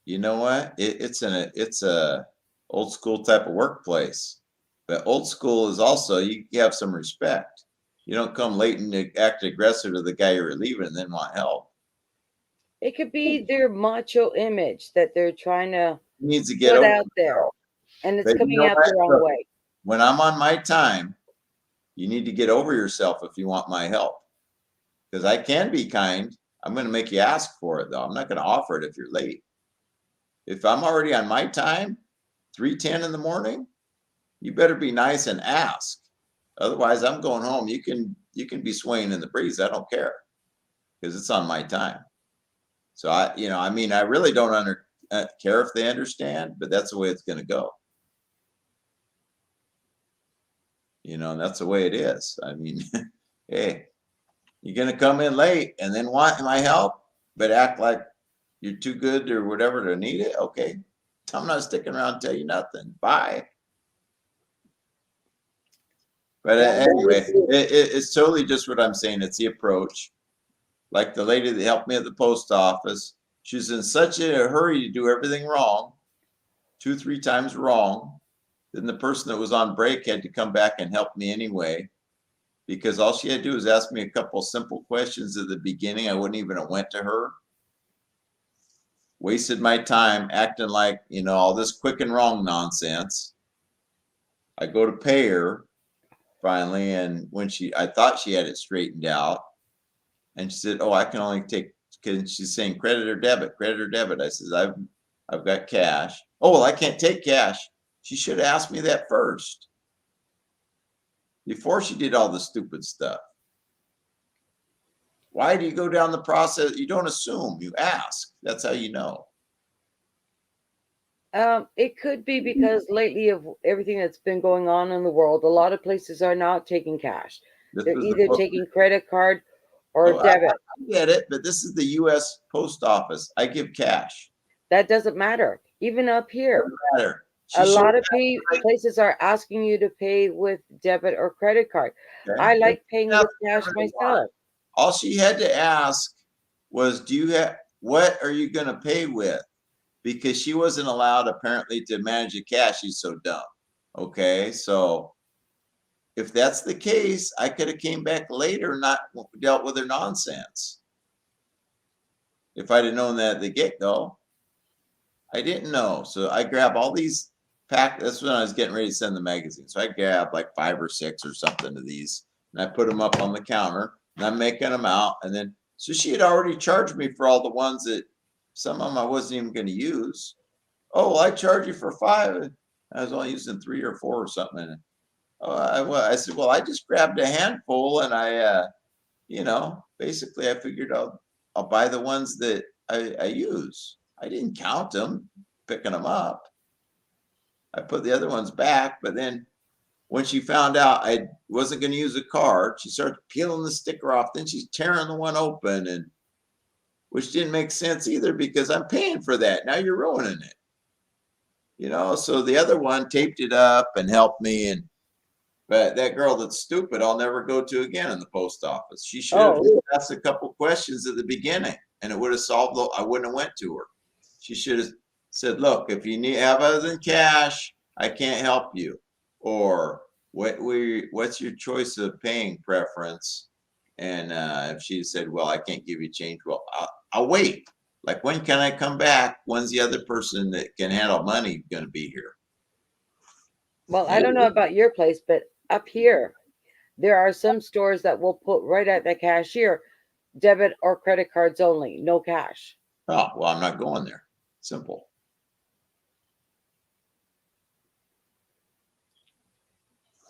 You know what? It's a old school type of workplace, but old school is also you have some respect. You don't come late and act aggressive to the guy you're relieving and then want help. It could be their macho image that they're trying to He needs to get put over out there, himself. and it's But you coming know out what? the wrong Look, way. when I'm on my time, you need to get over yourself if you want my help. Because I can be kind. I'm going to make you ask for it though. I'm not going to offer it if you're late. If I'm already on my time, 3:10 in the morning, you better be nice and ask. Otherwise, I'm going home. You can be swaying in the breeze. I don't care because it's on my time. So I mean, I really don't care if they understand, but that's the way it's going to go. And that's the way it is. I mean, hey, you're going to come in late and then want my help, but act like you're too good or whatever to need it. Okay, I'm not sticking around to tell you nothing. Bye. But Well, anyway, it's totally just what I'm saying. It's the approach. Like the lady that helped me at the post office, she's in such a hurry to do everything wrong, 2, 3 times wrong. Then the person that was on break had to come back and help me anyway, because all she had to do was ask me a couple simple questions at the beginning. I wouldn't even have went to her. Wasted my time acting like, all this quick and wrong nonsense. I go to pay her finally, and when I thought she had it straightened out, and she said, "Oh, I can only take." Because she's saying credit or debit, credit or debit. I says, "I've got cash." Oh well, I can't take cash. She should have asked me that first before she did all the stupid stuff. Why do you go down the process? You don't assume, you ask. That's how you know. it could be because lately of everything that's been going on in the world, a lot of places are not taking cash. This They're was either taking credit card or oh, debit. I get it, but this is the U.S. Post Office. I give cash. That doesn't matter. Even up here, Doesn't matter. She a should lot of have. places are asking you to pay with debit or credit card. Okay. I like paying Ask with cash whatever they want. myself. All she had to ask was, "Do you have what are you going to pay with?" Because she wasn't allowed apparently to manage the cash. She's so dumb. Okay, so if that's the case, I could have came back later, and not dealt with her nonsense. If I'd have known that at the get go, I didn't know. So I grab all these That's when I was getting ready to send the magazine. So I grabbed like 5 or 6 or something of these, and I put them up on the counter. and I'm making them out. And then, so she had already charged me for all the ones that some of them I wasn't even going to use. Oh, well, I charge you for 5. I was only using 3 or 4 or something. And I said, well, I just grabbed a handful and basically I figured I'll buy the ones that I use. I didn't count them, picking them up. I put the other ones back, but then when she found out I wasn't going to use a card, she started peeling the sticker off. Then she's tearing the one open, and which didn't make sense either because I'm paying for that. Now you're ruining it. So the other one taped it up and helped me. But that girl that's stupid, I'll never go to again in the post office. She should have asked a couple questions at the beginning, and it would have solved. I wouldn't have went to her. She should have said, "Look, if you have other than cash, I can't help you." Or what's your choice of paying preference? And if she said, "Well, I can't give you change," well, I'll wait. Like, when can I come back? When's the other person that can handle money going to be here? Well, I don't know about your place, but up here, there are some stores that will put right at the cashier, debit or credit cards only, no cash. Oh, well, I'm not going there. Simple.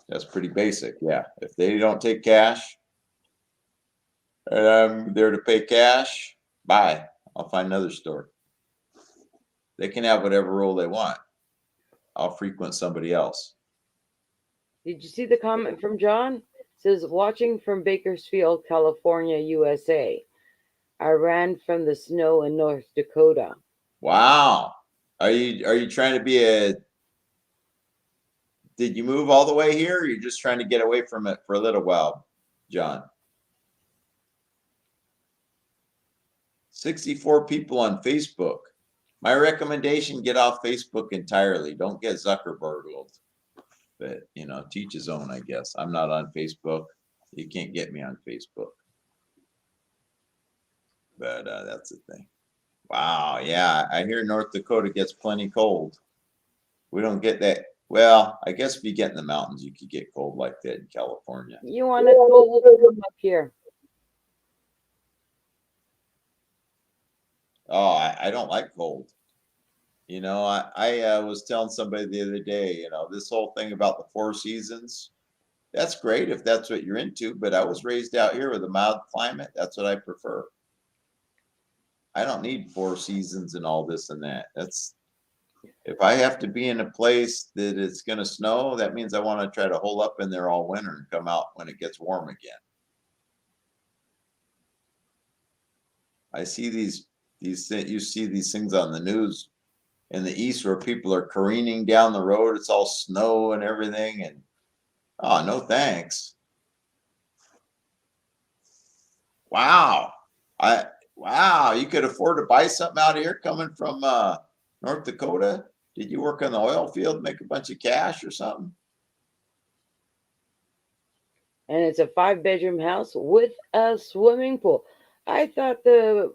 That's pretty basic. Yeah. If they don't take cash and I'm there to pay cash, bye. I'll find another store. They can have whatever rule they want. I'll frequent somebody else. Did you see the comment from John? It says, watching from Bakersfield, California, USA. I ran from the snow in North Dakota. Wow. Are you trying to be did you move all the way here, or are you just trying to get away from it for a little while, John? 64 people on Facebook. My recommendation, get off Facebook entirely. Don't get Zuckerberg. But, teach his own, I guess. I'm not on Facebook. You can't get me on Facebook. But that's the thing. Wow. Yeah. I hear North Dakota gets plenty cold. We don't get that. Well, I guess if you get in the mountains, you could get cold like that in California. You want to come up here? Oh, I don't like cold. I was telling somebody the other day, this whole thing about the 4 seasons, that's great if that's what you're into, but I was raised out here with a mild climate. That's what I prefer. I don't need 4 seasons and all this and that. If I have to be in a place that it's going to snow, that means I want to try to hole up in there all winter and come out when it gets warm again. I see you see these things on the news in the east where people are careening down the road. It's all snow and everything, and oh, no thanks. Wow. Wow, you could afford to buy something out of here coming from North Dakota? Did you work on the oil field, make a bunch of cash or something? And it's a 5-bedroom house with a swimming pool. I thought the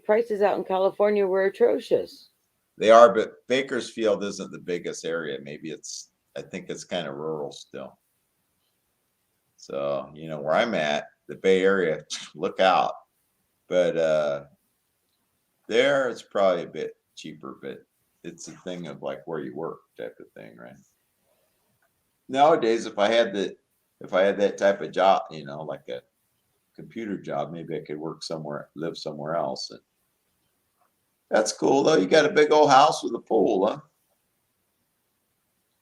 prices out in California were atrocious. They are, but Bakersfield isn't the biggest area. I think it's kind of rural still. So, where I'm at, the Bay Area, look out. But there it's probably a bit cheaper, but it's a thing of like where you work type of thing, right? Nowadays, if I had that type of job, like a computer job, maybe I could live somewhere else. And that's cool though. You got a big old house with a pool, huh?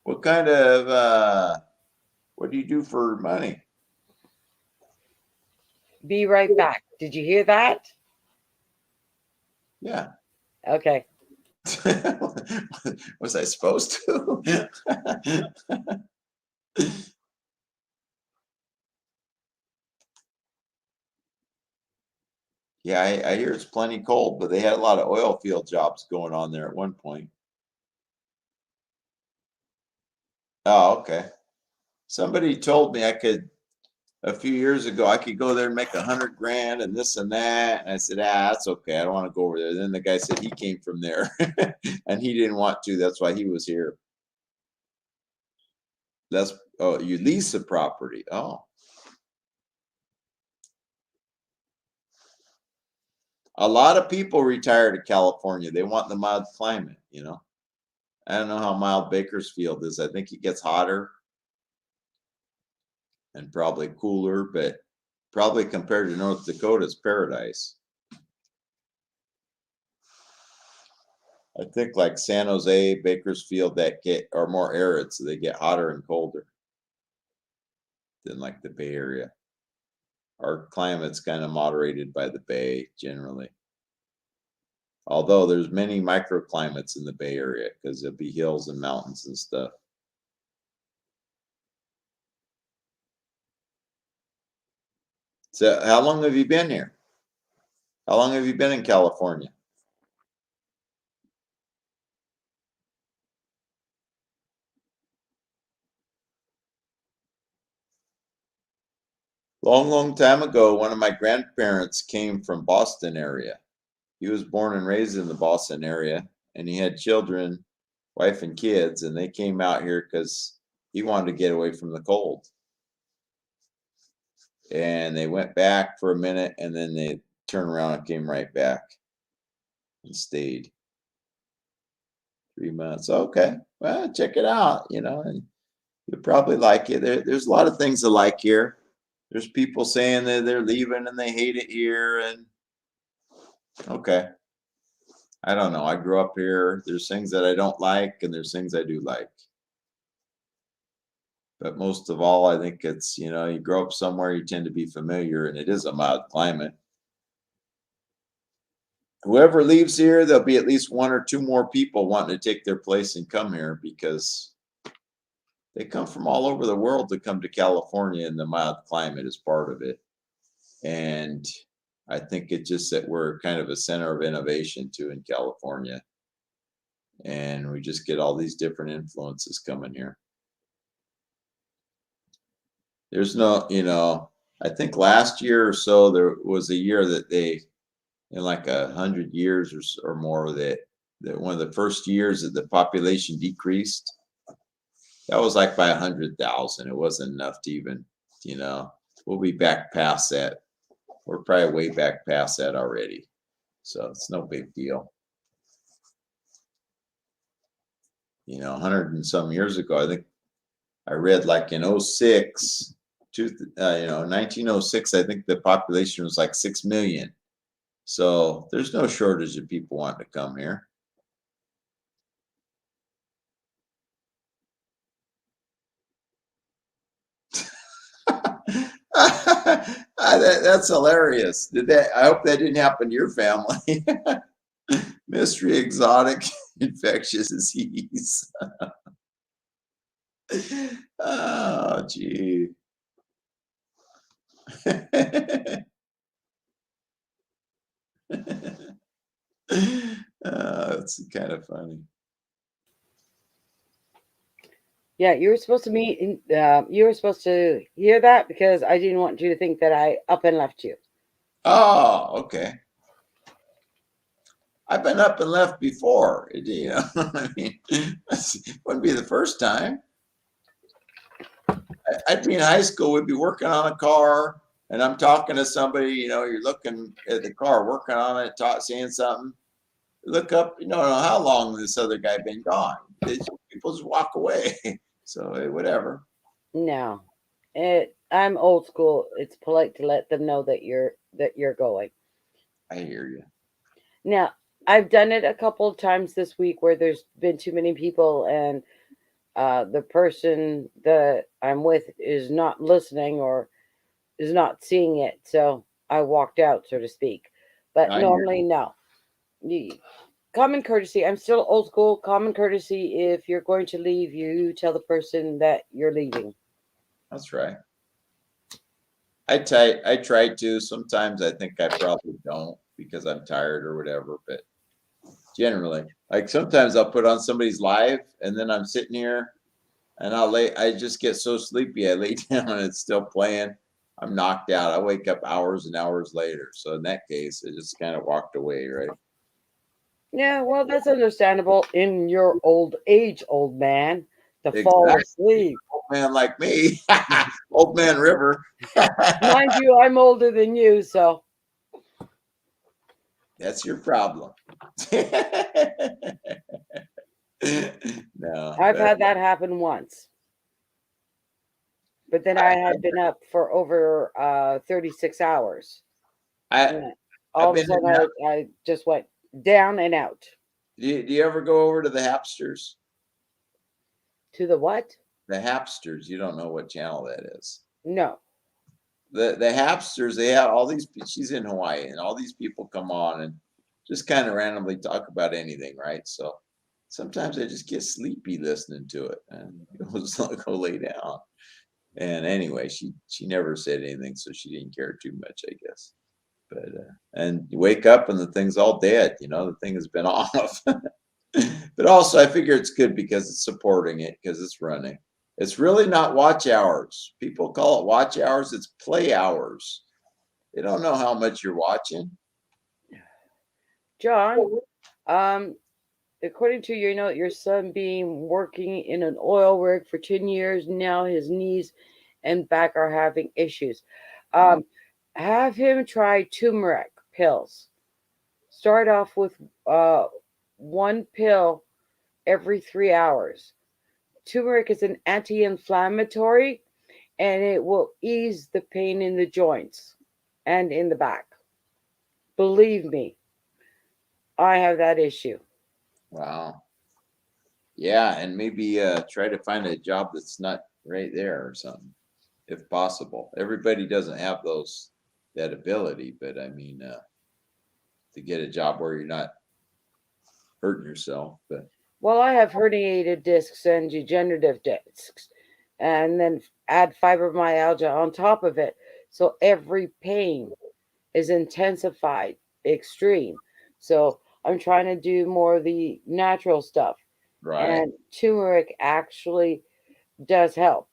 What kind of what do you do for money? Be right back. Did you hear that? Yeah. Okay. Was I supposed to? Yeah, I hear it's plenty cold, but they had a lot of oil field jobs going on there at one point. Oh, okay. Somebody told me a few years ago, I could go there and make 100 grand and this and that. And I said, that's okay. I don't want to go over there. Then the guy said he came from there and he didn't want to. That's why he was here. Oh, you lease a property. Oh. A lot of people retire to California. They want the mild climate, you know. I don't know how mild Bakersfield is. I think it gets hotter and probably cooler, but probably compared to North Dakota, it's paradise. I think like San Jose, Bakersfield, that get are more arid, so they get hotter and colder than like the Bay Area. Our climate's kind of moderated by the Bay generally. Although there's many microclimates in the Bay Area because there'll be hills and mountains and stuff. So how long have you been here? How long have you been in California? Long time ago, one of my grandparents came from Boston area. He was born and raised in the Boston area, and he had children, wife and kids, and they came out here because he wanted to get away from the cold. And they went back for a minute, and then they turned around and came right back and stayed 3 months. Okay, well, check it out, and you'll probably like it. There's a lot of things to like here. There's people saying that they're leaving and they hate it here, and okay. I don't know. I grew up here. There's things that I don't like, and there's things I do like. But most of all, I think it's, you grow up somewhere, you tend to be familiar, and it is a mild climate. Whoever leaves here, there'll be at least one or two more people wanting to take their place and come here because they come from all over the world to come to California, and the mild climate is part of it. And I think it's just that we're kind of a center of innovation too in California. And we just get all these different influences coming here. There's no, I think last year or so there was a year that they, in like 100 years or more, that one of the first years that the population decreased. That was like by 100,000. It wasn't enough to even, we'll be back past that. We're probably way back past that already. So it's no big deal. 100 and some years ago, I think I read like in 06, 1906, I think the population was like 6 million. So there's no shortage of people wanting to come here. That's hilarious. I hope that didn't happen to your family. Mystery exotic infectious disease. Oh, gee. It's kind of funny. Yeah, you were supposed to meet. You were supposed to hear that because I didn't want you to think that I up and left you. Oh, okay. I've been up and left before. I mean, it wouldn't be the first time. I'd be in high school. We'd be working on a car, and I'm talking to somebody. You're looking at the car, working on it, saying something. Look up. You don't know how long this other guy been gone. People just walk away. So whatever. No, I'm old school. It's polite to let them know that you're going. I hear you. Now, I've done it a couple of times this week where there's been too many people and the person that I'm with is not listening or is not seeing it. So I walked out, so to speak. But I hear normally, you. no. Common courtesy. I'm still old school. Common courtesy. If you're going to leave, you tell the person that you're leaving. That's right. I try to. Sometimes I think I probably don't because I'm tired or whatever. But generally, like sometimes I'll put on somebody's live, and then I'm sitting here, and I just get so sleepy. I lay down and it's still playing. I'm knocked out. I wake up hours and hours later. So in that case, I just kind of walked away, right? Yeah, well, that's understandable in your old age, old man, to fall Exactly. asleep. Old man like me, old man River. Mind you, I'm older than you, so That's your problem. No, I've but had that happen once, but then I had been up for over 36 hours. I And I've all of a been in sudden, that. I just went down and out. Do you ever go over to the Hapsters? To the what? The Hapsters, you don't know what channel that is. No. The Hapsters, they have all these. She's in Hawaii, and all these people come on and just kind of randomly talk about anything, right? So sometimes I just get sleepy listening to it, and go lay down. And anyway, she never said anything, so she didn't care too much, I guess. But and you wake up and the thing's all dead. The thing has been off. But also, I figure it's good because it's supporting it because it's running. It's really not watch hours. People call it watch hours. It's play hours. They don't know how much you're watching. John, um, according to your son being working in an oil rig for 10 years now, his knees and back are having issues. Oh, Um, have him try turmeric pills. Start off with uh, one pill every 3 hours. Turmeric is an anti-inflammatory, and it will ease the pain in the joints and in the back. Believe me, I have that issue. wow. Yeah, and maybe try to find a job that's not right there or something, if possible. Everybody doesn't have that ability, but I mean, to get a job where you're not hurting yourself. But Well, I have herniated discs and degenerative discs, and then add fibromyalgia on top of it. So every pain is intensified, extreme. So I'm trying to do more of the natural stuff. right, And turmeric actually does help.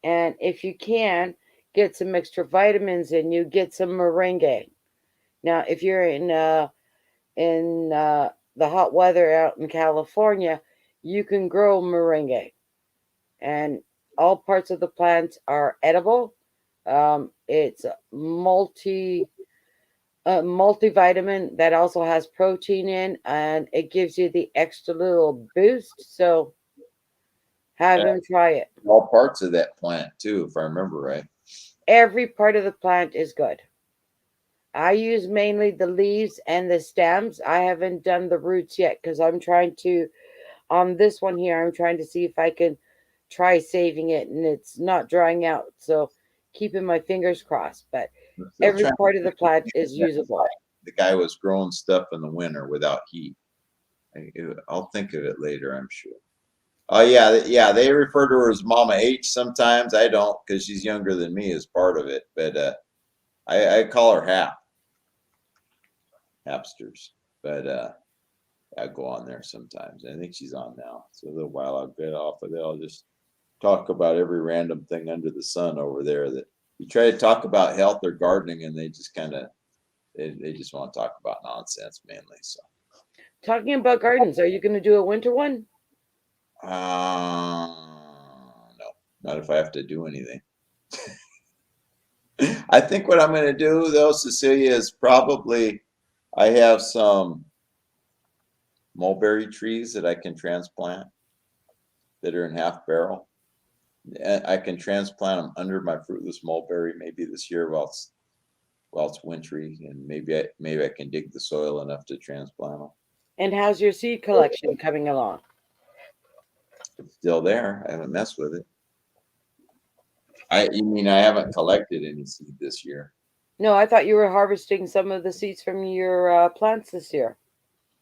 And if you can, get some extra vitamins in you, get some moringa. Now, if you're in the hot weather out in California, you can grow moringa, and all parts of the plant are edible. It's multivitamin that also has protein in, and it gives you the extra little boost. So have and him try it. all parts of that plant too, if I remember right. Every part of the plant is good. I use mainly the leaves and the stems. I haven't done the roots yet because I'm trying to, on this one here, I'm trying to see if I can try saving it and it's not drying out. So keeping my fingers crossed. But I'm still every trying part of to the think of plant the is name of that guy. usable. The guy was growing stuff in the winter without heat. I'll think of it later, I'm sure. Oh yeah, yeah. They refer to her as Mama H sometimes. I don't because she's younger than me as part of it. But I call her Hapsters. But I go on there sometimes. I think she's on now. So a little while I'll get off of it. I'll just talk about every random thing under the sun over there. That you try to talk about health or gardening, and they just kind of they just want to talk about nonsense mainly. So Talking about gardens, are you going to do a winter one? no, not if I have to do anything. I think what I'm going to do though, Cecilia, is probably I have some mulberry trees that I can transplant that are in half barrel. I can transplant them under my fruitless mulberry maybe this year while it's wintry, and maybe I can dig the soil enough to transplant them. And how's your seed collection coming along? It's still there. I haven't messed with it. You mean I haven't collected any seed this year? No, I thought you were harvesting some of the seeds from your plants this year.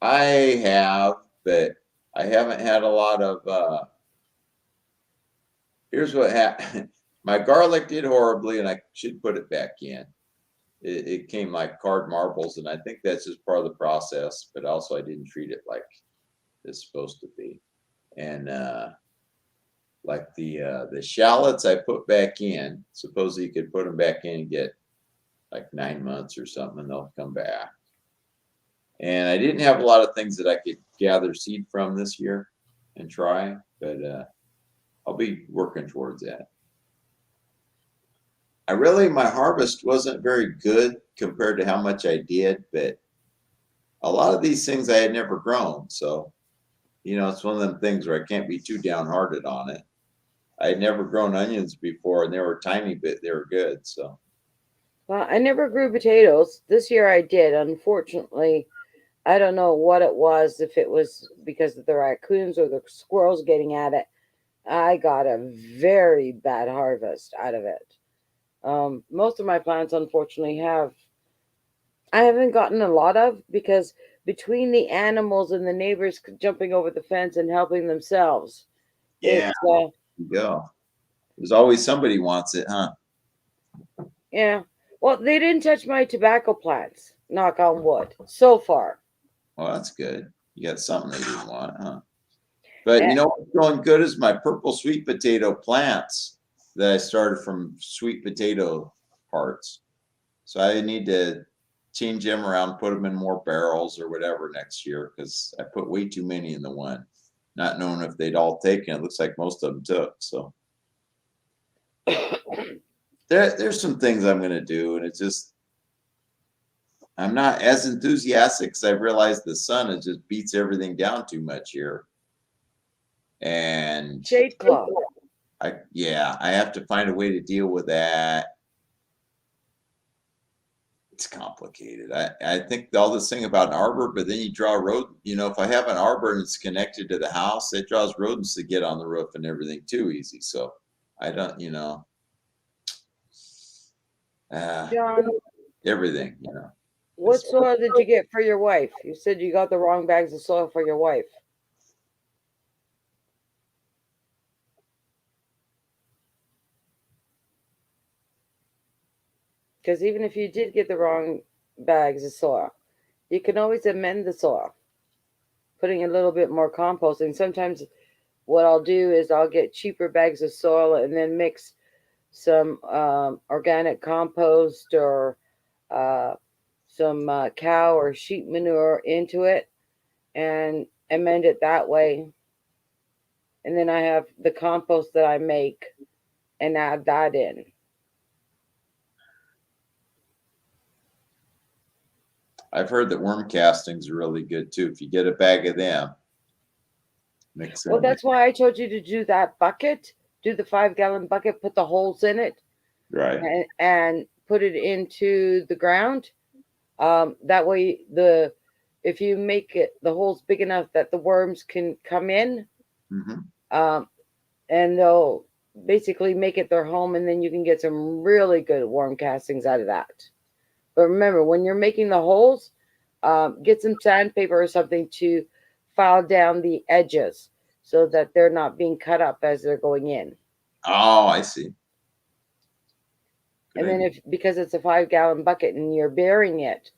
I have, but I haven't had a lot of. Here's what happened. My garlic did horribly, and I should put it back in. It came like card marbles, and I think that's just part of the process. But also, I didn't treat it like it's supposed to be. And like the shallots, I put back in. Supposedly, you could put them back in and get like 9 months or something, and they'll come back. And I didn't have a lot of things that I could gather seed from this year and try, but I'll be working towards that. My harvest wasn't very good compared to how much I did, but a lot of these things I had never grown. So, it's one of them things where I can't be too downhearted on it. I had never grown onions before, and they were tiny bit. They were good. So, Well, I never grew potatoes. This year I did. Unfortunately, I don't know what it was, if it was because of the raccoons or the squirrels getting at it. I got a very bad harvest out of it. Most of my plants, unfortunately, I haven't gotten a lot of, because between the animals and the neighbors jumping over the fence and helping themselves, yeah, it's there you go. There's always somebody wants it, huh? yeah. Well, they didn't touch my tobacco plants. Knock on wood. So far. Well, that's good. You got something they didn't want, huh? But what's going good is my purple sweet potato plants that I started from sweet potato parts. So I need to change them around, put them in more barrels or whatever next year because I put way too many in the one, not knowing if they'd all taken. It looks like most of them took. So there's some things I'm going to do, and it's just I'm not as enthusiastic because I've realized the sun it just beats everything down too much here, and Shade cloth. I have to find a way to deal with that. It's complicated. I think all this thing about an arbor, but then you draw rodent. If I have an arbor and it's connected to the house, it draws rodents to get on the roof and everything too easy. So I don't, uh, John, everything. what It's, soil did you get for your wife? You said you got the wrong bags of soil for your wife. Because even if you did get the wrong bags of soil, you can always amend the soil, putting a little bit more compost. And sometimes what I'll do is I'll get cheaper bags of soil and then mix some organic compost or uh, some cow or sheep manure into it and amend it that way. And then I have the compost that I make and add that in. I've heard that worm castings are really good too. If you get a bag of them, mix Well, them in. that's why I told you to do that bucket. Do the 5 gallon bucket, put the holes in it, Right. and put it into the ground. That way, if you make it the holes big enough that the worms can come in, Hmm. um, and they'll basically make it their home, and then you can get some really good worm castings out of that. But remember, when you're making the holes, get some sandpaper or something to file down the edges so that they're not being cut up as they're going in. Oh, I see. Good And then, idea. if because it's a 5 gallon bucket and you're burying it,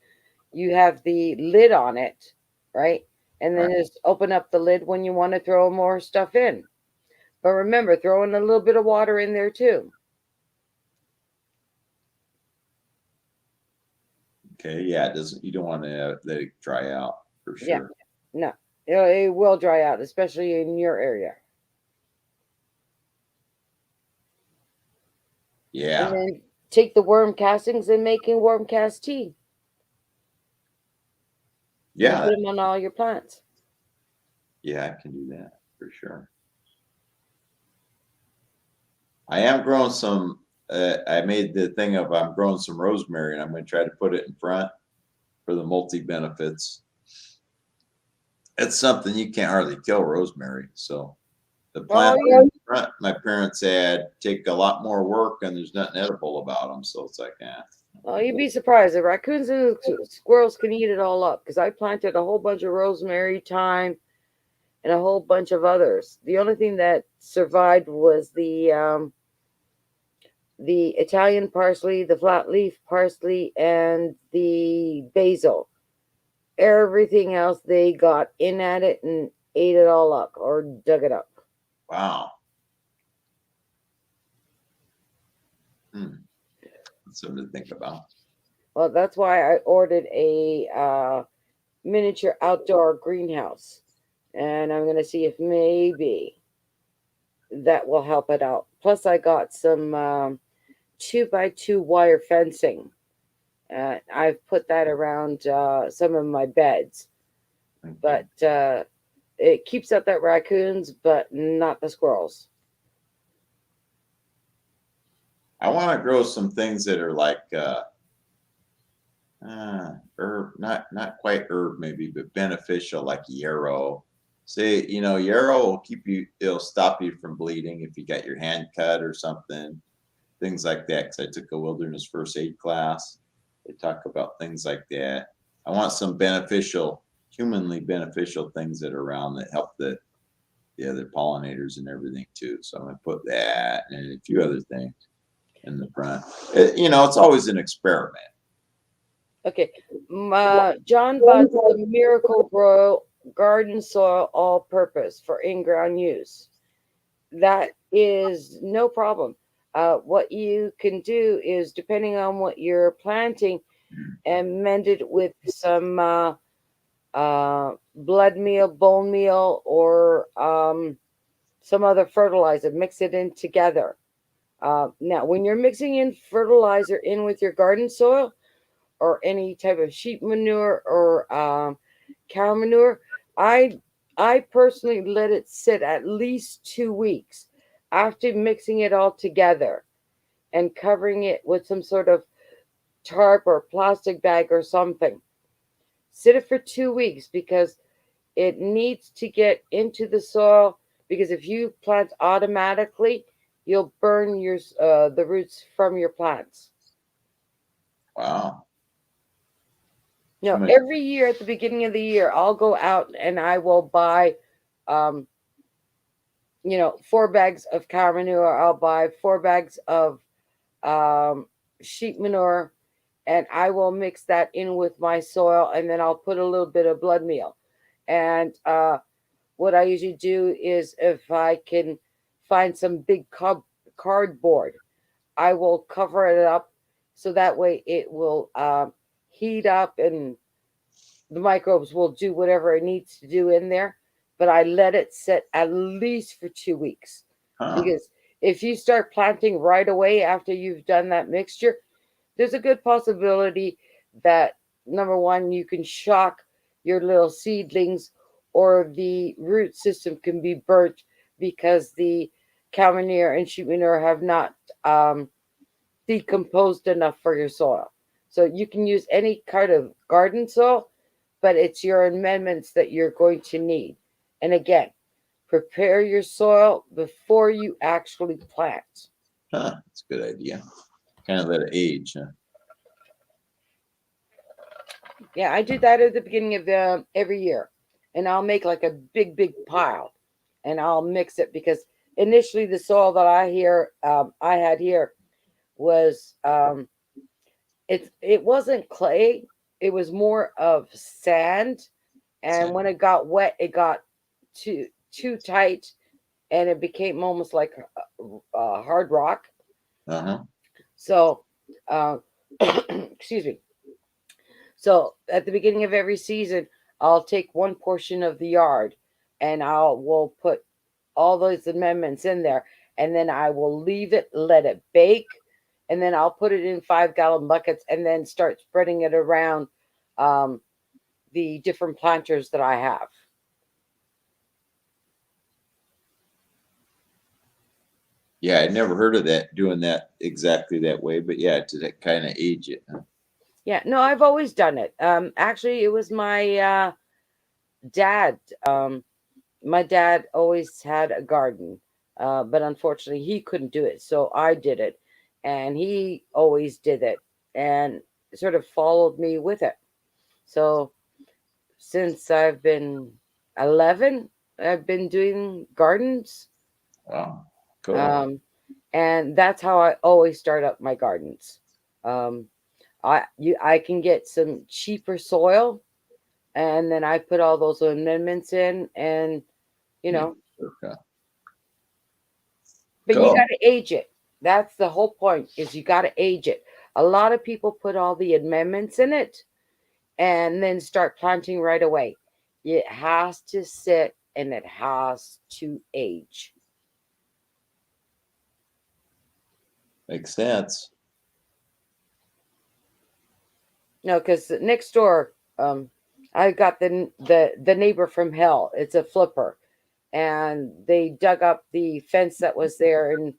you have the lid on it, right? And Right. then just open up the lid when you want to throw more stuff in. But remember, throw in a little bit of water in there too. Okay. Yeah. It doesn't. You don't want to let it dry out for Yeah, sure. no, it will dry out, especially in your area. And Yeah. then take the worm castings and making worm cast tea and Yeah. put them on all your plants. Yeah. I can do that for sure. I am growing some. I made the thing of I'm growing some rosemary, and I'm going to try to put it in front for the multi benefits. It's something you can't hardly kill rosemary. So the Oh, plant in front, my parents had take a lot more work, and there's nothing edible about them. So it's like, yeah, well, you'd be surprised. The raccoons and the squirrels can eat it all up because I planted a whole bunch of rosemary, thyme, and a whole bunch of others. The only thing that survived was the Italian parsley, the flat leaf parsley, and the basil. Everything else they got in at it and ate it all up or dug it up. wow, hmm, that's something to think about. Well, that's why I ordered a miniature outdoor greenhouse, and I'm gonna see if maybe that will help it out. Plus, I got some 2 by 2 wire fencing I've put that around some of my beds, Okay. but it keeps out that raccoons, but not the squirrels. I want to grow some things that are like herb, not quite herb maybe, but beneficial, like yarrow. Say, yarrow will it'll stop you from bleeding if you got your hand cut or something, things like that. Because I took a wilderness first aid class. They talk about things like that. I want some beneficial, humanly beneficial things that are around that help the other pollinators and everything too. So I'm gonna put that and a few other things in the front. It's always an experiment. Okay, John buds the Miracle Grow garden soil all purpose for in ground use. That is no problem. What you can do is, depending on what you're planting, and mend it with some blood meal, bone meal, or some other fertilizer. Mix it in together. Now, when you're mixing in fertilizer in with your garden soil or any type of sheep manure or cow manure, I I personally let it sit at least 2 weeks after mixing it all together and covering it with some sort of tarp or plastic bag or something. Sit it for 2 weeks because it needs to get into the soil. Because if you plant automatically, you'll burn the roots from your plants. Wow. No, Somebody, every year at the beginning of the year, I'll go out and I will buy, um, 4 bags of cow manure. I'll buy 4 bags of um, sheep manure, and I will mix that in with my soil, and then I'll put a little bit of blood meal. And what I usually do is, if I can find some big cardboard, I will cover it up so that way it will heat up and the microbes will do whatever it needs to do in there. But I let it sit at least for 2 weeks, huh? because if you start planting right away after you've done that mixture, there's a good possibility that, number one, you can shock your little seedlings, or the root system can be burnt because the cow manure and sheep manure have not um, decomposed enough for your soil. So you can use any kind of garden soil, but it's your amendments that you're going to need. And again, prepare your soil before you actually plant. Huh? That's a good idea. Kind of let it age. Huh? Yeah, I do that at the beginning of every year, and I'll make like a big pile, and I'll mix it because initially the soil that I had here was it wasn't clay, it was more of sand, and when it got wet, it got too tight, and it became almost like hard rock. Uh-huh. So, uh, excuse me. So at the beginning of every season, I'll take one portion of the yard, and will put all those amendments in there, and then I will leave it, let it bake, and then I'll put it in 5 gallon buckets, and then start spreading it around um, the different planters that I have. Yeah, I'd never heard of that, doing that exactly that way, but yeah, to kind of age it. Huh? Yeah, no, I've always done it. Actually, it was my dad. My dad always had a garden, but unfortunately, he couldn't do it, so I did it, and he always did it, and sort of followed me with it. So since I've been 11, I've been doing gardens, Wow. Cool. um, and that's how I always start up my gardens. Um, I can get some cheaper soil, and then I put all those amendments in, and you Make know, it work. Huh? but you Cool. got to age it. That's the whole point, is you got to age it. A lot of people put all the amendments in it and then start planting right away. It has to sit and it has to age. Makes sense. No, because next door, I got the neighbor from hell. It's a flipper, and they dug up the fence that was there, and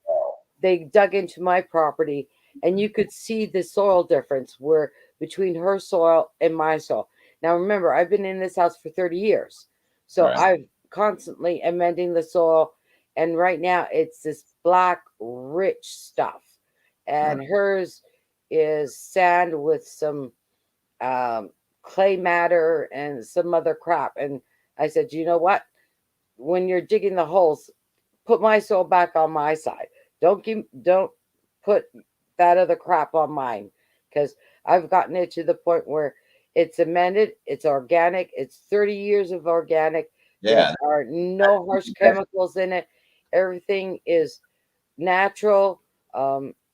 they dug into my property, and you could see the soil difference where between her soil and my soil. Now remember, I've been in this house for 30 years, so Right. I've constantly amending the soil, and right now it's this black rich stuff, Right. and hers is sand with some um, clay matter and some other crap. And I said, you know what? When you're digging the holes, put my soul back on my side. Don't put that other crap on mine, because I've gotten it to the point where it's amended, it's organic, it's 30 years of organic. There Yeah. are no harsh chemicals in it. Everything is natural.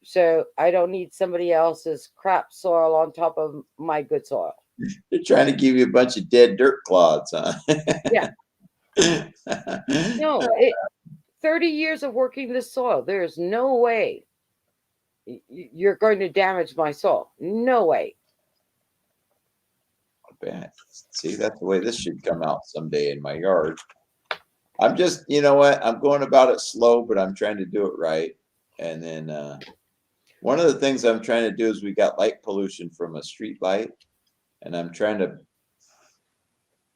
So I don't need somebody else's crap soil on top of my good soil. They're trying to give you a bunch of dead dirt clods, huh? Yeah, no, 30 years of working this soil. There's no way you're going to damage my soul. No way. Bet. See, that's the way this should come out someday in my yard. I'm just, you know what? I'm going about it slow, but I'm trying to do it right. And then one of the things I'm trying to do is we got light pollution from a street light, and I'm trying to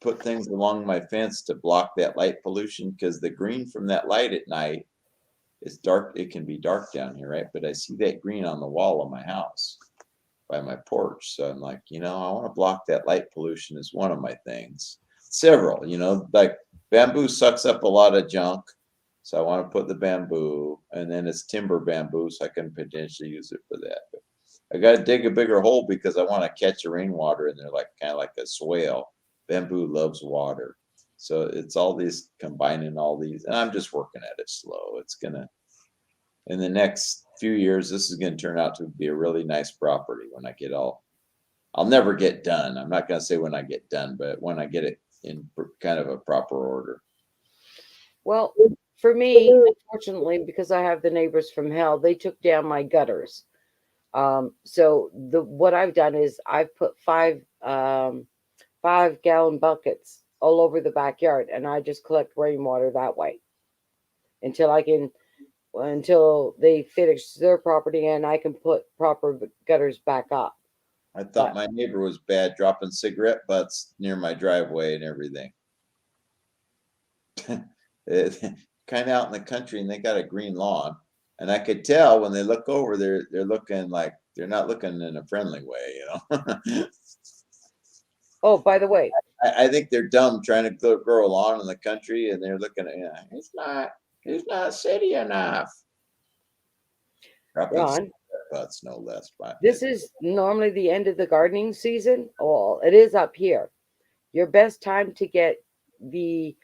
put things along my fence to block that light pollution because the green from that light at night is dark. It can be dark down here, right? But I see that green on the wall of my house by my porch. So I'm like, I want to block that light pollution is one of my things. Several, like bamboo sucks up a lot of junk. So I want to put the bamboo, and then it's timber bamboo, so I can potentially use it for that. But I got to dig a bigger hole because I want to catch the rainwater in there, like kind of like a swale. Bamboo loves water. So it's all these combining all these, and I'm just working at it slow. It's gonna in the next few years, this is going to turn out to be a really nice property when I get all. I'll never get done. I'm not going to say when I get done, but when I get it in kind of a proper order. Well, for me, unfortunately, because I have the neighbors from hell, they took down my gutters. So the what I've done is I've put 5 gallon buckets all over the backyard, and I just collect rainwater that way until I can until they finish their property and I can put proper gutters back up. I thought But my neighbor was bad, dropping cigarette butts near my driveway and everything. Kind of out in the country, and they got a green lawn, and I could tell when they look over, they're looking like they're not looking in a friendly way. oh, by the way, I think they're dumb trying to grow a lawn in the country, and they're looking at it's not city enough. Dropping Ron, butts, no less. But this is normally the end of the gardening season. Well, it is up here. Your best time to get the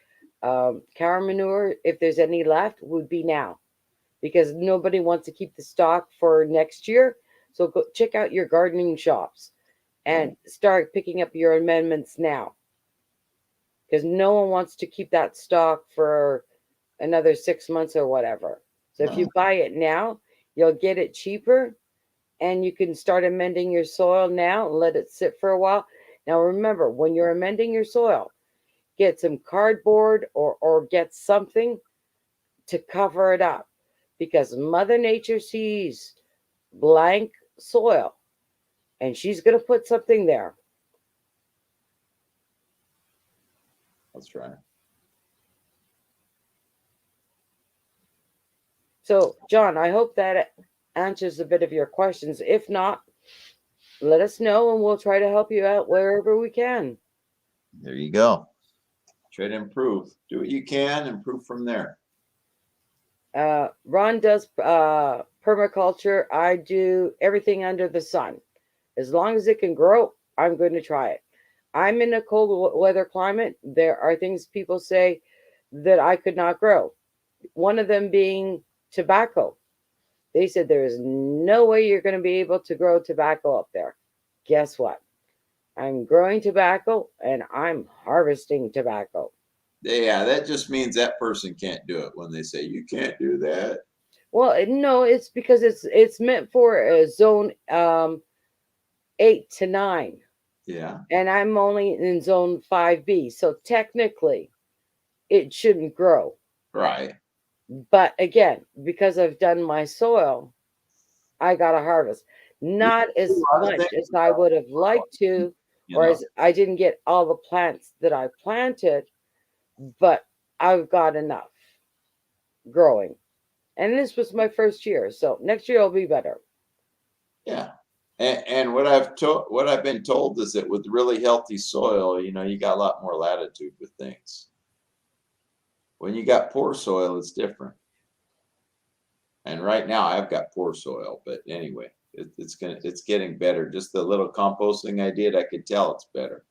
cow manure, if there's any left, would be now, because nobody wants to keep the stock for next year. So go check out your gardening shops and start picking up your amendments now, because no one wants to keep that stock for another 6 months or whatever. So if you buy it now, you'll get it cheaper, and you can start amending your soil now and let it sit for a while. Now remember, when you're amending your soil, get some cardboard or get something to cover it up, because Mother Nature sees blank soil and she's going to put something there. that's right. So, John, I hope that answers a bit of your questions. If not, let us know and we'll try to help you out wherever we can. There you go. Try to improve. Do what you can, improve from there. Ron does permaculture. I do everything under the sun. As long as it can grow, I'm going to try it. I'm in a cold weather climate. There are things people say that I could not grow. One of them being tobacco. They said there is no way you're going to be able to grow tobacco up there. Guess what? I'm growing tobacco and I'm harvesting tobacco. Yeah, that just means that person can't do it when they say you can't do that. Well, no, it's because it's meant for a zone. 8 to 9, Yeah. and I'm only in zone 5B. So technically, it shouldn't grow. Right. But again, because I've done my soil, I got a harvest. Yeah. Not A as lot of much things as I about would have soil, liked to, you or know. as I didn't get all the plants that I planted, but I've got enough growing. And this was my first year, so next year will be better. Yeah. And what I've been told is that with really healthy soil, you got a lot more latitude with things. When you got poor soil, it's different. And right now I've got poor soil, but anyway, it's getting better. Just the little composting I did, I could tell it's better.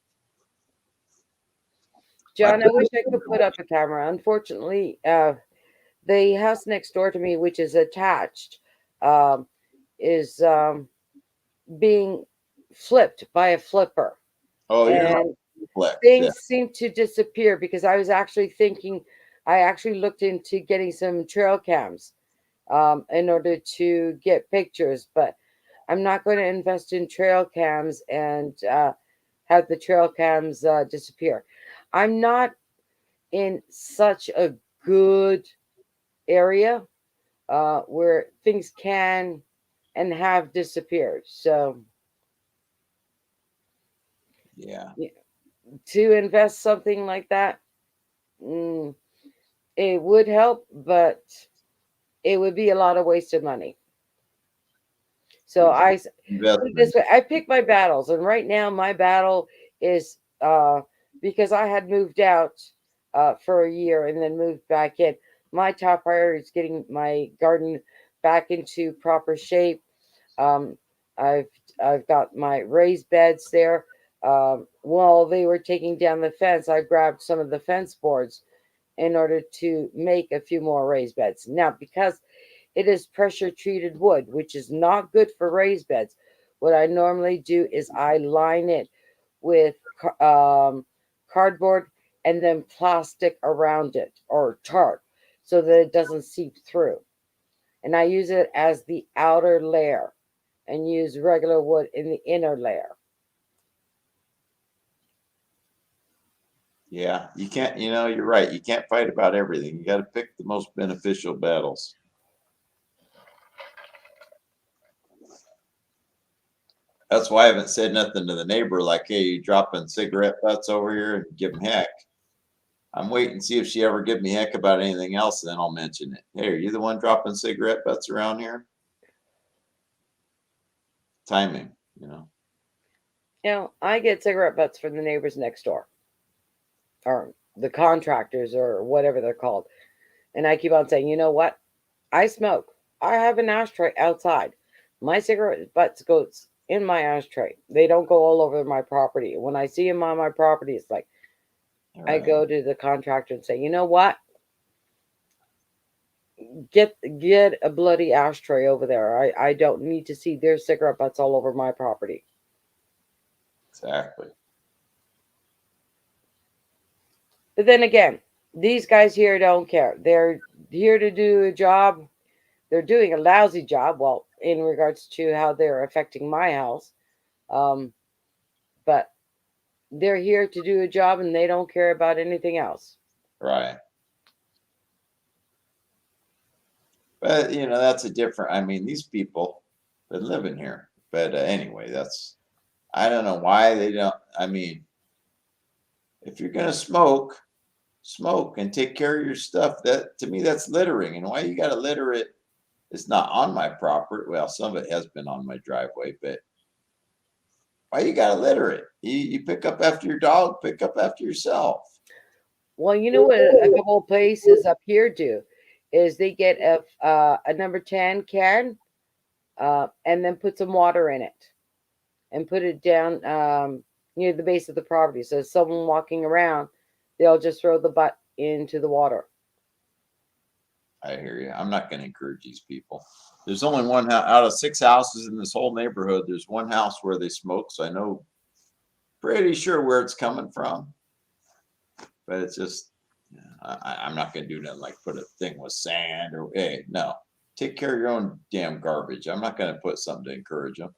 My John, I wish I could put up a camera. Unfortunately, the house next door to me, which is attached, um, is being flipped by a flipper. Oh, you're not And flex. Yeah. things seem to disappear because I was actually thinking, I actually looked into getting some trail cams in order to get pictures, but I'm not going to invest in trail cams and have the trail cams disappear. I'm not in such a good area where things can and have disappeared. So Yeah. to invest something like that, mm, it would help, but it would be a lot of wasted money. So It's I put it investment. this way: I pick my battles, and right now my battle is because I had moved out for a year and then moved back in. My top priority is getting my garden back into proper shape. Um, I've I've got my raised beds there. While they were taking down the fence, I grabbed some of the fence boards in order to make a few more raised beds. Now, because it is pressure treated wood, which is not good for raised beds, what I normally do is I line it with cardboard and then plastic around it or tarp so that it doesn't seep through. And I use it as the outer layer and use regular wood in the inner layer. Yeah. You can't, you're right. You can't fight about everything. You got to pick the most beneficial battles. That's why I haven't said nothing to the neighbor like, hey, you dropping cigarette butts over here and give them heck. I'm waiting to see if she ever give me heck about anything else, then I'll mention it. Hey, are you the one dropping cigarette butts around here? Timing. I get cigarette butts from the neighbors next door or the contractors or whatever they're called. And I keep on saying, you know what? I smoke. I have an ashtray outside. My cigarette butts goes in my ashtray. They don't go all over my property. When I see them on my property, it's like All I right. go to the contractor and say, you know what? Get a bloody ashtray over there. I don't need to see their cigarette butts all over my property. Exactly. But then again, these guys here don't care. They're here to do a job. They're doing a lousy job. Well, in regards to how they're affecting my house, um, but they're here to do a job and they don't care about anything else. Right. But that's a different. I mean, these people been living here. But anyway, I don't know why they don't. I mean, if you're gonna smoke, smoke and take care of your stuff. That to me, that's littering. And why you got to litter it? It's not on my property. Well, some of it has been on my driveway, but why you got to litter it? You pick up after your dog, pick up after yourself. Well, you know what a couple of places up here do is they get a number 10 can and then put some water in it and put it down near the base of the property. So someone walking around, they'll just throw the butt into the water. I hear you. I'm not going to encourage these people. There's only one out of 6 houses in this whole neighborhood. There's one house where they smoke, so I know pretty sure where it's coming from. But it's just, I'm not going to do nothing like put a thing with sand or hey, no. Take care of your own damn garbage. I'm not going to put something to encourage them.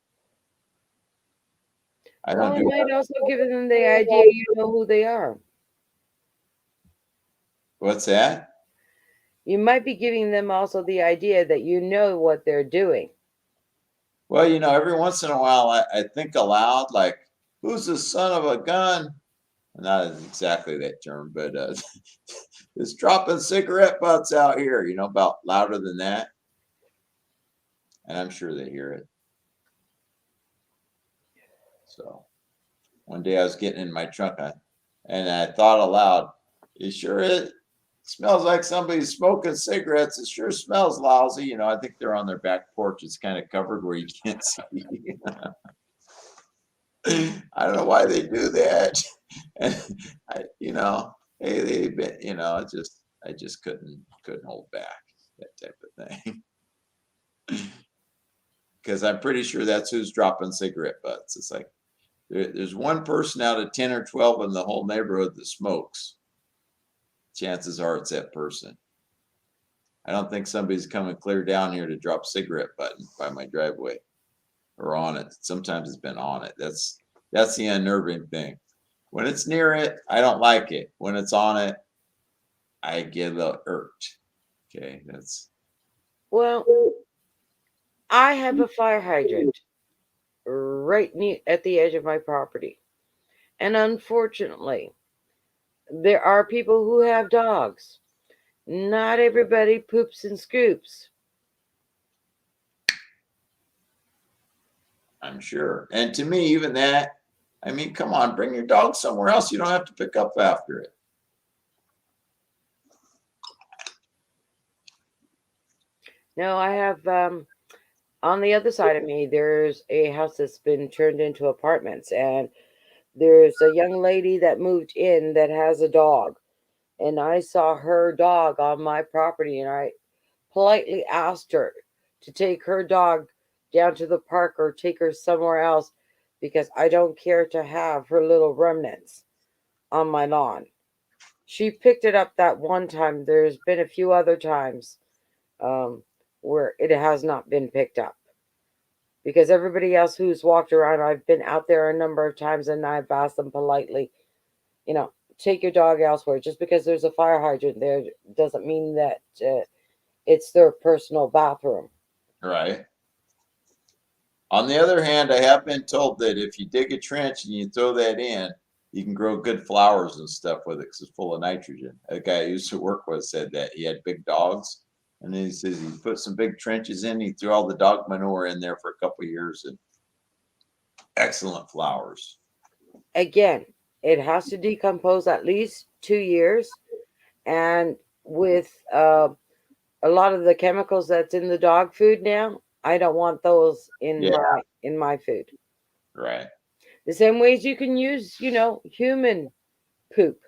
I Well, don't it do might also give them the idea you know who they are. what's that? You might be giving them also the idea that you know what they're doing. Well, every once in a while I think aloud, like, who's the son of a gun? Not exactly that term, but is dropping cigarette butts out here, about louder than that. And I'm sure they hear it. So one day I was getting in my truck and I thought aloud, it sure it smells like somebody's smoking cigarettes. It sure smells lousy. I think they're on their back porch. It's kind of covered where you can't see. I don't know why they do that. And hey, they've been, I just couldn't hold back that type of thing. Because I'm pretty sure that's who's dropping cigarette butts. It's like there's one person out of 10 or 12 in the whole neighborhood that smokes. Chances are it's that person. I don't think somebody's coming clear down here to drop cigarette button by my driveway or on it. Sometimes it's been on it. That's the unnerving thing. When it's near it, I don't like it. When it's on it, I get a little irked. Okay, that's Well, I have a fire hydrant right at the edge of my property. And unfortunately, there are people who have dogs. Not everybody poops and scoops. I'm sure. And to me, even that, I mean, come on, bring your dog somewhere else. You don't have to pick up after it. No, I have on the other side of me, there's a house that's been turned into apartments, and there's a young lady that moved in that has a dog, and I saw her dog on my property, and I politely asked her to take her dog down to the park or take her somewhere else because I don't care to have her little remnants on my lawn. She picked it up that one time. There's been a few other times um, where it has not been picked up because everybody else who's walked around, I've been out there a number of times and I've asked them politely, you know, take your dog elsewhere. Just because there's a fire hydrant there doesn't mean that it's their personal bathroom. Right. On the other hand, I have been told that if you dig a trench and you throw that in, you can grow good flowers and stuff with it because it's full of nitrogen. A guy I used to work with said that he had big dogs, and then he says he put some big trenches in. He threw all the dog manure in there for a couple of years, and excellent flowers. Again, it has to decompose at least 2 years, and with a lot of the chemicals that's in the dog food now, I don't want those in Yeah, my food. right, The same ways you can use, human poop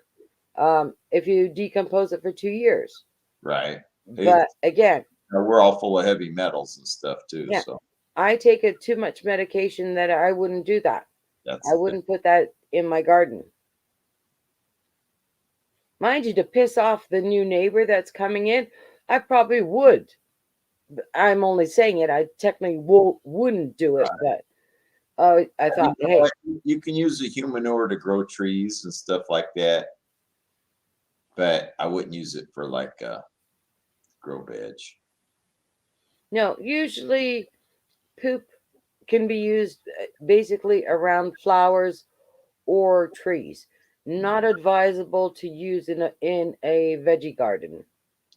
if you decompose it for 2 years. right. Hey, But again, we're all full of heavy metals and stuff too, yeah, so I take too much medication that I wouldn't do that. that's I the thing. wouldn't put that in my garden. Mind you, to piss off the new neighbor that's coming in, I probably would. I'm only saying it. I technically wouldn't do it, but I You thought, know hey, what? You can use the human manure to grow trees and stuff like that, but I wouldn't use it for like grow veg. no, usually poop can be used basically around flowers or trees. Not advisable to use in a veggie garden.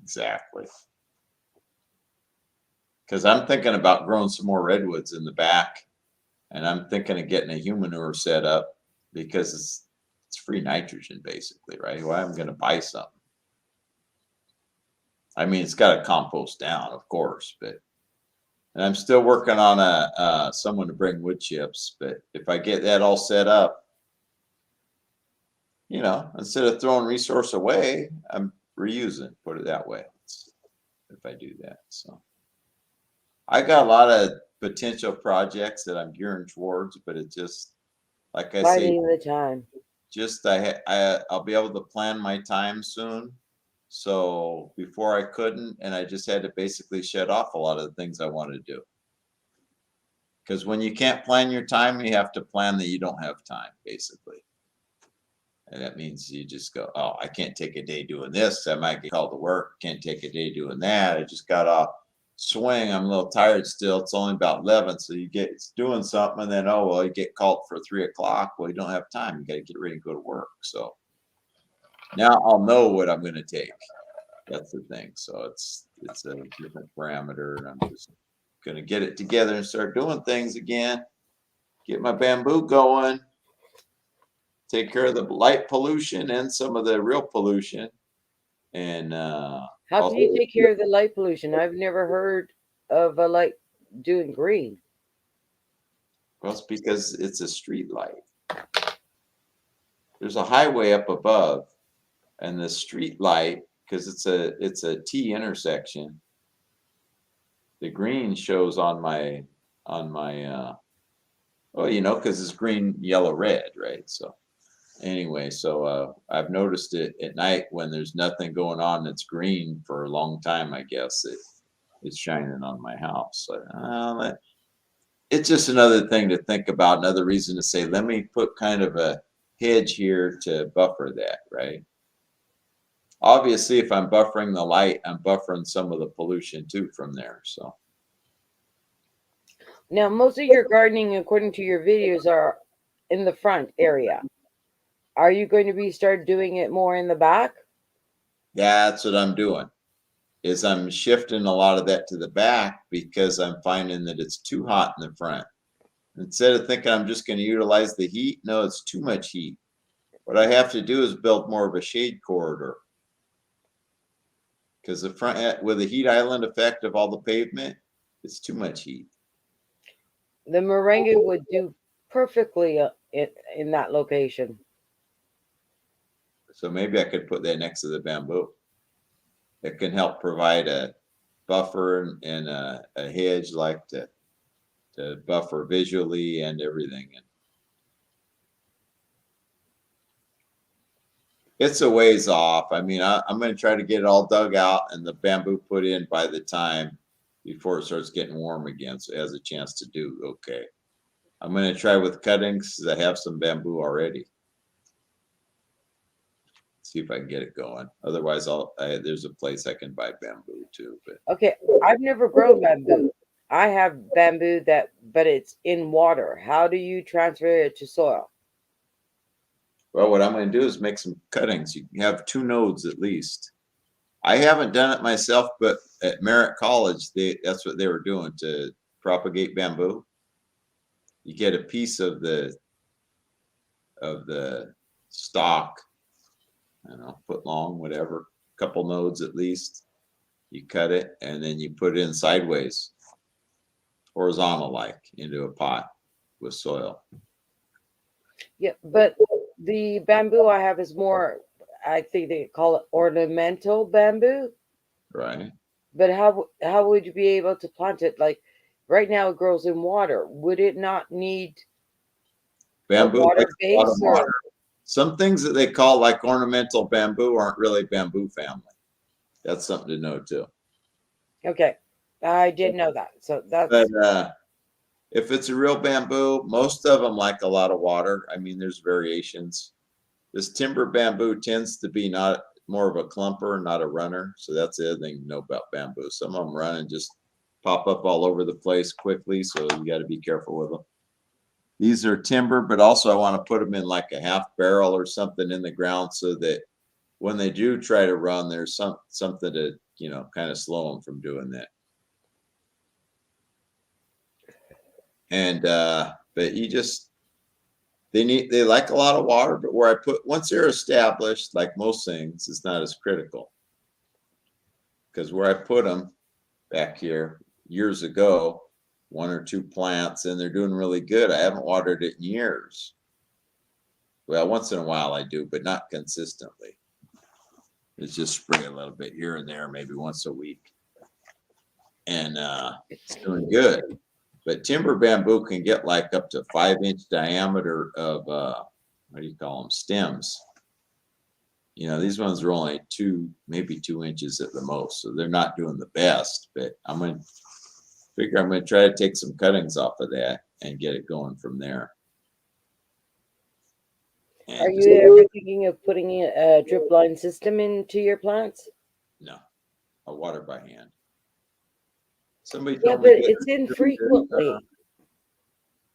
Exactly. Because I'm thinking about growing some more redwoods in the back, and I'm thinking of getting a human manure set up because it's free nitrogen basically, right? Well, I'm going to buy something. I mean, it's got to compost down, of course, but and I'm still working on a someone to bring wood chips. But if I get that all set up, instead of throwing resource away, I'm reusing. Put it that way. If I do that, so I got a lot of potential projects that I'm gearing towards, but it just like I say, Finding the time. just I'll be able to plan my time soon. So before I couldn't, and I just had to basically shut off a lot of the things I wanted to do Because when you can't plan your time, you have to plan that you don't have time, basically. And that means you just go, oh, I can't take a day doing this. I might get called to work. Can't take a day doing that. I just got off swing. I'm a little tired still. It's only about 11. So you get doing something and then, oh, well, you get called for 3 o'clock. Well, you don't have time. You got to get ready and go to work. So now I'll know what I'm going to take. That's the thing. So it's a different parameter. And I'm just going to get it together and start doing things again. Get my bamboo going. Take care of the light pollution and some of the real pollution. And How can you take care of the light pollution? I've never heard of a light doing green. well, it's because it's a street light. There's a highway up above, and the street light, because it's a T intersection. The green shows on my well, you know, because it's green, yellow, red, right? So anyway, so I've noticed it at night when there's nothing going on that's green for a long time. I guess it's shining on my house. So, it's just another thing to think about. Another reason to say, let me put kind of a hedge here to buffer that, right? Obviously, if I'm buffering the light, I'm buffering some of the pollution too from there. So Now, most of your gardening, according to your videos, are in the front area. Are you going to be start doing it more in the back? that's what I'm doing. Is I'm shifting a lot of that to the back because I'm finding that it's too hot in the front. Instead of thinking I'm just going to utilize the heat, no, it's too much heat. What I have to do is build more of a shade corridor because the front, with the heat island effect of all the pavement, it's too much heat. The moringa would do perfectly in that location. So maybe I could put that next to the bamboo. It can help provide a buffer and a hedge, like to buffer visually and everything. And it's a ways off. I mean, I'm going to try to get it all dug out and the bamboo put in by the time before it starts getting warm again, so it has a chance to do okay. I'm going to try with cuttings because I have some bamboo already. See if I can get it going. Otherwise, there's a place I can buy bamboo too. But Okay, I've never grown bamboo. I have bamboo but it's in water. How do you transfer it to soil? well, what I'm going to do is make some cuttings. You can have 2 nodes at least. I haven't done it myself, but at Merritt College, that's what they were doing to propagate bamboo. You get a piece of the stalk, I don't know, foot long, whatever, couple nodes at least. You cut it and then you put it in sideways, horizontal like, into a pot with soil. Yeah, but the bamboo I have is more, I think they call it ornamental bamboo. Right. But how would you be able to plant it? Like right now, it grows in water. Would it not need a Bamboo water likes a lot of base or? water. Some things that they call like ornamental bamboo aren't really bamboo family. That's something to know too. Okay, I didn't know that. So But that's if it's a real bamboo, most of them like a lot of water. I mean, there's variations. This timber bamboo tends to be not more of a clumper, not a runner. So that's the other thing to know about bamboo. Some of them run and just pop up all over the place quickly. So you got to be careful with them. These are timber, but also I want to put them in like a half barrel or something in the ground so that when they do try to run, there's something to, kind of slow them from doing that. And but they like a lot of water, but once they're established, like most things, it's not as critical. Because where I put them back here years ago, 1 or 2 plants, and they're doing really good. I haven't watered it in years. Well, once in a while I do, but not consistently. It's just spray a little bit here and there, maybe once a week. And it's doing good. But timber bamboo can get like up to 5-inch diameter of what do you call them? Stems. These ones are only maybe 2 inches at the most, so they're not doing the best. But I'm going to figure I'm going to try to take some cuttings off of that and get it going from there. Are And you ever thinking of putting a drip line system into your plants? no, I water by hand. Somebody Yeah, told me, but it's infrequently.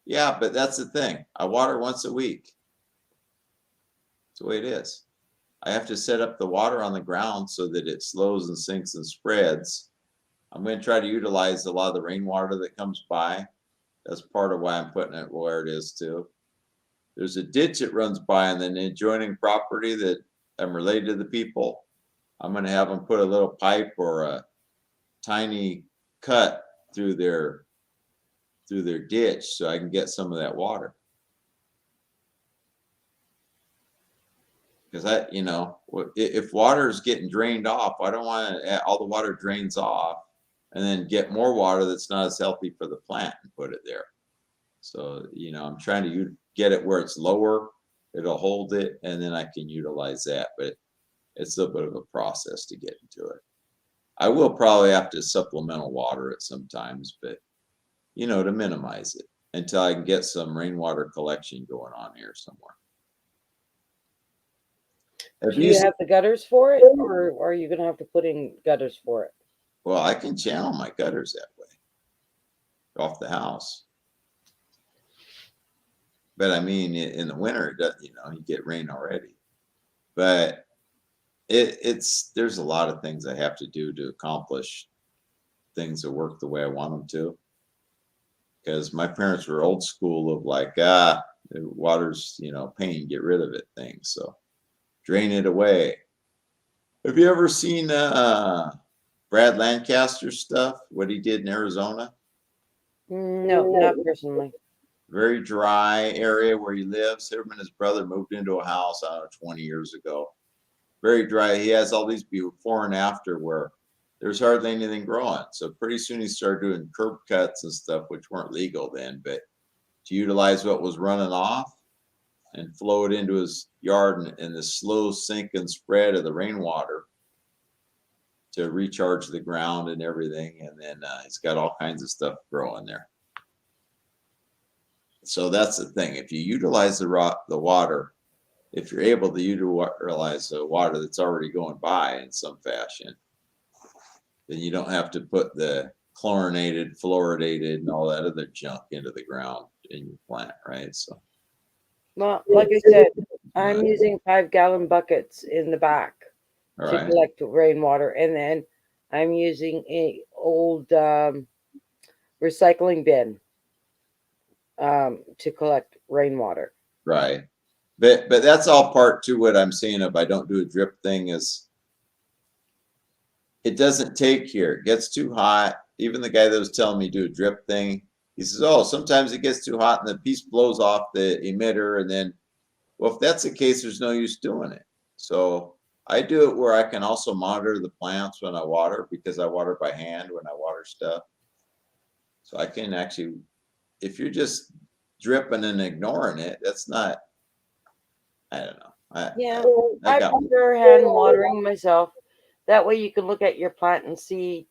yeah, but that's the thing. I water once a week. That's the way it is. I have to set up the water on the ground so that it slows and sinks and spreads. I'm going to try to utilize a lot of the rainwater that comes by. That's part of why I'm putting it where it is too. There's a ditch that runs by on the adjoining property that I'm related to the people. I'm going to have them put a little pipe or a tiny cut through their ditch so I can get some of that water. Because if water is getting drained off, I don't want all the water drains off and then get more water that's not as healthy for the plant and put it there. So, I'm trying to get it where it's lower, it'll hold it, and then I can utilize that. But it's a bit of a process to get into it. I will probably have to supplemental water it sometimes, but to minimize it until I can get some rainwater collection going on here somewhere. Do you have the gutters for it, or are you going to have to put in gutters for it? Well, I can channel my gutters that way off the house. But I mean, in the winter, it does, you get rain already. But there's a lot of things I have to do to accomplish things that work the way I want them to. Because my parents were old school of like, the water's, pain, get rid of it things. So drain it away. Have you ever seen Brad Lancaster's stuff, what he did in Arizona? No, not personally. Very dry area where he lives. Him and his brother moved into a house, I don't know, 20 years ago. Very dry. He has all these before and after where there's hardly anything growing. So pretty soon he started doing curb cuts and stuff, which weren't legal then, but to utilize what was running off and flow it into his yard and the slow sink and spread of the rainwater to recharge the ground and everything. And then he's got all kinds of stuff growing there. So that's the thing. If you utilize the water, if you're able to utilize the water that's already going by in some fashion, then you don't have to put the chlorinated, fluoridated, and all that other junk into the ground in your plant, right? So, well, like I said, I'm using 5-gallon buckets in the back to collect rainwater, and then I'm using a old recycling bin to collect rainwater. Right. But that's all part to what I'm saying. If I don't do a drip thing, is it doesn't take here. It gets too hot. Even the guy that was telling me do a drip thing, he says, "Oh, sometimes it gets too hot and the piece blows off the emitter." And then, well, if that's the case, there's no use doing it. So I do it where I can also monitor the plants when I water, because I water by hand when I water stuff. So I can actually, if you're just dripping and ignoring it, that's not. I don't know. I prefer hand watering myself. That way you can look at your plant and see,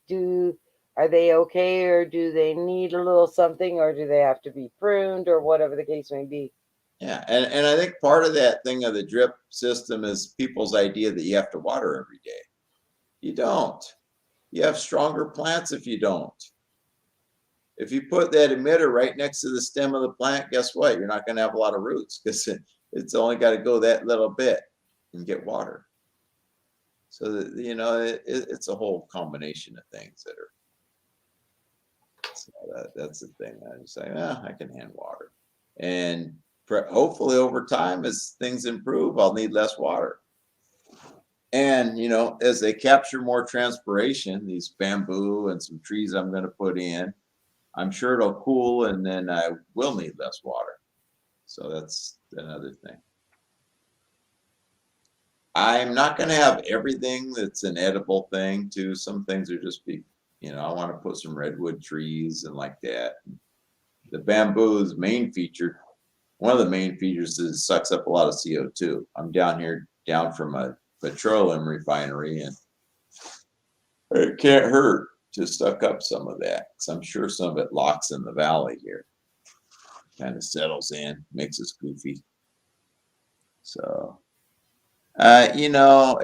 are they okay, or do they need a little something, or do they have to be pruned, or whatever the case may be. Yeah, and I think part of that thing of the drip system is people's idea that you have to water every day. You don't. You have stronger plants if you don't. If you put that emitter right next to the stem of the plant, guess what? You're not going to have a lot of roots, because it's only got to go that little bit and get water. So that, it's a whole combination of things that are. So that's the thing. I just say, I can hand water, and hopefully over time, as things improve, I'll need less water. And as they capture more transpiration, these bamboo and some trees I'm going to put in, I'm sure it'll cool, and then I will need less water. So that's another thing. I'm not going to have everything that's an edible thing too. Some things are just I want to put some redwood trees and like that. The bamboo's main feature, one of the main features, is it sucks up a lot of CO2. I'm down from a petroleum refinery, and it can't hurt to suck up some of that, because I'm sure some of it locks in the valley here, kind of settles in, makes us goofy. So, you know,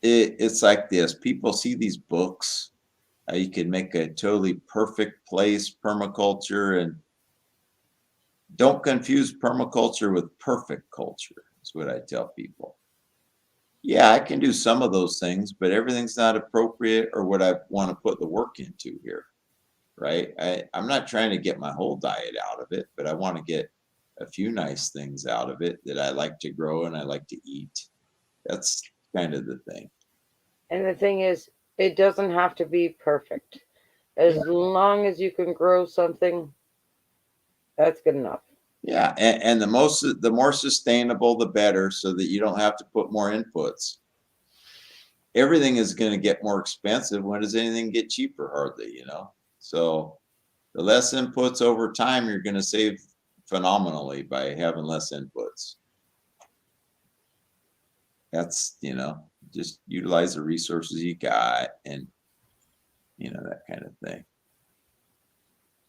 it's like this. People see these books. You can make a totally perfect place, permaculture, and don't confuse permaculture with perfect culture. Is what I tell people. Yeah, I can do some of those things, but everything's not appropriate or what I want to put the work into here, right? I'm not trying to get my whole diet out of it, but I want to get a few nice things out of it that I like to grow and I like to eat. That's kind of the thing. And the thing is, it doesn't have to be perfect. As long as you can grow something, that's good enough. Yeah, and the more sustainable, the better, so that you don't have to put more inputs. Everything is going to get more expensive. When does anything get cheaper? Hardly, you know. So the less inputs over time, you're going to save phenomenally by having less inputs. That's, you know, just utilize the resources you got, and you know, that kind of thing.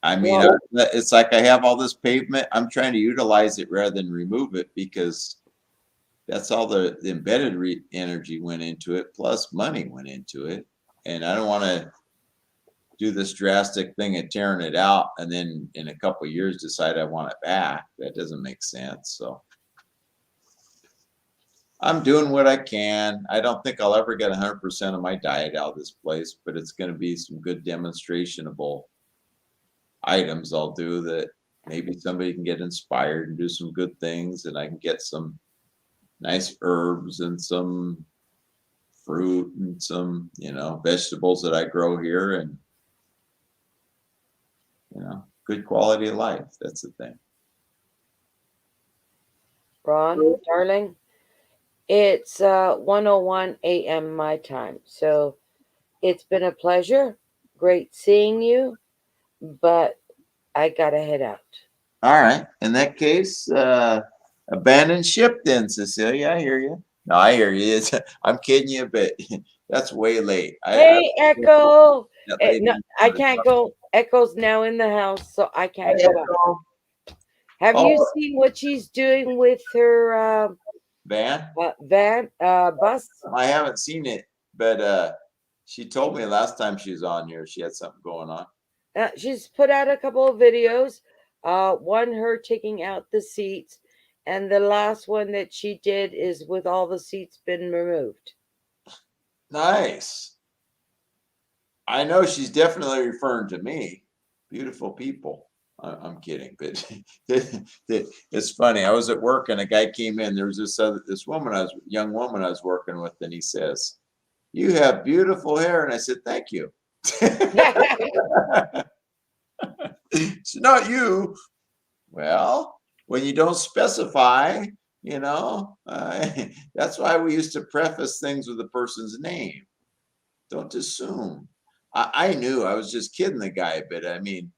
I mean, Well, it's like I have all this pavement. I'm trying to utilize it rather than remove it, because that's all the embedded energy went into it, plus money went into it. And I don't want to do this drastic thing of tearing it out and then in a couple of years decide I want it back. That doesn't make sense. So I'm doing what I can. I don't think I'll ever get 100% of my diet out of this place, but it's going to be some good demonstrationable items I'll do that maybe somebody can get inspired and do some good things, and I can get some nice herbs and some fruit and some, you know, vegetables that I grow here, and, you know, good quality of life. That's the thing. Ron, darling, it's 1:01 a.m. my time. So it's been a pleasure. Great seeing you, but I gotta head out. All right. In that case, abandon ship then, Cecilia. I hear you. No, I hear you. I'm kidding you, but that's way late. I Hey, Echo. that lady No, in I front of can't go. Echo's now in the house, so I Hi, can't go out. Echo. Have you Oh, seen what she's doing with her Van. van bus? I haven't seen it, but she told me last time she was on here she had something going on. She's put out a couple of videos. One, her taking out the seats, and the last one that she did is with all the seats been removed. Nice. I know she's definitely referring to me. Beautiful people. I'm kidding, but it's funny. I was at work and a guy came in. There was this young woman I was working with, and he says, "You have beautiful hair," and I said, "Thank you." It's not you. Well, when you don't specify, you know, that's why we used to preface things with the person's name. Don't assume. I knew I was just kidding the guy, but I mean,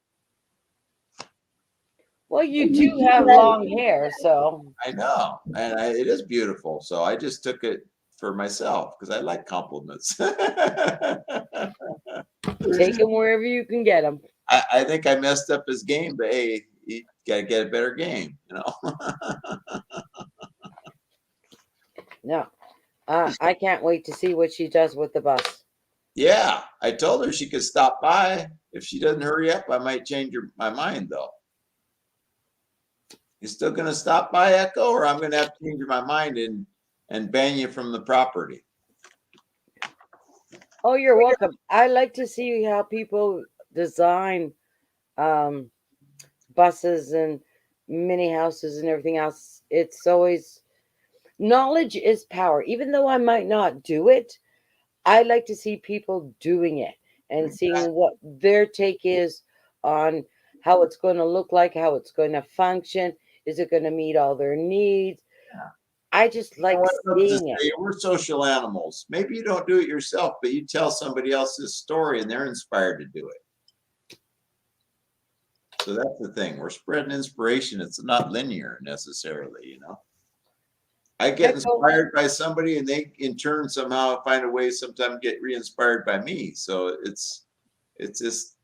Well, you do have long hair, so I know, and it is beautiful. So I just took it for myself because I like compliments. take them wherever you can get them. I think I messed up his game, but hey, you got to get a better game, you know. No, I can't wait to see what she does with the bus. Yeah, I told her she could stop by. If she doesn't hurry up, I might change my mind though. You still gonna stop by, Echo, or I'm gonna have to change my mind and ban you from the property? Oh, you're welcome. I like to see how people design um, buses and mini houses and everything else. It's always knowledge is power. Even though I might not do it, I like to see people doing it and seeing what their take is on how it's going to look like, how it's going to function. Is it going to meet all their needs? I just like To seeing it. say we're social animals. Maybe you don't do it yourself, but you tell somebody else's story and they're inspired to do it. So that's the thing. We're spreading inspiration. It's not linear necessarily, you know. I get Echo, inspired by somebody, and they in turn somehow find a way sometimes get re-inspired by me. So it's just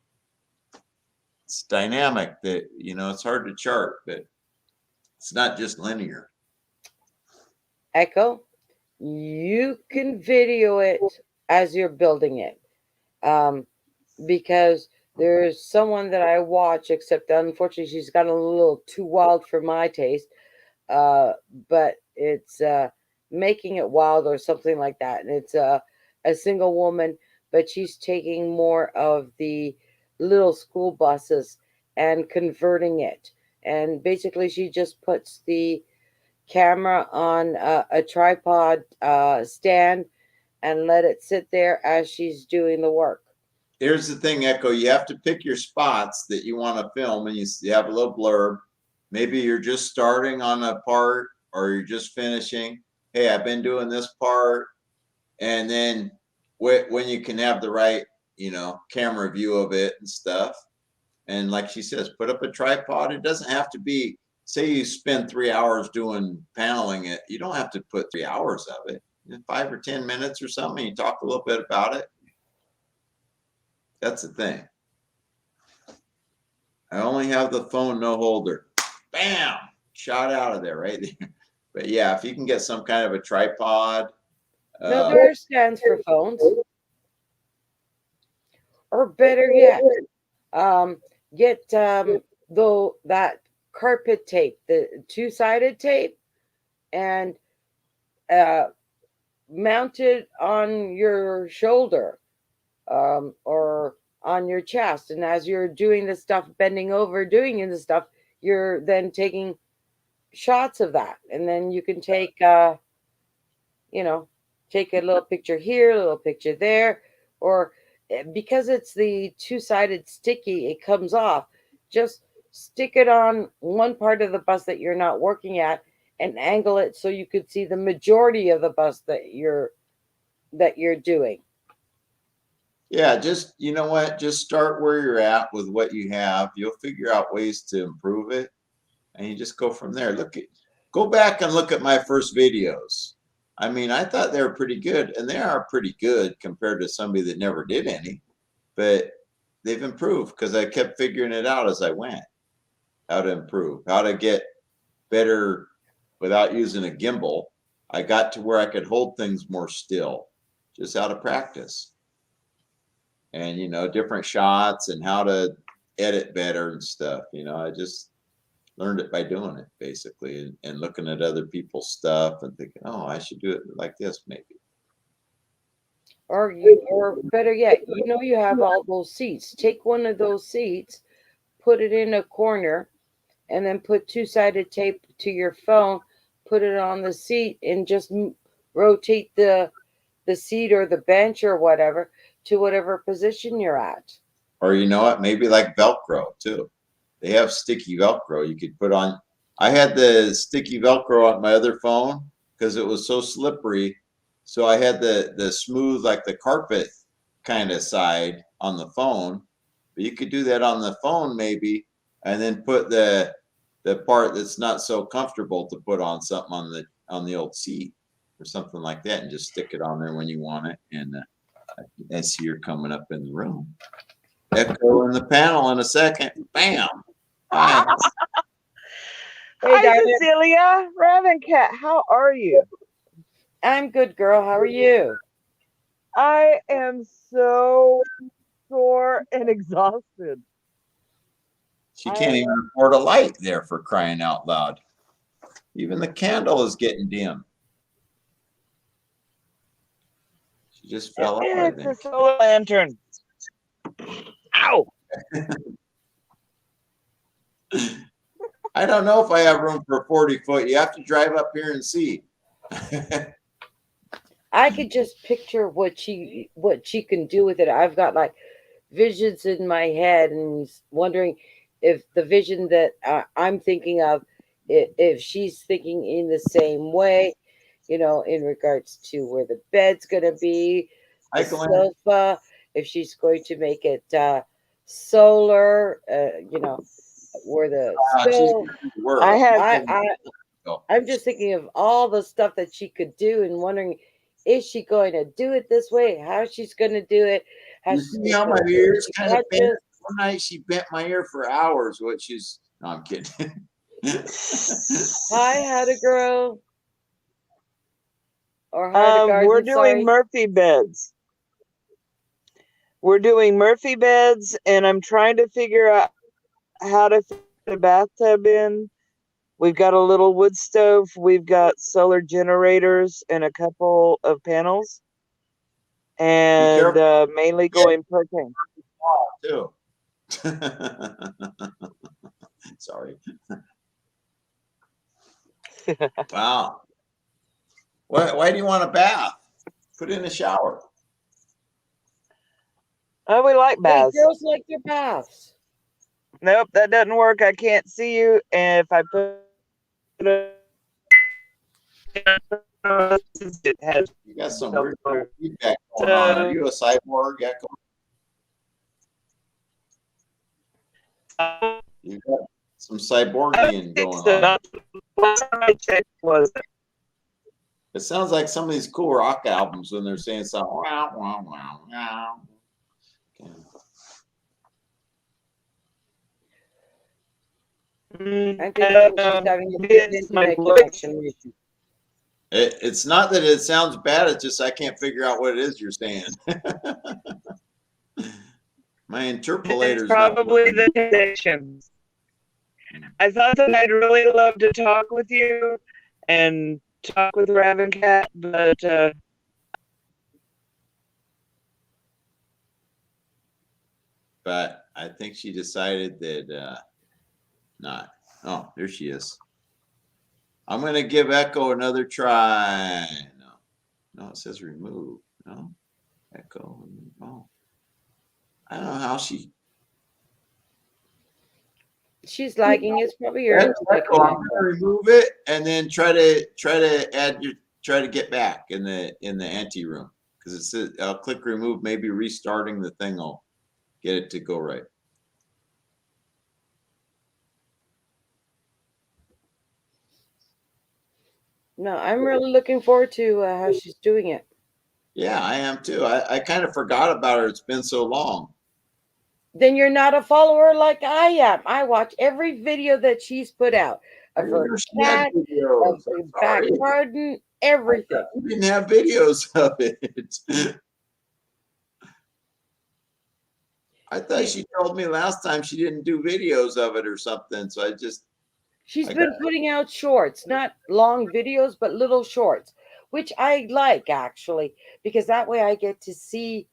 it's dynamic that it's hard to chart, but it's not just linear. Echo, you can video it as you're building it. Um, because there's someone that I watch, except unfortunately she's gotten a little too wild for my taste. Uh, but it's making it wild or something like that, and it's a single woman, but she's taking more of the little school buses and converting it, and basically she just puts the camera on a tripod stand and let it sit there as she's doing the work. Here's the thing, Echo. You have to pick your spots that you want to film, and you have a little blurb. Maybe you're just starting on a part, or you're just finishing. Hey, I've been doing this part, and then when you can have the right, camera view of it and stuff. And like she says, put up a tripod. It doesn't have to be. Say you spend 3 hours doing paneling it. You don't have to put 3 hours of it. 5 or 10 minutes or something. You talk a little bit about it. That's the thing. I only have the phone, no holder. Bam! Shot out of there right there. But yeah, if you can get some kind of a tripod. No, there are stands for phones, or better yet, um, get though that carpet tape, the two-sided tape, and uh, mount it on your shoulder, or on your chest. And as you're doing the stuff, bending over, doing the stuff, you're then taking shots of that, and then you can take, you know, take a little picture here, a little picture there, or because it's the two-sided sticky, it comes off. Just stick it on one part of the bus that you're not working at and angle it so you could see the majority of the bus that you're doing. Yeah, just you know what? Just start where you're at with what you have. You'll figure out ways to improve it, and you just go from there. Go back and look at my first videos. I mean, I thought they were pretty good, and they are pretty good compared to somebody that never did any. But they've improved because I kept figuring it out as I went. How to improve, how to get better without using a gimbal. I got to where I could hold things more still, just out of practice. And different shots and how to edit better and stuff. I just learned it by doing it basically, and looking at other people's stuff and thinking, oh, I should do it like this maybe. Or better yet, you have all those seats. Take one of those seats, put it in a corner, and then put two-sided tape to your phone, put it on the seat, and just rotate the seat or the bench or whatever to whatever position you're at. Or you know what, maybe like Velcro too. They have sticky Velcro you could put on. I had the sticky Velcro on my other phone because it was so slippery. So I had the smooth, like the carpet kind of side on the phone. But you could do that on the phone maybe, and then put the part that's not so comfortable to put on something on the old seat or something like that, and just stick it on there when you want it. And I see you're coming up in the room. Echo in the panel in a second. Bam. Hi. Hey, Hi, darling. Cecilia. Raven Cat, how are you? I'm good, girl. How are you? I am so sore and exhausted. She can't even afford a light there, for crying out loud. Even the candle is getting dim. She just fell out, I It's a think. solar lantern. Ow! I don't know if I have room for a 40-foot. You have to drive up here and see. I could just picture what she can do with it. I've got like visions in my head and wondering if the vision that I'm thinking of, if she's thinking in the same way, in regards to where the bed's going to be, the Hi, Glenn. sofa, if she's going to make it solar, where the She's stove. going to work. I have I go. I'm just thinking of all the stuff that she could do and wondering, is she going to do it this way? How she's going to do it? How You she's see going how to my do ears it? kind of bent? One night she bent my ear for hours, which is, no, I'm kidding. Hi, how to grow. Or how to We're garden, doing sorry. Murphy beds. We're doing Murphy beds, and I'm trying to figure out how to fit a bathtub in. We've got a little wood stove. We've got solar generators and a couple of panels, Be and careful mainly going propane. too. Sorry. Wow. Why do you want a bath? Put in a shower. Oh, we like Hey, baths. girls like their baths. Nope, that doesn't work. I can't see you. And if I put it has You got some no weird color. feedback going on. Are So you a cyborg, Echo? You got some I cyborgian think going so. on. Last time I checked was It sounds like some of these cool rock albums when they're saying something. Wow, wow, wow, wow. Okay. I think she's having a big it's my internet voice. connection issue. It's not that it sounds bad. It's just I can't figure out what it is you're saying. My It's interpolator's not probably working. the connections. I thought that I'd really love to talk with you and talk with Raven Cat, But I think she decided that not. Oh, there she is. I'm gonna give Echo another try. No, it says remove. No, Echo. Oh, I don't know how she. She's lagging. It's probably your internet Echo, I'm connection. gonna remove it and then try to add your try to get back in the ante room because it says I'll click remove. Maybe restarting the thing will get it to go right. No, I'm really looking forward to how she's doing it. Yeah, I am too. I kind of forgot about her. It's been so long. Then you're not a follower like I am. I watch every video that she's put out I of didn't her know she had cat, of videos. her I'm back sorry. garden, everything. We didn't have videos of it. I thought she told me last time she didn't do videos of it or something. So She's I been putting out shorts, not long videos, but little shorts, which I like actually, because that way I get to see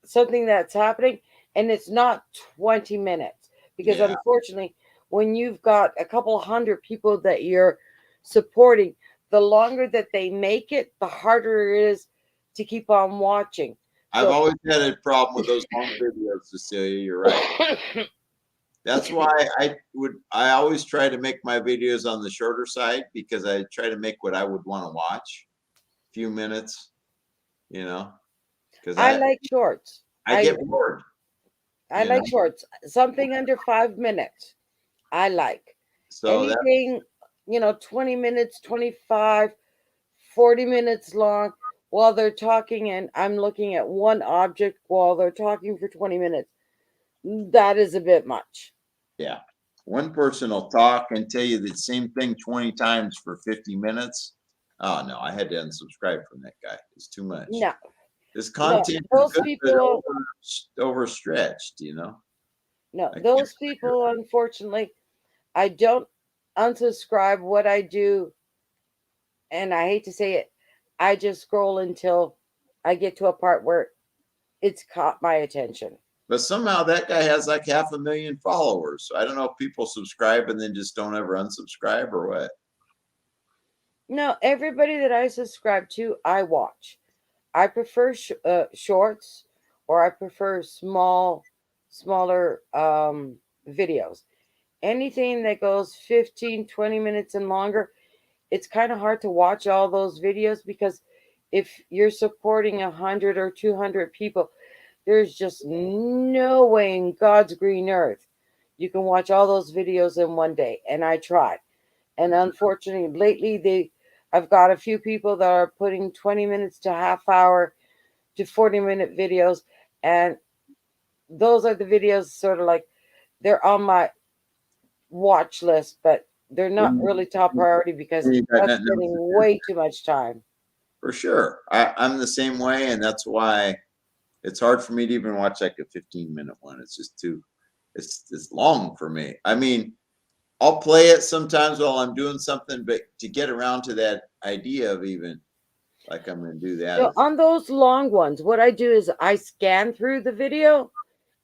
something that's happening and it's not 20 minutes. Because yeah, unfortunately, when you've got a couple hundred people that you're supporting, the longer that they make it, the harder it is to keep on watching. I've So, always had a problem with those long videos, Cecilia. You're right. That's why I always try to make my videos on the shorter side because I try to make what I would want to watch. Few minutes, because I I like shorts. I I get bored. I like shorts. Something under 5 minutes. I like So that anything, 20 minutes, 25, 40 minutes long while they're talking, and I'm looking at one object while they're talking for 20 minutes. That is a bit much. yeah, one person will talk and tell you the same thing 20 times for 50 minutes. Oh no, I had to unsubscribe from that guy. It's too much. No, This no, content is those good, but people, overstretched. no, I can't those figure people, unfortunately, I don't unsubscribe. What I do, and I hate to say it, I just scroll until I get to a part where it's caught my attention. But somehow that guy has like 500,000 followers. So I don't know if people subscribe and then just don't ever unsubscribe or what. No, everybody that I subscribe to, I watch. I prefer shorts, or I prefer smaller videos. Anything that goes 15, 20 minutes and longer, it's kind of hard to watch all those videos because if you're supporting 100 or 200 people, there's just no way in God's green earth you can watch all those videos in one day. And I tried. And unfortunately, lately I've got a few people that are putting 20 minutes to half hour to 40-minute videos, and those are the videos sort of like they're on my watch list, but they're not When really top priority because you got that's nothing else getting to do. way too much time. For sure. I'm the same way, and that's why it's hard for me to even watch like a 15-minute one. It's just too it's long for me. I mean, I'll play it sometimes while I'm doing something, but to get around to that idea of even like I'm going to do that So is on those long ones, what I do is I scan through the video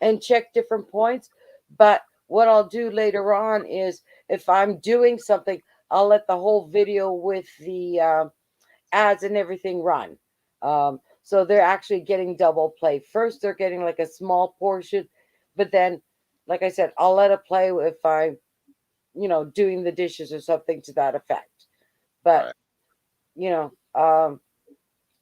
and check different points. But what I'll do later on is if I'm doing something, I'll let the whole video with the ads and everything run. So they're actually getting double play. First, they're getting like a small portion, but then, like I said, I'll let it play if I'm, doing the dishes or something to that effect. But, right. you know,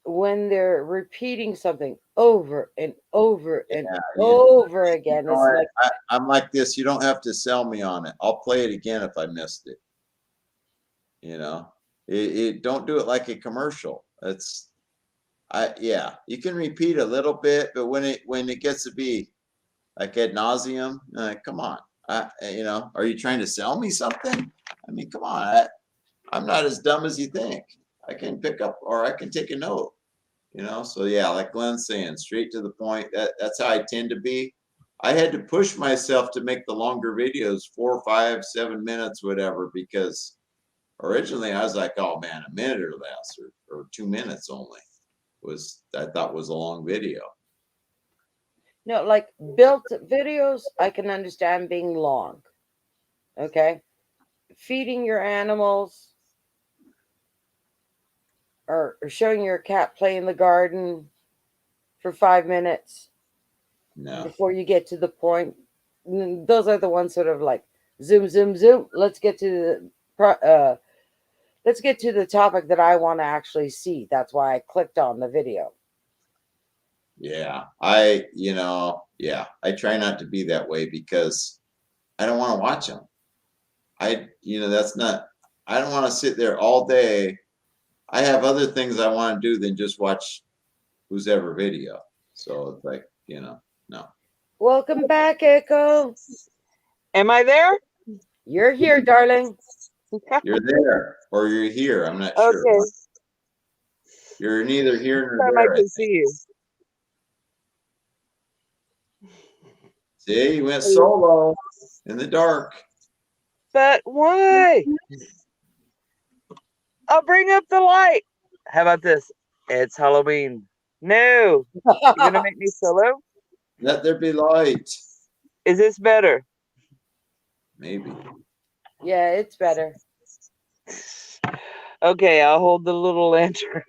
when they're repeating something over and over and Yeah, over again, it's like, I'm like this. You don't have to sell me on it. I'll play it again if I missed it. You know, it don't do it like a commercial. It's yeah, you can repeat a little bit, but when it gets to be like ad nauseum, come on. Are you trying to sell me something? I mean, come on. I'm not as dumb as you think. I can pick up or I can take a note. So yeah, like Glenn's saying, straight to the point. That's how I tend to be. I had to push myself to make the longer videos, 4, 5, 7 minutes, whatever, because originally I was like, oh man, a minute or less, or 2 minutes only was I thought was a long video. no, like built videos, I can understand being long. Okay. Feeding your animals or showing your cat play in the garden for 5 minutes No. before you get to the point. Those are the ones sort of like zoom, zoom, zoom. Let's get to the topic that I want to actually see. That's why I clicked on the video. Yeah. I try not to be that way because I don't want to watch them. That's not, I don't want to sit there all day. I have other things I want to do than just watch who's ever video. So it's like, no. Welcome back, Echo. Am I there? You're here, darling. You're there or you're here. I'm not sure. Okay. You're neither here nor Time I there, I can think. see you. See, you went solo in the dark. But why? I'll bring up the light. How about this? It's Halloween. No. You're gonna make me solo? Let there be light. Is this better? Maybe. Yeah, it's better. Okay, I'll hold the little lantern.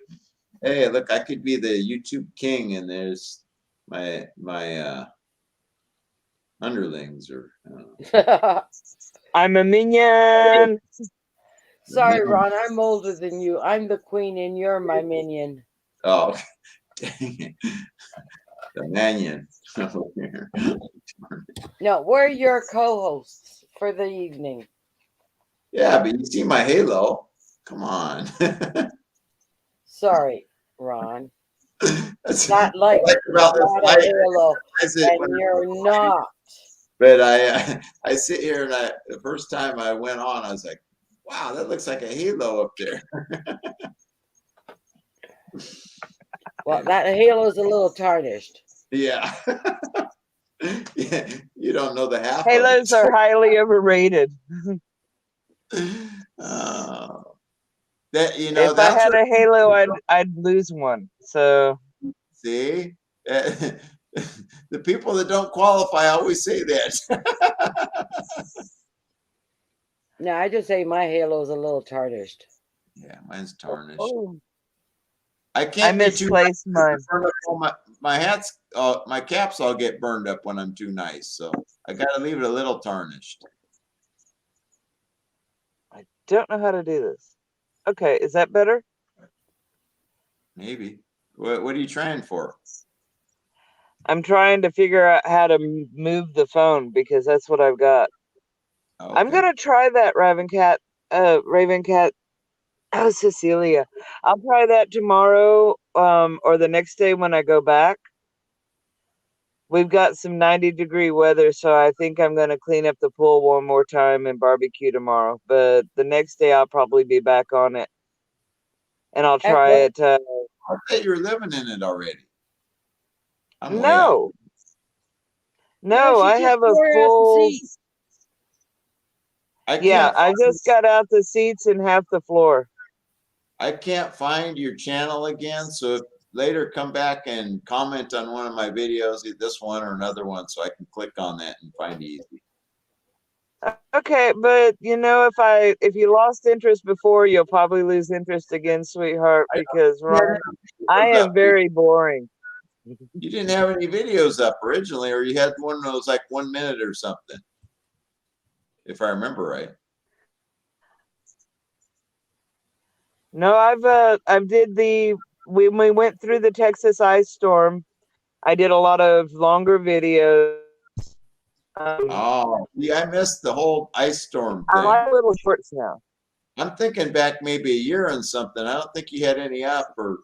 Hey, look, I could be the YouTube king, and there's my underlings, or I don't know. I'm a minion. Sorry, Ron, I'm older than you. I'm the queen and you're my minion. Oh, dang it. The manion over here. No, we're your co-hosts for the evening. Yeah, but you see my halo. Come on. Sorry, Ron. That's Not like I like about this not a light. halo, When and you're not. But I sit here and the first time I went on, I was like, wow, that looks like a halo up there. Well, that halo's a little tarnished. Yeah. Yeah, you don't know the half Halos of are highly overrated. it. If I that's had what, a halo, I'd lose one. So see, the people that don't qualify always say that. No, I just say my halo's a little tarnished. Yeah, mine's tarnished. oh, I I can't be too nice. misplaced mine. My hats, my caps all get burned up when I'm too nice. So I got to leave it a little tarnished. I don't know how to do this. Okay, is that better? Maybe. What are you trying for? I'm trying to figure out how to move the phone because that's what I've got. Okay. I'm gonna try that, Raven Cat. Raven Cat. Oh, Cecilia. I'll try that tomorrow, or the next day when I go back. We've got some 90-degree weather, so I think I'm going to clean up the pool one more time and barbecue tomorrow. But the next day I'll probably be back on it, and I'll try Echo. it. I bet you're living in it already. I'm way out. No, No, no, she I just have a tore out the full. seat. I Yeah, can't I find just got out the seats and half the floor. I can't find your channel again. So if later come back and comment on one of my videos, this one or another one, so I can click on that and find it easy. Okay, but if you lost interest before, you'll probably lose interest again, sweetheart, I because don't have Ron, any I videos am up. very boring. You didn't have any videos up originally, or you had one that was like 1 minute or something, if I remember right. No, I did when we went through the Texas ice storm, I did a lot of longer videos. Oh, yeah, I missed the whole ice storm I thing. like little shorts now. I'm thinking back maybe a year and something. I don't think you had any up or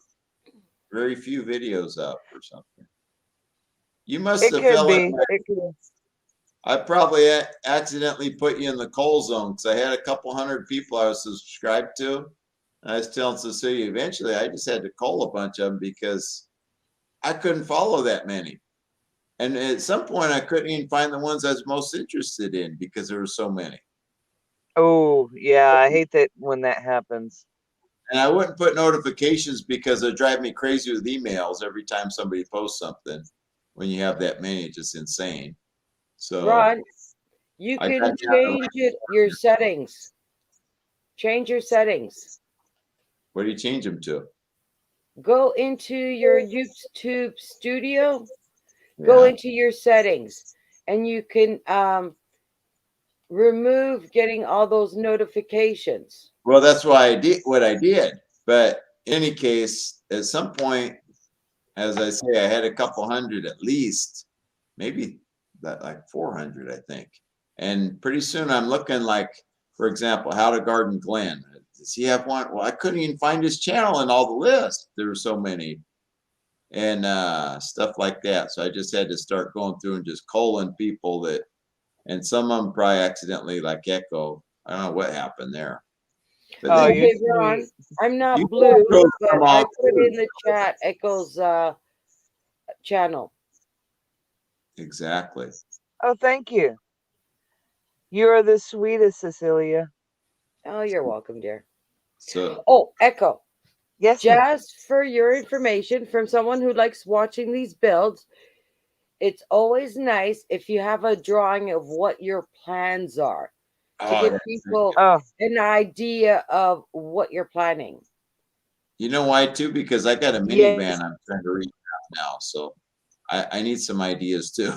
very few videos up or something. You must It have could fell in. be. It could. I probably accidentally put you in the coal zone because I had a couple hundred people I was subscribed to. And I was telling Cecilia eventually I just had to call a bunch of them because I couldn't follow that many. And at some point I couldn't even find the ones I was most interested in because there were so many. Oh, yeah, I hate that when that happens. And I wouldn't put notifications because it drive me crazy with emails every time somebody posts something. When you have that many, it's just insane. So Ron, you I got can down to change your settings. Change your settings. what do you change them to? Go into your YouTube studio, go Yeah. into your settings, and you can remove getting all those notifications. Well, that's why I did what I did. But in any case, at some point, as I say, I had a couple hundred at least, maybe that like 400, I think. And pretty soon I'm looking like, for example, How to Garden Glenn. Does he have one? Well, I couldn't even find his channel in all the lists. There were so many and stuff like that. So I just had to start going through and just calling people that, and some of them probably accidentally like Echo. I don't know what happened there. But Oh, then you're Okay, sweet. Ron, I'm not you blue, but come I off put too. in the chat Echo's channel. Exactly. Oh, thank you. You are the sweetest, Cecilia. Oh, you're welcome, dear. So Oh, Echo. Yes, ma'am. Just for your information, from someone who likes watching these builds, it's always nice if you have a drawing of what your plans are to oh, give that's great. people Oh, an idea of what you're planning. You know why too? Because I got a minivan yes. I'm trying to reach out now. So I need some ideas too.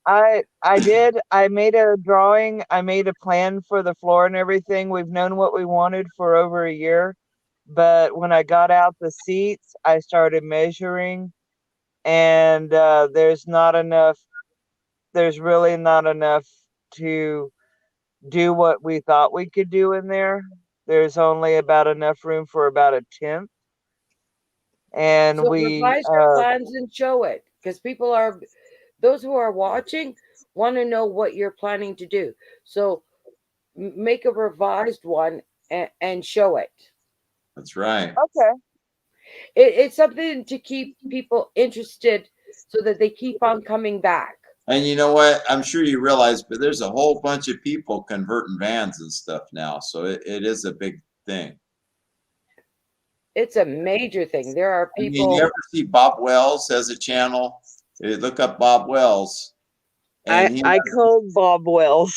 I did. I made a drawing. I made a plan for the floor and everything. We've known what we wanted for over a year, but when I got out the seats, I started measuring, and there's not enough. There's really not enough to do what we thought we could do in there. There's only about enough room for about a tenth, and So we revise your plans and show it because those who are watching want to know what you're planning to do. So make a revised one and show it. That's right. okay. It's something to keep people interested so that they keep on coming back. And you know what? I'm sure you realize, but there's a whole bunch of people converting vans and stuff now. So it is a big thing. It's a major thing. There are I mean, you people. ever see Bob Wells has a channel? Look up Bob Wells, and he. I called Bob Wells.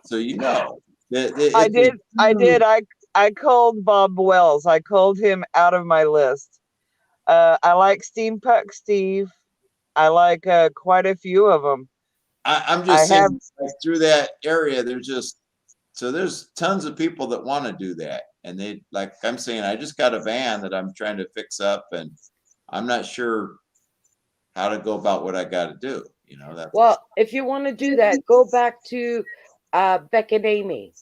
So you know, I it's a did. I huge. did. I called Bob Wells. I called him out of my list. I like Steampunk Steve. I like quite a few of them. I'm I just have. saying, like, through that area, there's just so there's tons of people that want to do that, and they like I'm saying, I just got a van that I'm trying to fix up, and I'm not sure how to go about what I got to do. You know, that's Well, if you want to do that, go back to Beck and Amy.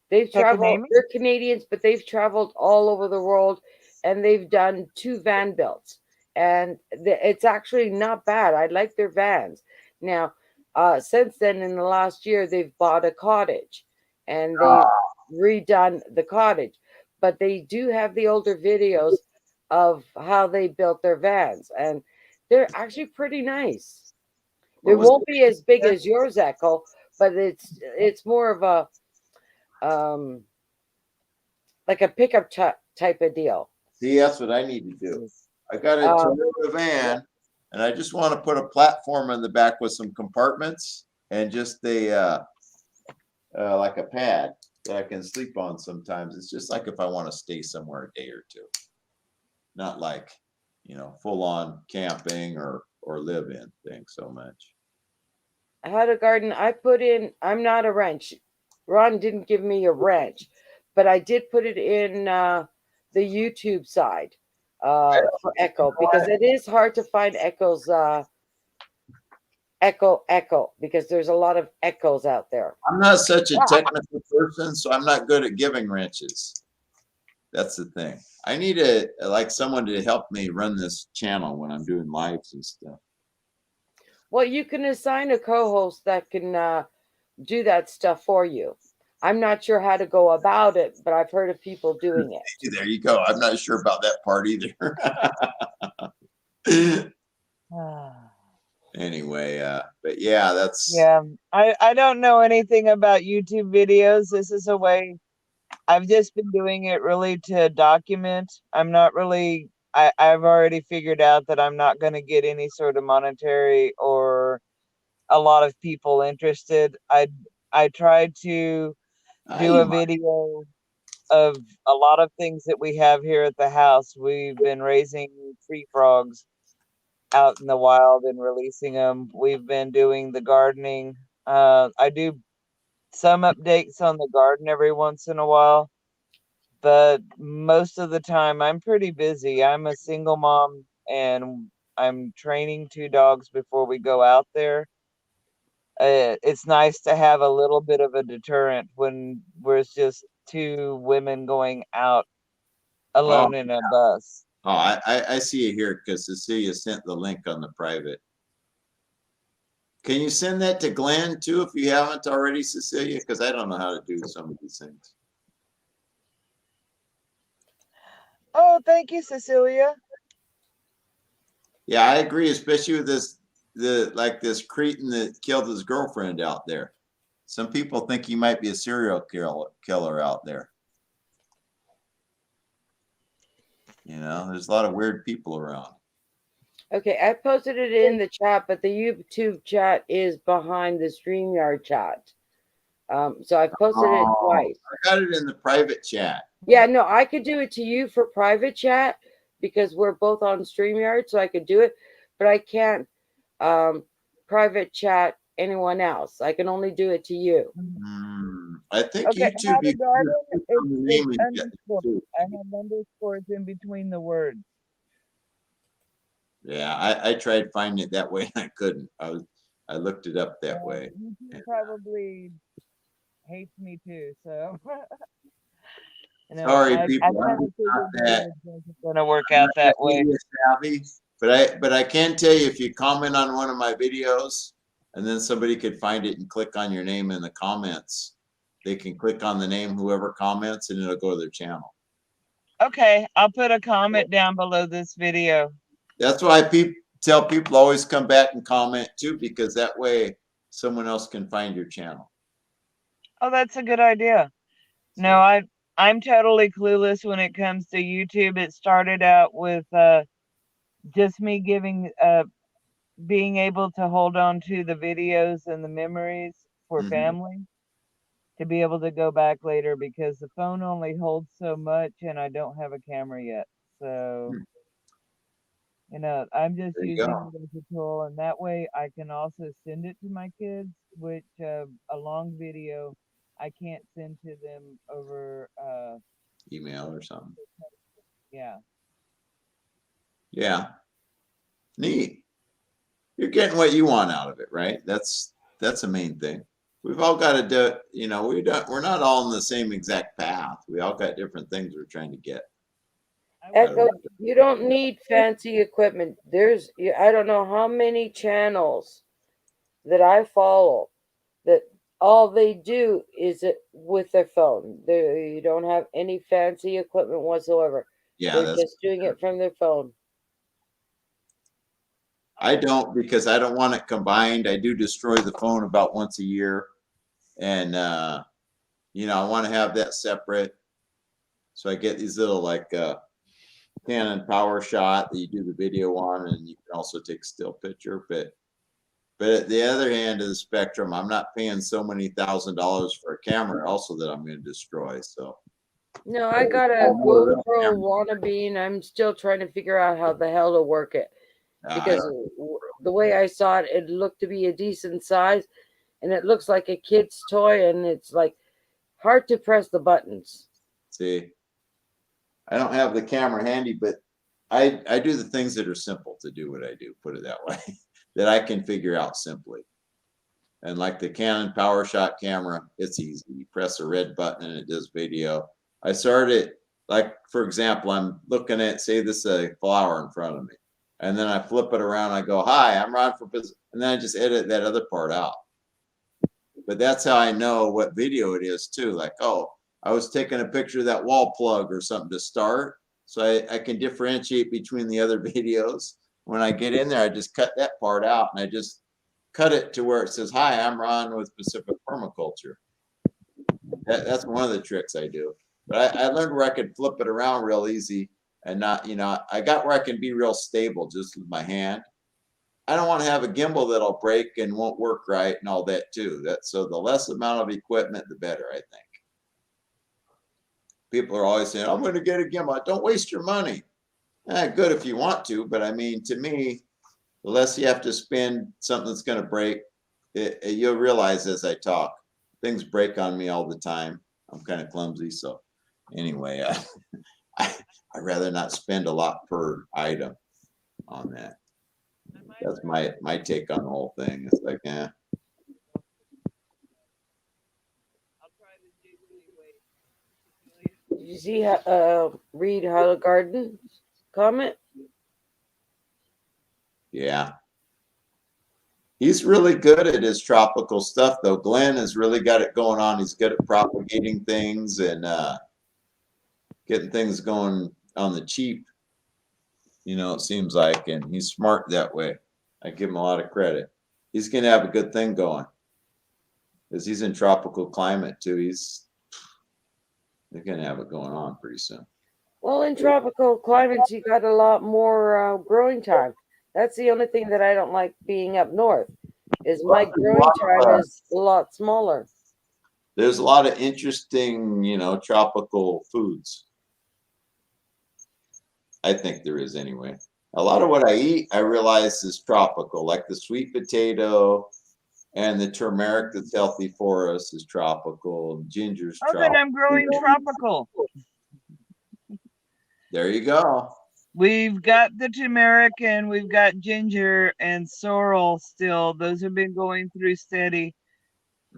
They've Beck and traveled, Amy? they're Canadians, but they've traveled all over the world and they've done 2 van builds. And it's actually not bad. I like their vans. Now, since then, in the last year, they've bought a cottage and they've redone the cottage. But they do have the older videos of how they built their vans. And they're actually pretty nice. They What was won't be as big that? as yours, Echo, but it's more of a um like a pickup type of deal. See, that's what I need to do. I got a Um, Toyota van, and I just want to put a platform in the back with some compartments and just like a pad that I can sleep on sometimes. It's just like if I want to stay somewhere a day or two, not like, full on camping or live in thing so much. I had a garden. I put in. I'm not a wrench. Ron didn't give me a wrench, but I did put it in the YouTube side for Echo because it is hard to find Echo's Echo because there's a lot of echoes out there. I'm not such a technical person, so I'm not good at giving wrenches. That's the thing. I need like someone to help me run this channel when I'm doing lives and stuff. Well, you can assign a co-host that can do that stuff for you. I'm not sure how to go about it, but I've heard of people doing it. There you go. I'm not sure about that part either. Anyway, but yeah, that's Yeah, I don't know anything about YouTube videos. This is a way I've just been doing it really to document. I'm not really I've already figured out that I'm not going to get any sort of monetary or a lot of people interested. I tried to do a video of a lot of things that we have here at the house. We've been raising tree frogs out in the wild and releasing them. We've been doing the gardening. I do some updates on the garden every once in a while, but most of the time I'm pretty busy. I'm a single mom and I'm training 2 dogs before we go out there. It's nice to have a little bit of a deterrent when we're just 2 women going out oh, alone in a bus. I see it here because Cecilia sent the link on the private. Can you send that to Glenn too if you haven't already, Cecilia? Because I don't know how to do some of these things. Oh, thank you, Cecilia. Yeah, I agree, especially with this cretin that killed his girlfriend out there. Some people think he might be a serial killer out there. There's a lot of weird people around. Okay, I posted it in the chat, but the YouTube chat is behind the StreamYard chat. So I posted it twice. I got it in the private chat. Yeah, no, I could do it to you for private chat because we're both on StreamYard, so I could do it, but I can't private chat anyone else. I can only do it to you. I think Okay, YouTube. how to garden? It's It's underscore. I have underscores in between the words. Yeah, I tried finding it that way and I couldn't. I looked it up that way. YouTube probably hates me too, so Sorry, I people. kind I'm of figured not that. it's gonna work out that way. Savvy, but I can tell you if you comment on one of my videos, and then somebody could find it and click on your name in the comments. They can click on the name whoever comments, and it'll go to their channel. Okay, I'll put a comment down below this video. That's why tell people always come back and comment too, because that way someone else can find your channel. Oh, that's a good idea. No, I'm totally clueless when it comes to YouTube. It started out with just me being able to hold on to the videos and the memories for family to be able to go back later because the phone only holds so much and I don't have a camera yet. So, I'm just There you using go. it as a tool, and that way I can also send it to my kids, which a long video I can't send to them over Email or something. yeah. Yeah. Neat. You're getting what you want out of it, right? That's That's the main thing. We've all got to do, we're not all on the same exact path. We all got different things we're trying to get. Echo, you don't need fancy equipment. I don't know how many channels that I follow that all they do is it with their phone. You don't have any fancy equipment whatsoever. Yeah, They're just doing it from their phone. I don't, because I don't want it combined. I do destroy the phone about once a year, and I want to have that separate. So I get these little like Canon Power Shot that you do the video on, and you can also take a still picture. But at the other hand of the spectrum, I'm not paying so many $1,000s for a camera also that I'm going to destroy. So no, I got a GoPro wannabe, and I'm still trying to figure out how the hell to work it, because the way I saw it, it looked to be a decent size, and it looks like a kid's toy, and it's like hard to press the buttons. See, I don't have the camera handy, but I do the things that are simple to do what I do, put it that way, that I can figure out simply. And like the Canon PowerShot camera, it's easy. You press a red button and it does video. I started, like, for example, I'm looking at, say this is a flower in front of me. And then I flip it around. I go, hi, I'm Ron for business. And then I just edit that other part out. But that's how I know what video it is too. Like, oh, I was taking a picture of that wall plug or something to start. So I can differentiate between the other videos. When I get in there, I just cut that part out and I just cut it to where it says, hi, I'm Ron with Pacific Permaculture. That's one of the tricks I do. But I learned where I could flip it around real easy and not, I got where I can be real stable just with my hand. I don't want to have a gimbal that'll break and won't work right and all that too. So the less amount of equipment, the better, I think. People are always saying, I'm going to get a gimbal. Don't waste your money. Good if you want to, but I mean, to me, the less you have to spend something that's going to break, you'll realize as I talk, things break on me all the time. I'm kind of clumsy. So anyway, I'd rather not spend a lot per item on that. That's my take on the whole thing. It's like, Did you see Reed Garden's comment? Yeah. He's really good at his tropical stuff, though. Glenn has really got it going on. He's good at propagating things and getting things going on the cheap. It seems like, and he's smart that way. I give him a lot of credit. He's going to have a good thing going because he's in tropical climate too. They're going to have it going on pretty soon. Well, in tropical climates, you got a lot more growing time. That's the only thing that I don't like being up north, is my growing time is a lot smaller. There's a lot of interesting, tropical foods. I think there is anyway. A lot of what I eat, I realize is tropical, like the sweet potato and the turmeric that's healthy for us is tropical. Ginger's tropical. Then I'm growing tropical. There you go. We've got the turmeric and we've got ginger and sorrel still. Those have been going through steady.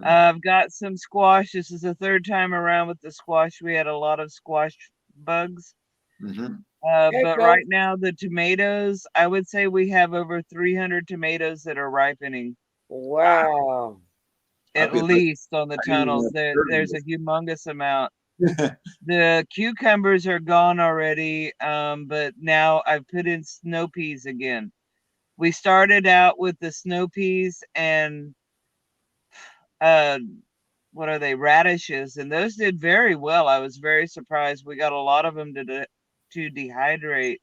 I've got some squash. This is the third time around with the squash. We had a lot of squash bugs. But right now, the tomatoes, I would say we have over 300 tomatoes that are ripening. Wow. At least on the tunnels. There's a humongous amount. The cucumbers are gone already, but now I've put in snow peas again. We started out with the snow peas and what are they, radishes, and those did very well. I was very surprised. We got a lot of them to dehydrate,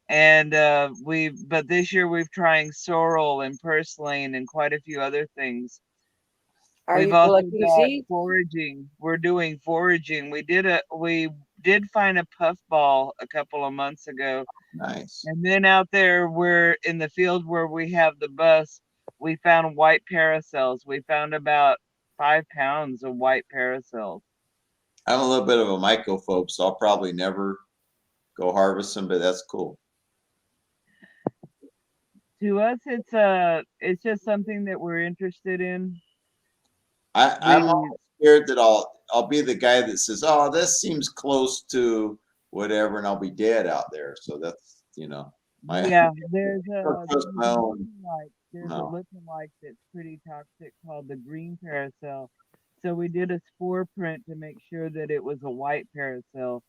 and but this year we've trying sorrel and purslane and quite a few other things. We've also got foraging. We're doing foraging. We did find a puffball a couple of months ago. Nice. And then out there, we're in the field where we have the bus, we found white paracels. We found about 5 pounds of white paracels. I'm a little bit of a mycophobe, so I'll probably never go harvest them, but that's cool. To us, it's just something that we're interested in. I'm We always scared that I'll be the guy that says, "Oh, this seems close to whatever," and I'll be dead out there. So that's my Yeah, don't trust my own. there's a No. lookalike that's pretty toxic called the green paracel. So we did a spore print to make sure that it was a white paracel.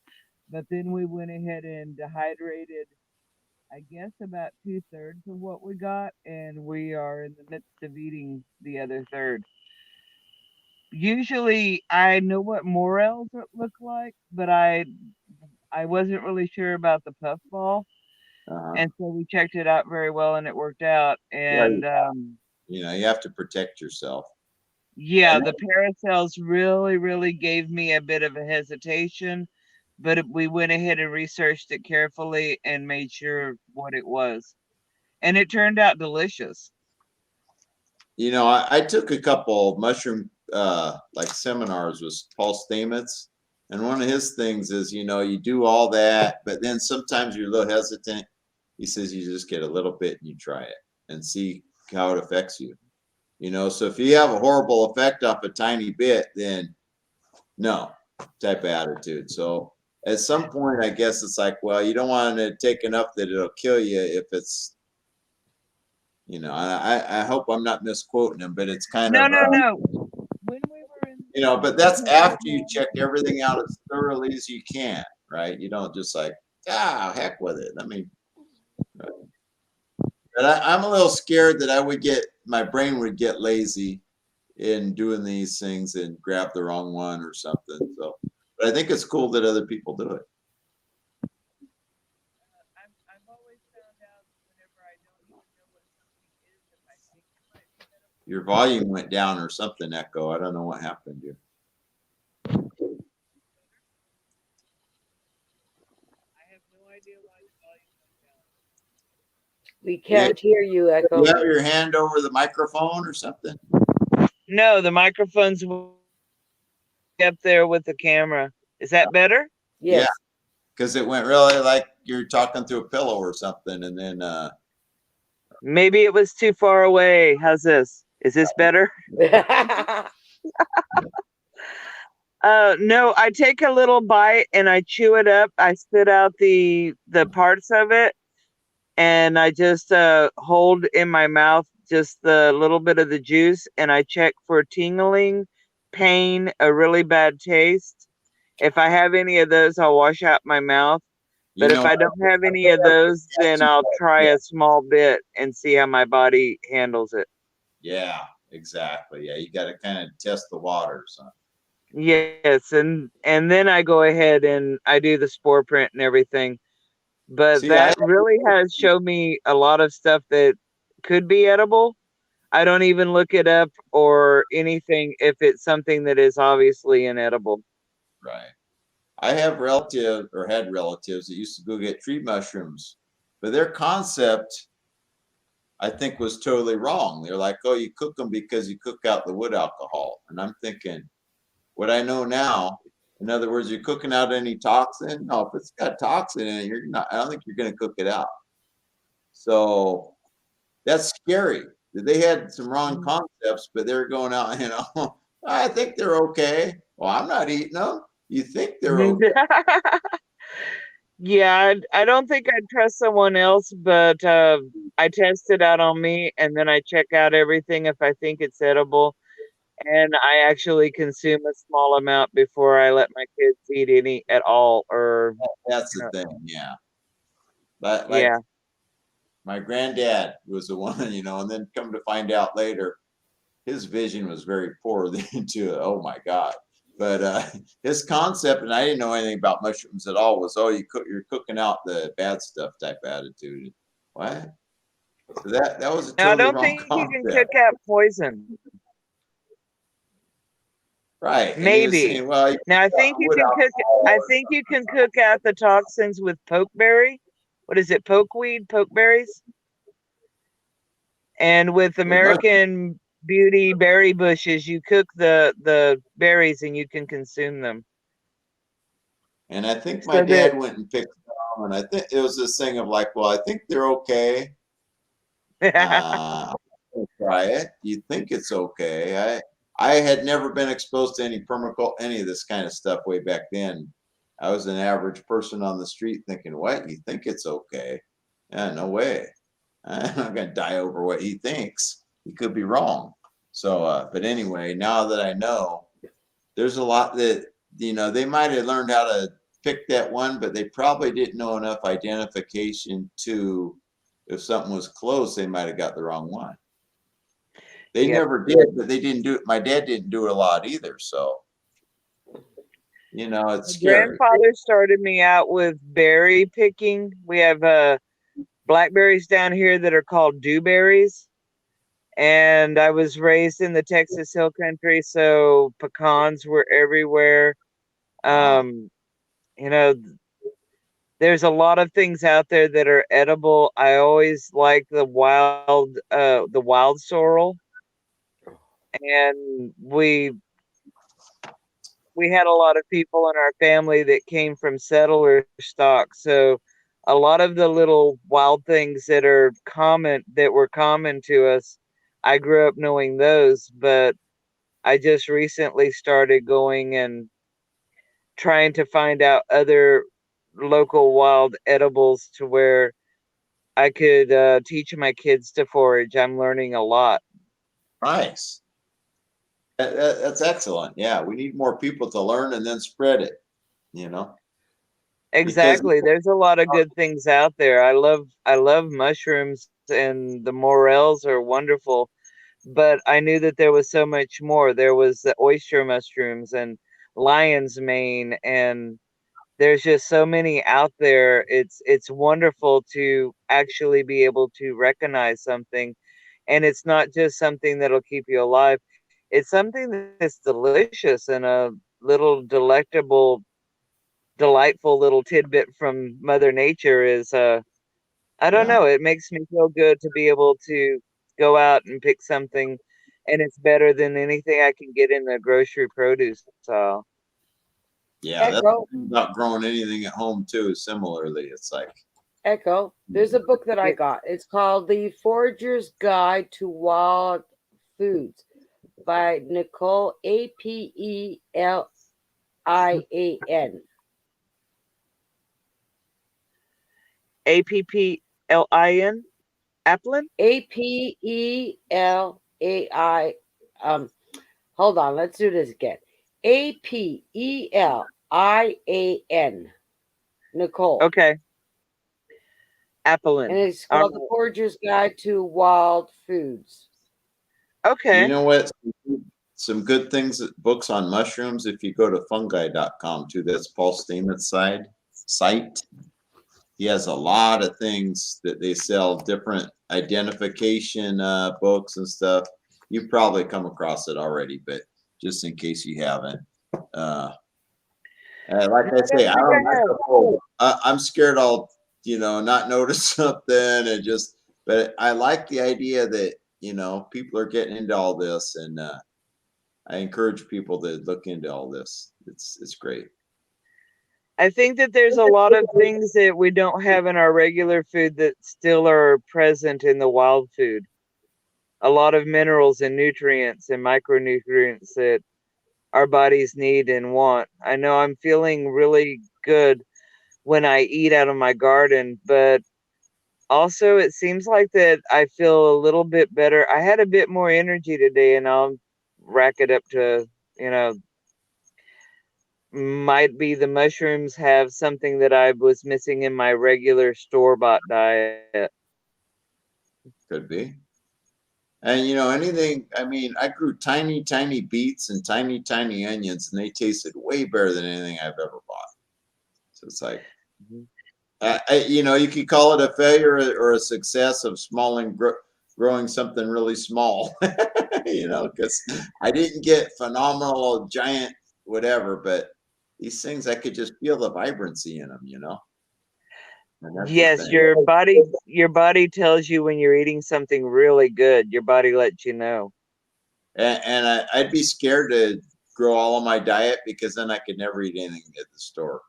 But then we went ahead and dehydrated, I guess, about 2/3 of what we got, and we are in the midst of eating the other third. Usually, I know what morels look like, but I wasn't really sure about the puffball, Uh-huh. and so we checked it out very well, and it worked out. Yeah, And you have to protect yourself. yeah, And the paracels really, really gave me a bit of a hesitation, but we went ahead and researched it carefully and made sure what it was, and it turned out delicious. I took a couple mushroom like seminars with Paul Stamets, and one of his things is you do all that, but then sometimes you're a little hesitant. He says you just get a little bit and you try it and see how it affects you. So if you have a horrible effect off a tiny bit, then no type of attitude. So at some point, I guess it's like, well, you don't want to take enough that it'll kill you if it's, I hope I'm not misquoting him, but it's kind No, of, no, no. When we were in, but that's after you check everything out as thoroughly as you can, right? You don't just like, heck with it. I mean, but I'm a little scared that my brain would get lazy in doing these things and grab the wrong one or something. So, but I think it's cool that other people do it. I've always found out whenever I don't even know what something is, if I think it might be edible, Your volume went down or something, Echo. I don't know what happened here. I have no idea why the volume went down. We Yeah, can't hear you, you Echo. have your hand over the microphone or something? No, the microphone's up there with the camera. Is that better? Yeah, Yes. because it went really like you're talking through a pillow or something, and then Maybe it was too far away. How's this? Is this better? No, I take a little bite and I chew it up. I spit out the parts of it, and I just hold in my mouth just the little bit of the juice, and I check for tingling, pain, a really bad taste. If I have any of those, I'll wash out my mouth. you But if know, I don't have any of those, then I'll try a small bit and see how my body handles it. yeah, exactly. Yeah, you got to kind of test the waters. Huh? Yes, and then I go ahead and I do the spore print and everything. But See, I that really has showed me a lot of stuff that could be edible. I don't even look it up or anything if it's something that is obviously inedible. right. I have relatives or had relatives that used to go get tree mushrooms, but their concept, I think, was totally wrong. They're like, oh, you cook them because you cook out the wood alcohol. And I'm thinking, what I know now, in other words, you're cooking out any toxin. No, if it's got toxin in it, you're not, I don't think you're going to cook it out. So that's scary. They had some wrong concepts, but they're going out, I think they're okay. Well, I'm not eating them. You think they're okay. Yeah, I don't think I'd trust someone else, but I test it out on me and then I check out everything if I think it's edible. And I actually consume a small amount before I let my kids eat any at all. Or, That's you the know, thing. Yeah. But like yeah. my granddad was the one, and then come to find out later, his vision was very poor into it. Oh my God. But his concept, and I didn't know anything about mushrooms at all, was you're cooking out the bad stuff type attitude. What? So that was a Now, I totally don't wrong think you can concept. cook out poison. Right. And he was Maybe. saying, well, you Now, I cook think out you wood can cook. alcohol I or think you can cook out the toxins with pokeberry. What is it? Pokeweed, pokeberries, and with with mushrooms. American Beauty berry bushes, you cook the berries and you can consume them. And I think my So that dad went and picked them, and I think it was this thing of like, well, I think they're okay. I'll try it. You think it's okay. I had never been exposed to any permaculture, any of this kind of stuff way back then. I was an average person on the street thinking, what? You think it's okay? Yeah, no way. I'm not going to die over what he thinks. He could be wrong. So, but anyway, now that I know, there's a lot that, they might have learned how to pick that one, but they probably didn't know enough identification to, if something was close, they might have got the wrong one. They Yep. never did, but they didn't do it. My dad didn't do it a lot either. So, it's My scary. grandfather started me out with berry picking. We have blackberries down here that are called dewberries. And I was raised in the Texas Hill Country, so pecans were everywhere. Wow. You know, there's a lot of things out there that are edible. I always like the wild sorrel, and we had a lot of people in our family that came from settler stock. So a lot of the little wild things that were common to us, I grew up knowing those, but I just recently started going and trying to find out other local wild edibles to where I could teach my kids to forage. I'm learning a lot. Nice. That's excellent. Yeah, we need more people to learn and then spread it, because Exactly. There's a lot of good things out there. I love mushrooms and the morels are wonderful, but I knew that there was so much more. There was the oyster mushrooms and lion's mane, and there's just so many out there. It's wonderful to actually be able to recognize something, and it's not just something that'll keep you alive. It's something that's delicious and a little delightful little tidbit from Mother Nature is I don't yeah, know, it makes me feel good to be able to go out and pick something, and it's better than anything I can get in the grocery produce aisle. yeah, that's Echo, the thing about growing anything at home too. Similarly, it's like, Echo. There's a book that I Yeah. got. It's called The Forager's Guide to Wild Foods by Nicole Apelian. Applin? Applin? Apelai. Hold on. Let's do this again. Apelian. Nicole. Okay, And Applin. it's All called The right. Forager's Guide to Wild Foods. you Okay. know what? Some good things, books on mushrooms. If you go to fungi.com too, that's Paul Stamets' site. He has a lot of things that they sell, different identification books and stuff. You've probably come across it already, but just in case you haven't, uh, like No, I I say, don't I think don't. I have. I'm scared I'll, not notice something and just. But I like the idea that people are getting into all this, and I encourage people to look into all this. It's great. I think that there's a lot of things that we don't have in our regular food that still are present in the wild food. A lot of minerals and nutrients and micronutrients that our bodies need and want. I know I'm feeling really good when I eat out of my garden, but also it seems like that I feel a little bit better. I had a bit more energy today, and I'll rack it up to, you know, might be the mushrooms have something that I was missing in my regular store-bought diet. Could be. And anything. I mean, I grew tiny, tiny beets and tiny, tiny onions, and they tasted way better than anything I've ever bought. So it's like, Mhm. you could call it a failure or a success of growing something really small. Because I didn't get phenomenal, giant, whatever, but these things I could just feel the vibrancy in them. And that's the Yes, thing. your body tells you when you're eating something really good. Your body lets you know. And I'd be scared to grow all of my diet because then I could never eat anything at the store.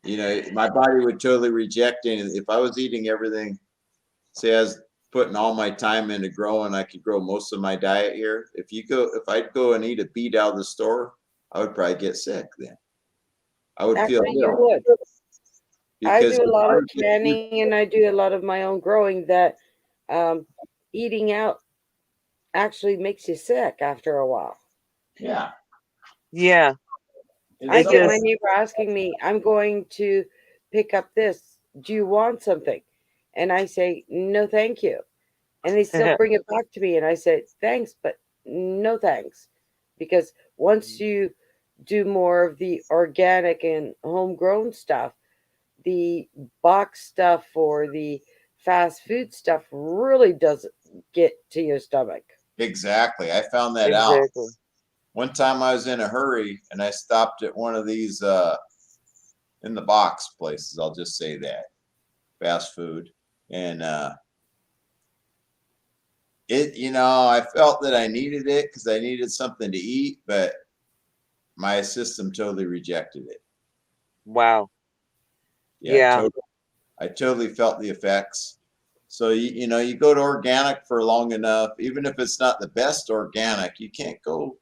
My body would totally reject anything if I was eating everything say I was putting all my time into growing, I could grow most of my diet here. If I'd go and eat a beet out of the store, I would probably get sick then. I would feel Actually, you ill would. I because do a your lot of body gets used. canning and I do a lot of my own growing that um, eating out actually makes you sick after a while. Yeah, Yeah, and I it get some my just neighbor asking me, I'm going to pick up this. Do you want something? And I say, no, thank you. And they still bring it back to me. And I say, thanks, but no thanks. Because once you do more of the organic and homegrown stuff, the box stuff or the fast food stuff really doesn't get to your stomach. exactly. I found that out. exactly. One time I was in a hurry and I stopped at one of these in the box places. I'll just say that fast food, and I felt that I needed it because I needed something to eat, but my system totally rejected it. Wow. Yeah, Yeah. totally. I totally felt the effects. So you go to organic for long enough, even if it's not the best organic, you can't go.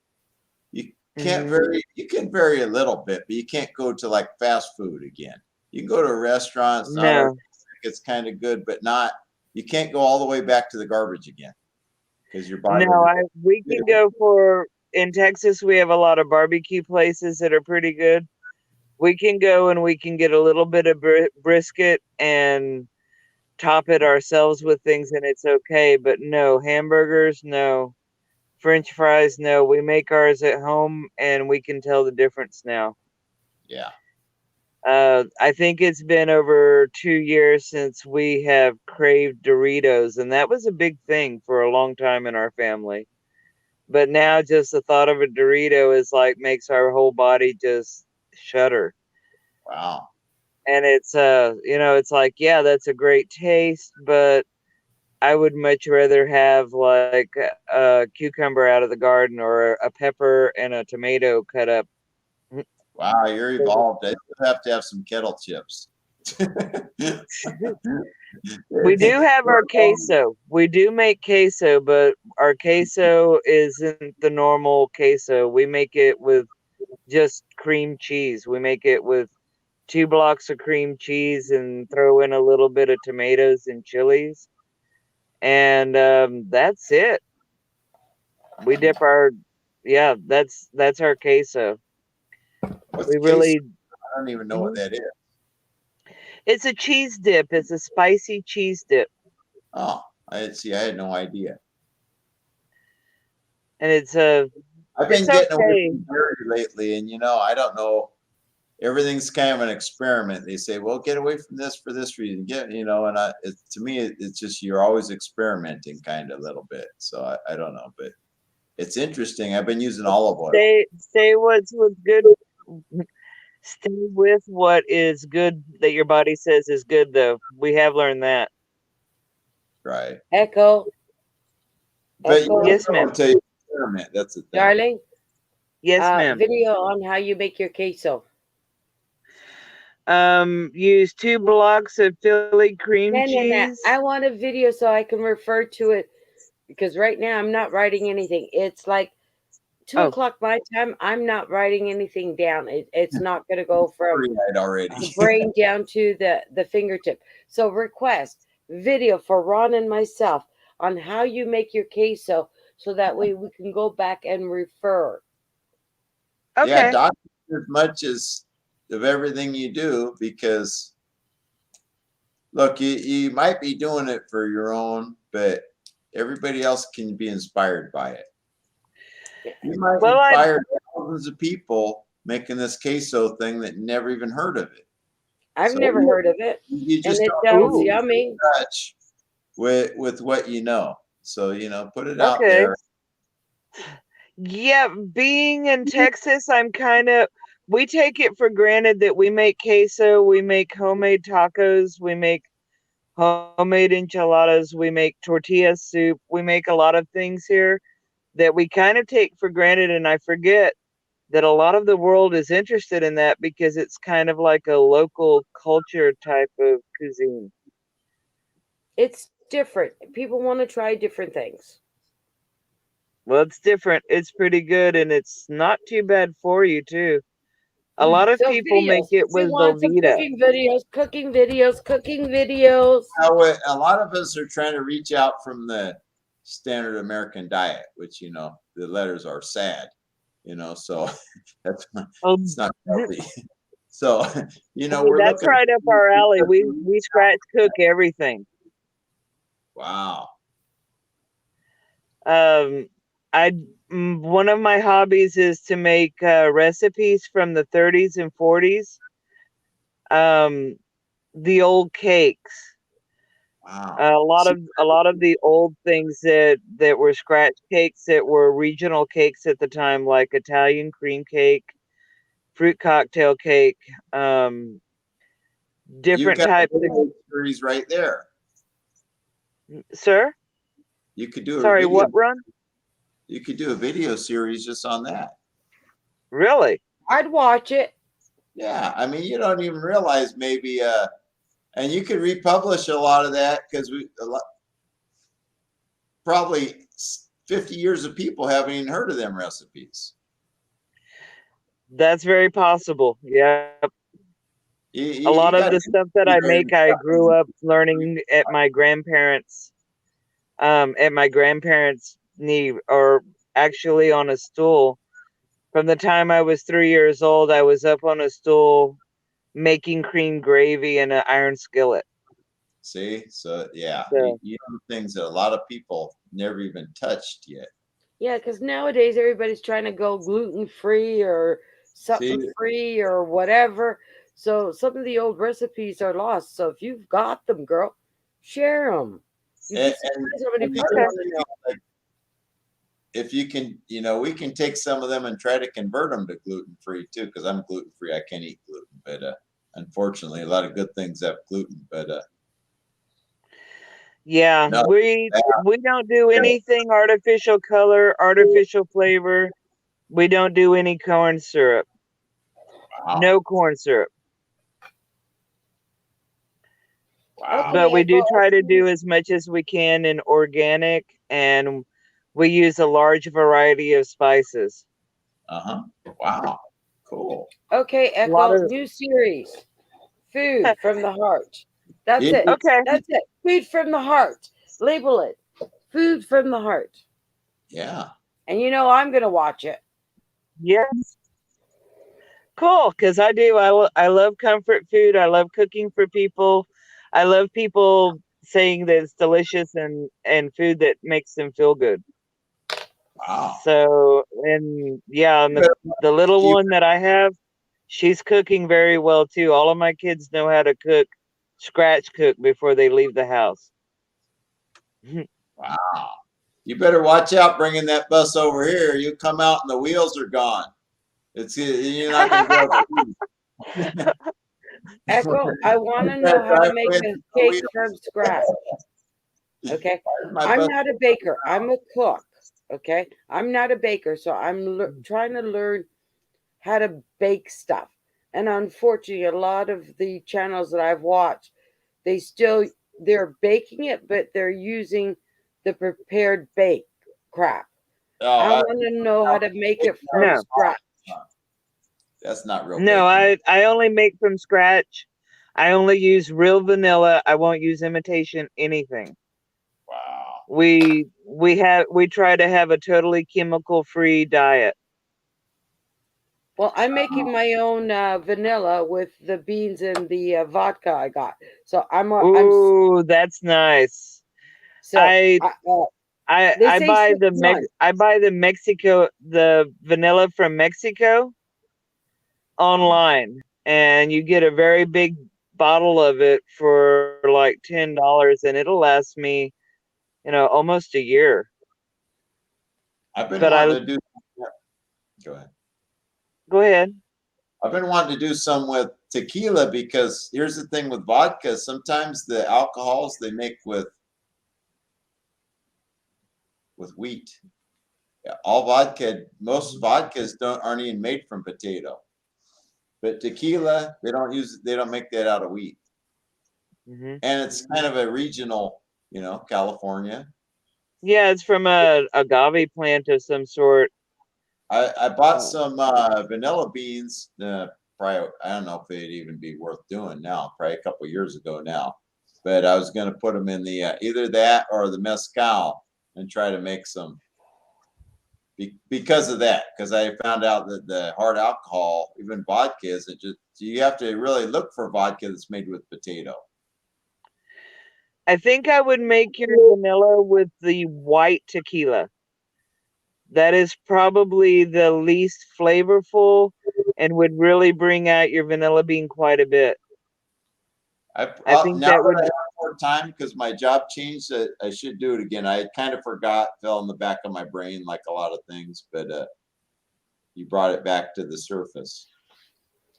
You can't Hmm. vary. You can vary a little bit, but you can't go to like fast food again. You can go to a restaurant. It's not organic. No. It's kind of good, but not. You can't go all the way back to the garbage again because your body will No, just. we can go for in Texas we have a lot of barbecue places that are pretty good. We can go and we can get a little bit of brisket and top it ourselves with things and it's okay, but no hamburgers, no French fries, no. We make ours at home and we can tell the difference now. Yeah. I think it's been over 2 years since we have craved Doritos, and that was a big thing for a long time in our family. But now, just the thought of a Dorito is like makes our whole body just shudder. Wow. And it's like, yeah, that's a great taste, but I would much rather have like a cucumber out of the garden or a pepper and a tomato cut up. Wow. You're evolved. I still have to have some kettle chips. We do have our queso. We do make queso, but our queso isn't the normal queso. We make it with just cream cheese. We make it with 2 blocks of cream cheese and throw in a little bit of tomatoes and chilies. And that's it. We dip our yeah, that's our queso. What's We queso? really I don't even know what Mhm. that is. It's a cheese dip. It's a spicy cheese dip. Oh, I see. I had no idea. And I've it's been getting away okay. from dairy lately, and I don't know. Everything's kind of an experiment. They say, "Well, get away from this for this reason." And to me, it's just you're always experimenting, kind of a little bit. So I don't know, but it's interesting. I've been using olive oil, Stay what's good. Stay with what is good that your body says is good, though. We have learned that. right? Echo, But you echo, don't Yes, know ma'am. until you experiment. That's the thing, darling. Yes, ma'am. Video on how you make your queso. Use 2 blocks of Philly cream No, no, no. cheese. I want a video so I can refer to it because right now I'm not writing anything. It's like two Oh, o'clock my time. I'm not writing anything down. It's not going to go from right already. the brain down to the fingertip. So request video for Ron and myself on how you make your queso so that way we can go back and refer. Yeah, okay. document as much as of everything you do because look, you might be doing it for your own, but everybody else can be inspired by it. You might Well, I inspire thousands of people making this queso thing that never even heard of it. I've So never heard of it, you and just it don't know sounds who ooh, to yummy. touch with what you know. So put it out okay. there. Yeah, being in Texas, we take it for granted that we make queso, we make homemade tacos, we make homemade enchiladas, we make tortilla soup, we make a lot of things here that we kind of take for granted, and I forget that a lot of the world is interested in that because it's kind of like a local culture type of cuisine. It's different. People want to try different things. Well, it's different. It's pretty good, and it's not too bad for you too. A lot of So people make videos. it We with want some Velveeta. cooking videos, cooking videos, cooking videos. A lot of us are trying to reach out from the standard American diet, which the letters are sad. So that's Oh, it's not healthy. So hey, we're that's looking. right up our alley. We scratch cook everything. Wow. Um, one of my hobbies is to make recipes from the 30s and 40s. Um, the old cakes. Wow. A lot of the old things that were scratch cakes that were regional cakes at the time, like Italian cream cake, fruit cocktail cake, You different got a types of. video series right there. Sir, You could do a sorry, video. what run? You could do a video series just on that. Really? I'd watch it. Yeah, I mean, you don't even realize maybe, and you could republish a lot of that because probably 50 years of people haven't even heard of them recipes. That's very possible. Yep. A You lot of got the stuff that I make, I grew up learning at my grandparents' knee, or actually on a stool. From the time I was 3 years old, I was up on a stool making cream gravy in an iron skillet. See, so yeah, So you know things that a lot of people never even touched yet. Yeah, because nowadays everybody's trying to go gluten free or See, something free or whatever. So some of the old recipes are lost. So if you've got them, girl, share them. You'd be and surprised how many the people other okay. want to thing know. is, like, if you can, we can take some of them and try to convert them to gluten free too. Because I'm gluten free, I can't eat gluten, but unfortunately, a lot of good things have gluten. But Yeah, no, we don't do anything artificial color, artificial flavor. We don't do any corn syrup. wow, No corn syrup. wow, But Okay, we do Echo. try to do as much as we can in organic, and we use a large variety of spices. wow, cool. Okay, A lot Echo. of New series. Food from the heart. That's It, it. it, okay. That's it. Food from the heart. Label it. Food from the heart. yeah, And I'm gonna watch it. Yeah, cool. Because I do. I love comfort food. I love cooking for people. I love people saying that it's delicious and food that makes them feel good. wow. So, and yeah, and You better, the little you, one that I have, she's cooking very well too. All of my kids know how to cook, scratch cook before they leave the house. wow. You better watch out bringing that bus over here. You come out and the wheels are gone. You're not going to be able to leave. Echo, I want to Gotta know how to drive make with a no cake wheels. from scratch. Okay. Where's my I'm bus? not a baker. I'm a cook. Okay. I'm not a baker. So I'm trying to learn how to bake stuff. And unfortunately, a lot of the channels that I've watched, they still they're baking it, but they're using the prepared bake crap. Oh, I want to know how to make it from No, scratch. that's not real no, bacon. I only make from scratch. I only use real vanilla. I won't use imitation anything. Wow. We try to have a totally chemical free diet. Well, I'm making my own vanilla with the beans and the vodka I got. So Ooh, that's nice. so I they I say buy 6 months. I buy the vanilla from Mexico online, and you get a very big bottle of it for like $10, and it'll last me, almost a year. I've been But I wanting to do. Go ahead. go ahead. I've been wanting to do some with tequila because here's the thing with vodka. Sometimes the alcohols they make with wheat. Yeah, all vodka, most vodkas aren't even made from potato. But tequila, they don't make that out of wheat. Hmm. And it's kind of a regional California. Yeah, it's from a agave plant of some sort. I bought some vanilla beans. Probably, I don't know if they'd even be worth doing now. Probably a couple years ago now, but I was going to put them in the either that or the mezcal and try to make some because of that. Because I found out that the hard alcohol, even vodka, isn't just. You have to really look for vodka that's made with potato. I think I would make your vanilla with the white tequila. That is probably the least flavorful and would really bring out your vanilla bean quite a bit. I think Now that that I would. have more time because my job changed, I should do it again. I kind of forgot, fell in the back of my brain like a lot of things, but you brought it back to the surface.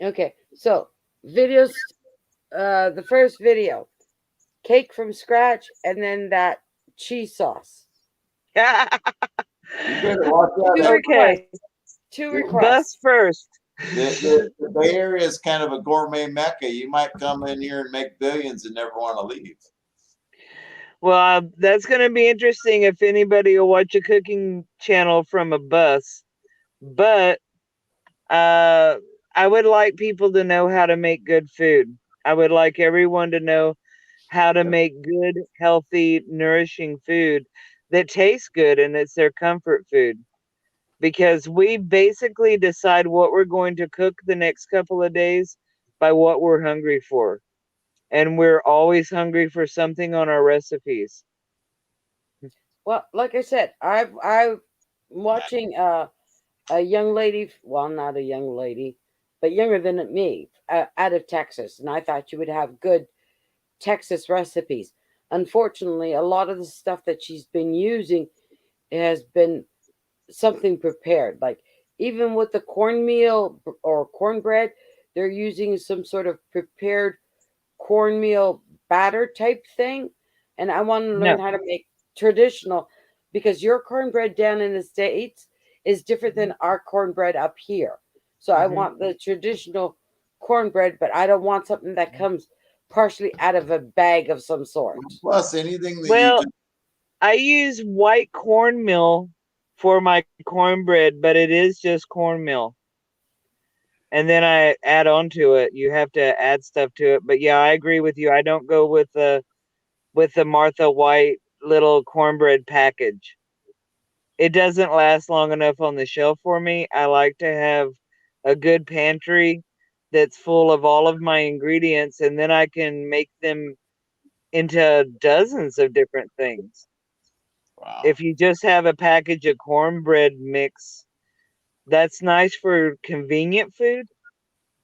Okay, so videos. The first video, cake from scratch, and then that cheese sauce. You better watch Two that. requests. Okay, Two bus requests. first. The Bay Area is kind of a gourmet mecca. You might come in here and make billions and never want to leave. Well, that's going to be interesting if anybody will watch a cooking channel from a bus. But uh, I would like people to know how to make good food. I would like everyone to know how to Yep. make good, healthy, nourishing food that tastes good and it's their comfort food. Because we basically decide what we're going to cook the next couple of days by what we're hungry for. And we're always hungry for something on our recipes. Well, like I said, I'm watching a young lady. Well, not a young lady, but younger than me, out of Texas, and I thought you would have good Texas recipes. Unfortunately, a lot of the stuff that she's been using has been something prepared. Like even with the cornmeal or cornbread, they're using some sort of prepared cornmeal batter type thing. And I want to learn No. how to make traditional because your cornbread down in the States is different than our cornbread up here. So I Mm-hmm. want the traditional cornbread, but I don't want something that comes partially out of a bag of some sort. Plus, anything that you Well, just I use white cornmeal for my cornbread, but it is just cornmeal. And then I add on to it. You have to add stuff to it. But yeah, I agree with you. I don't go with the Martha White little cornbread package. It doesn't last long enough on the shelf for me. I like to have a good pantry that's full of all of my ingredients, and then I can make them into dozens of different things. wow. If you just have a package of cornbread mix, that's nice for convenient food,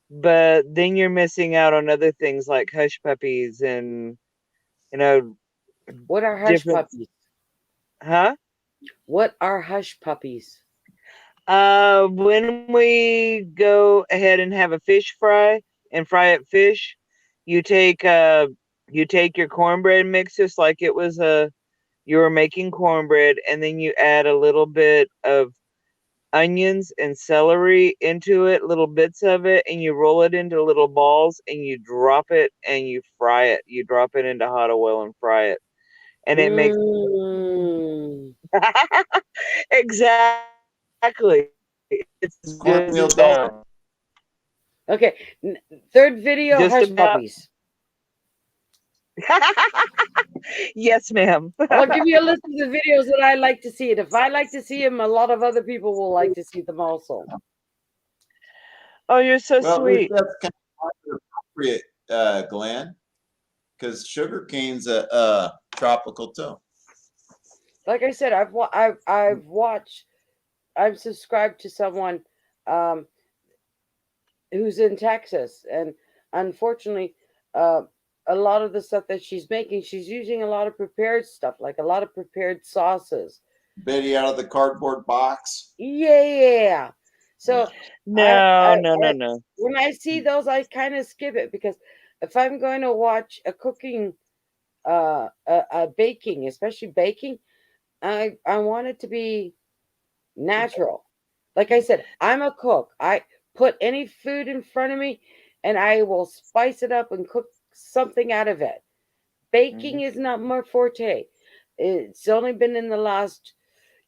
but then you're missing out on other things like hush puppies and you know What are hush different. puppies? Huh? What are hush puppies? When we go ahead and have a fish fry and fry it fish, you take uh you take your cornbread mix just like it was you were making cornbread, and then you add a little bit of onions and celery into it, little bits of it, and you roll it into little balls and you drop it and you fry it. You drop it into hot oil and fry it. And it makes Mm. exactly. It's as good as It's that. cornmeal dough. Okay, third video, Just hush about. puppies. Yes, ma'am. I'll give you a list of the videos that I like to see. And if I like to see them, a lot of other people will like to see them also. Oh, you're so Well, this sweet. that's kind of appropriate, Glenn, because sugar cane's a tropical too. Like I said, I've watched. I'm subscribed to someone um, who's in Texas, and unfortunately, uh, a lot of the stuff that she's making, she's using a lot of prepared stuff, like a lot of prepared sauces. Betty out of the cardboard box. Yeah. Yeah. So No, no, no, I no. when I see those, I kind of skip it because if I'm going to watch a cooking, a baking, especially baking, I want it to be natural. Like I said, I'm a cook. I put any food in front of me, and I will spice it up and cook something out of it. Baking is not my forte. It's only been in the last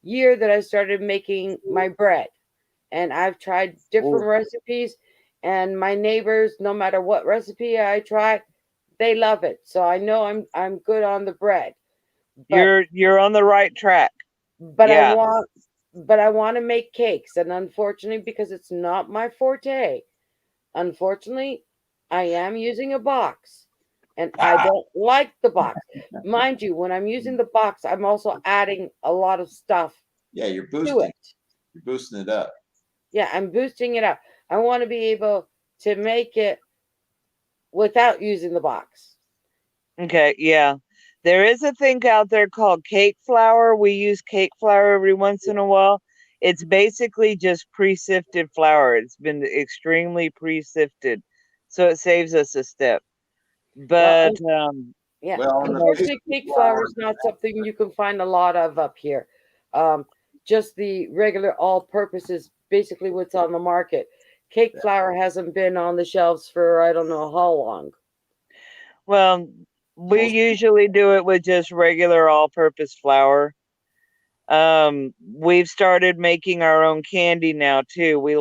year that I started making my bread, and I've tried different Ooh, recipes, and my neighbors, no matter what recipe I try, they love it. So I know I'm good on the bread. But you're on the right track. but I Yeah. want but I want to make cakes, and unfortunately, because it's not my forte, unfortunately, I am using a box, and I Ah, don't like the box. Mind you, when I'm using the box, I'm also adding a lot of stuff yeah, to it. you're boosting it up. Yeah, I'm boosting it up. I want to be able to make it without using the box. Okay, yeah. There is a thing out there called cake flour. We use cake flour every once in a while. It's basically just pre-sifted flour. It's been extremely pre-sifted, so it saves us a step. Well, But yeah, Well, and the no, unfortunately, baking cake flour flour, is not something you can find a lot of up here. Um, just the regular all-purpose is basically what's on the market. Cake flour hasn't been on the shelves for I don't know how long. well, we most usually do it with just regular all-purpose flour. We've started making our own candy now too. We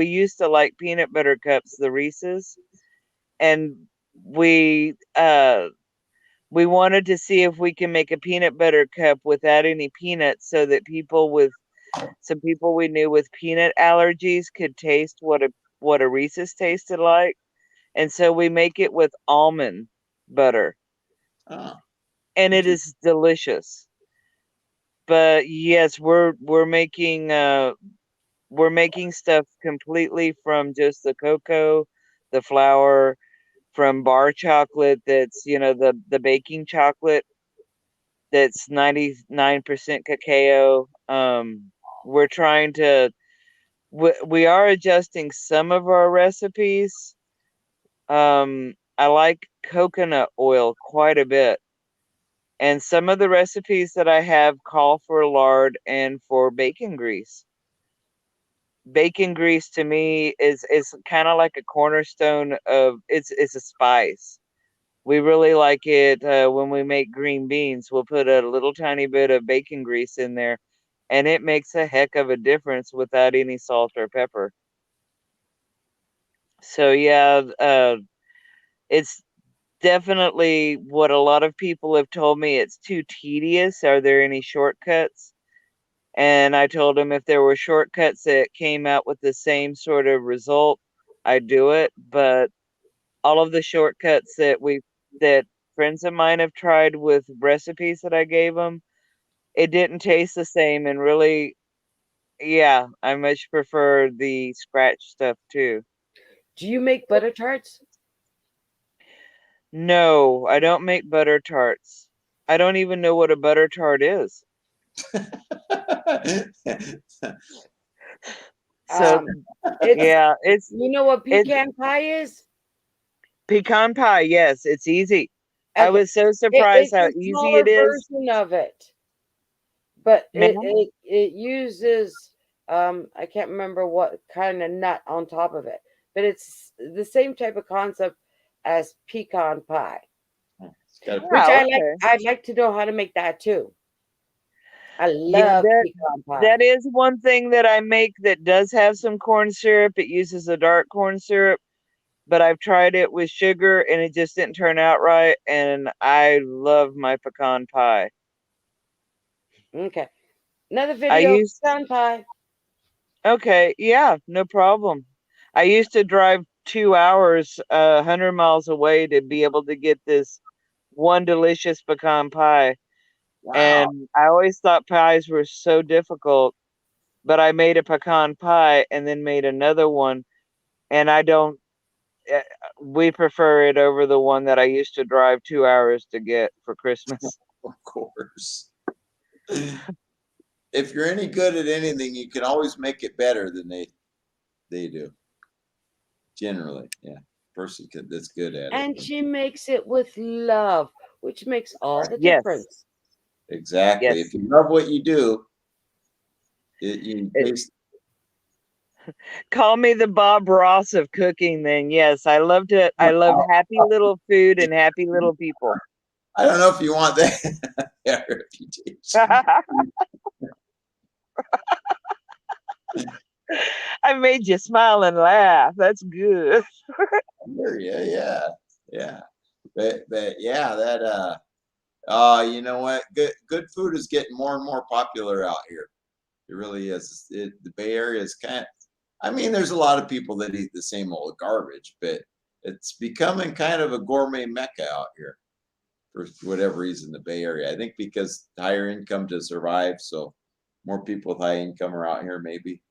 used to like peanut butter cups, the Reese's, and we uh we wanted to see if we can make a peanut butter cup without any peanuts so that some people we knew with peanut allergies could taste what a Reese's tasted like. And so we make it with almond butter, ah, and it interesting. is delicious. But yes, we're making stuff completely from just the cocoa, the flour, from bar chocolate that's, the baking chocolate that's 99% cacao. We're trying to we are adjusting some of our recipes. I like coconut oil quite a bit. And some of the recipes that I have call for lard and for bacon grease. Bacon grease to me is kind of like a cornerstone of it's a spice. We really like it when we make green beans. We'll put a little tiny bit of bacon grease in there, and it makes a heck of a difference without any salt or pepper. So yeah, it's definitely what a lot of people have told me. It's too tedious. Are there any shortcuts? And I told him if there were shortcuts that came out with the same sort of result, I'd do it. But all of the shortcuts that friends of mine have tried with recipes that I gave them, it didn't taste the same. And really, yeah, I much prefer the scratch stuff too. Do you make butter tarts? No, I don't make butter tarts. I don't even know what a butter tart is. So Um, it's yeah, you know what it's pecan pie is? pecan pie. Yes, it's easy. I Okay, was so surprised it's how a easy smaller it is. version of it, but Ma'am? it uses I can't remember what kind of nut on top of it, but it's the same type of concept as pecan pie, It's got a which Yeah, I like. okay. I'd like to know how to make that too. I Yeah, love pecan pie. that is one thing that I make that does have some corn syrup. It uses a dark corn syrup, but I've tried it with sugar and it just didn't turn out right. And I love my pecan pie. Okay, another I video used, pecan pie. okay, yeah, no problem. I used to drive 2 hours, 100 miles away to be able to get this one delicious pecan pie. wow. And I always thought pies were so difficult, but I made a pecan pie and then made another one. And I don't, eh, we prefer it over the one that I used to drive 2 hours to get for Christmas. Of course. If you're any good at anything, you can always make it better than they do. Generally, yeah. That's good at it. And she makes it with love, which makes all the Yes, difference. Exactly. If yes. you love what you do, you It, taste. call me the Bob Ross of cooking then. Yes, I loved it. I love happy little food and happy little people. I don't know if you want that reputation. I made you smile and laugh. That's good. Yeah, yeah. But yeah, that you know what? Good food is getting more and more popular out here. It really is. The Bay Area is kind of, I mean, there's a lot of people that eat the same old garbage, but it's becoming kind of a gourmet mecca out here for whatever reason, the Bay Area. I think because higher income to survive, so more people with high income are out here, maybe.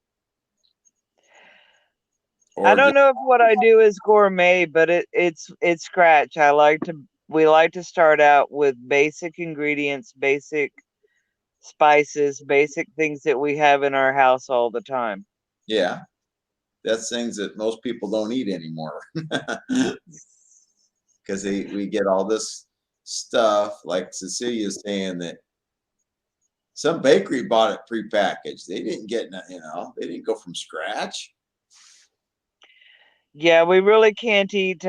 I Or don't just, know if what I do is gourmet, but it's scratch. We like to start out with basic ingredients, basic spices, basic things that we have in our house all the time. yeah, that's things that most people don't eat anymore. Because we get all this stuff, like Cecilia's saying that some bakery bought it prepackaged. They didn't get, they didn't go from scratch. Yeah, we really can't eat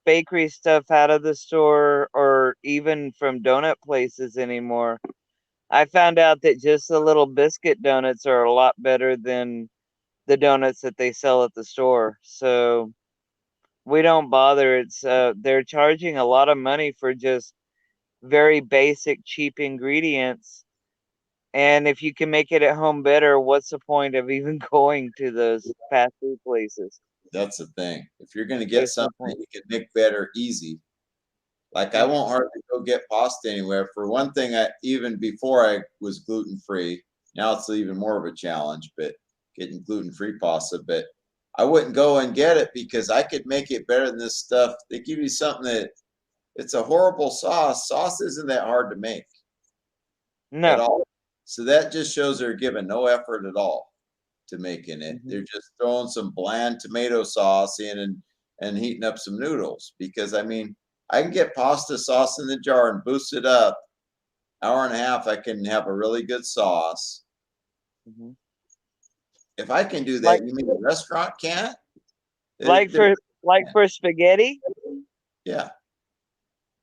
bakery stuff out of the store or even from donut places anymore. I found out that just the little biscuit donuts are a lot better than the donuts that they sell at the store. So we don't bother. It's they're charging a lot of money for just very basic cheap ingredients. And if you can make it at home better, what's the point of even going to those fast food places? That's the thing. If you're going to get There's no something that point. you can make better easy, like I Yep. won't hardly go get pasta anywhere. For one thing, I even before I was gluten free, now it's even more of a challenge. But getting gluten free pasta, but I wouldn't go and get it because I could make it better than this stuff. They give you something that it's a horrible sauce. Sauce isn't that hard to make at No. all. So that just shows they're giving no effort at all to making it. Mhm. They're just throwing some bland tomato sauce in and heating up some noodles because I mean I can get pasta sauce in the jar and boost it up. Hour and a half, I can have a really good sauce. Mhm. If I can do Like that, you mean the restaurant can't? like They're- for like for spaghetti. yeah,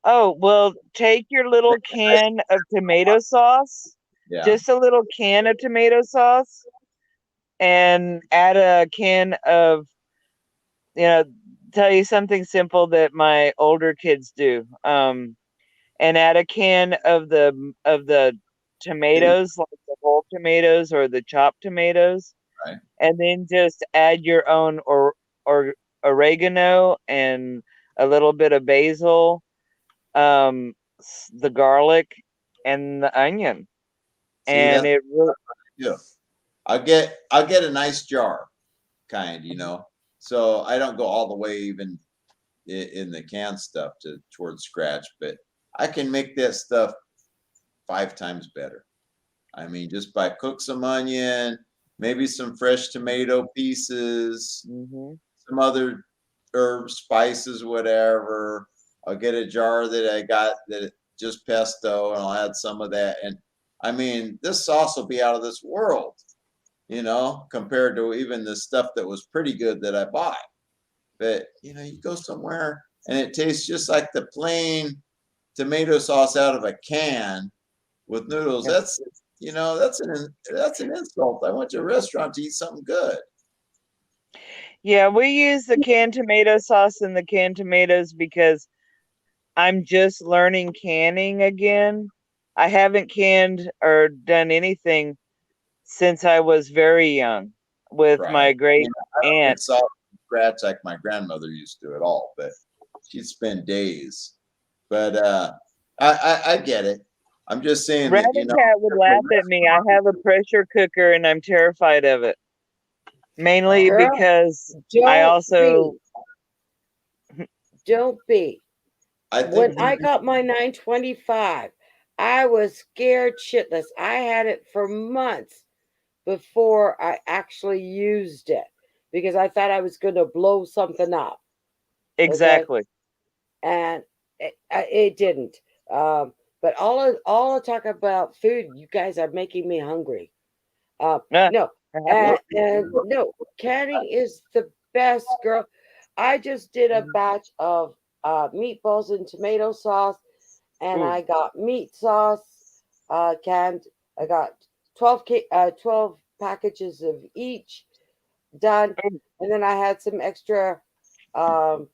Oh, well, take your little can of tomato sauce, yeah. just a little can of tomato sauce, and add a can of, you know, tell you something simple that my older kids do. And add a can of the tomatoes, like the whole tomatoes or the chopped tomatoes, Right. and then just add your own or oregano and a little bit of basil, the garlic and the onion, See, and that's it really, yeah. I'll get a nice jar, kind, So I don't go all the way even in the canned stuff towards scratch, but I can make that stuff 5 times better. I mean, just by cook some onion, maybe some fresh tomato pieces, mhm. some other herbs, spices, whatever. I'll get a jar that I got that just pesto, and I'll add some of that. And I mean, this sauce will be out of this world, compared to even the stuff that was pretty good that I bought. But you go somewhere and it tastes just like the plain tomato sauce out of a can with noodles. Yeah. That's an insult. I went to a restaurant to eat something good. Yeah, we use the canned tomato sauce and the canned tomatoes because I'm just learning canning again. I haven't canned or done anything since I was very young with Right. my I great mean, I don't aunt. make sauce from scratch like my grandmother used to at all, but she'd spend days. But I get it. I'm just saying that, Rabbit Cat would laugh at me. I have a pressure cooker and I'm terrified of it. Mainly Girl, because I don't also, be. Don't be. I When think I got my 925, I was scared shitless. I had it for months before I actually used it because I thought I was going to blow something up. Okay. exactly. And it didn't. Um, but all the talk about food, you guys are making me hungry. Uh, No, and no, canning is the best, girl. I just did a batch of meatballs and tomato sauce, and Ooh. I got meat sauce canned. I got 12 packages of each done, Ooh. and then I had some extra um,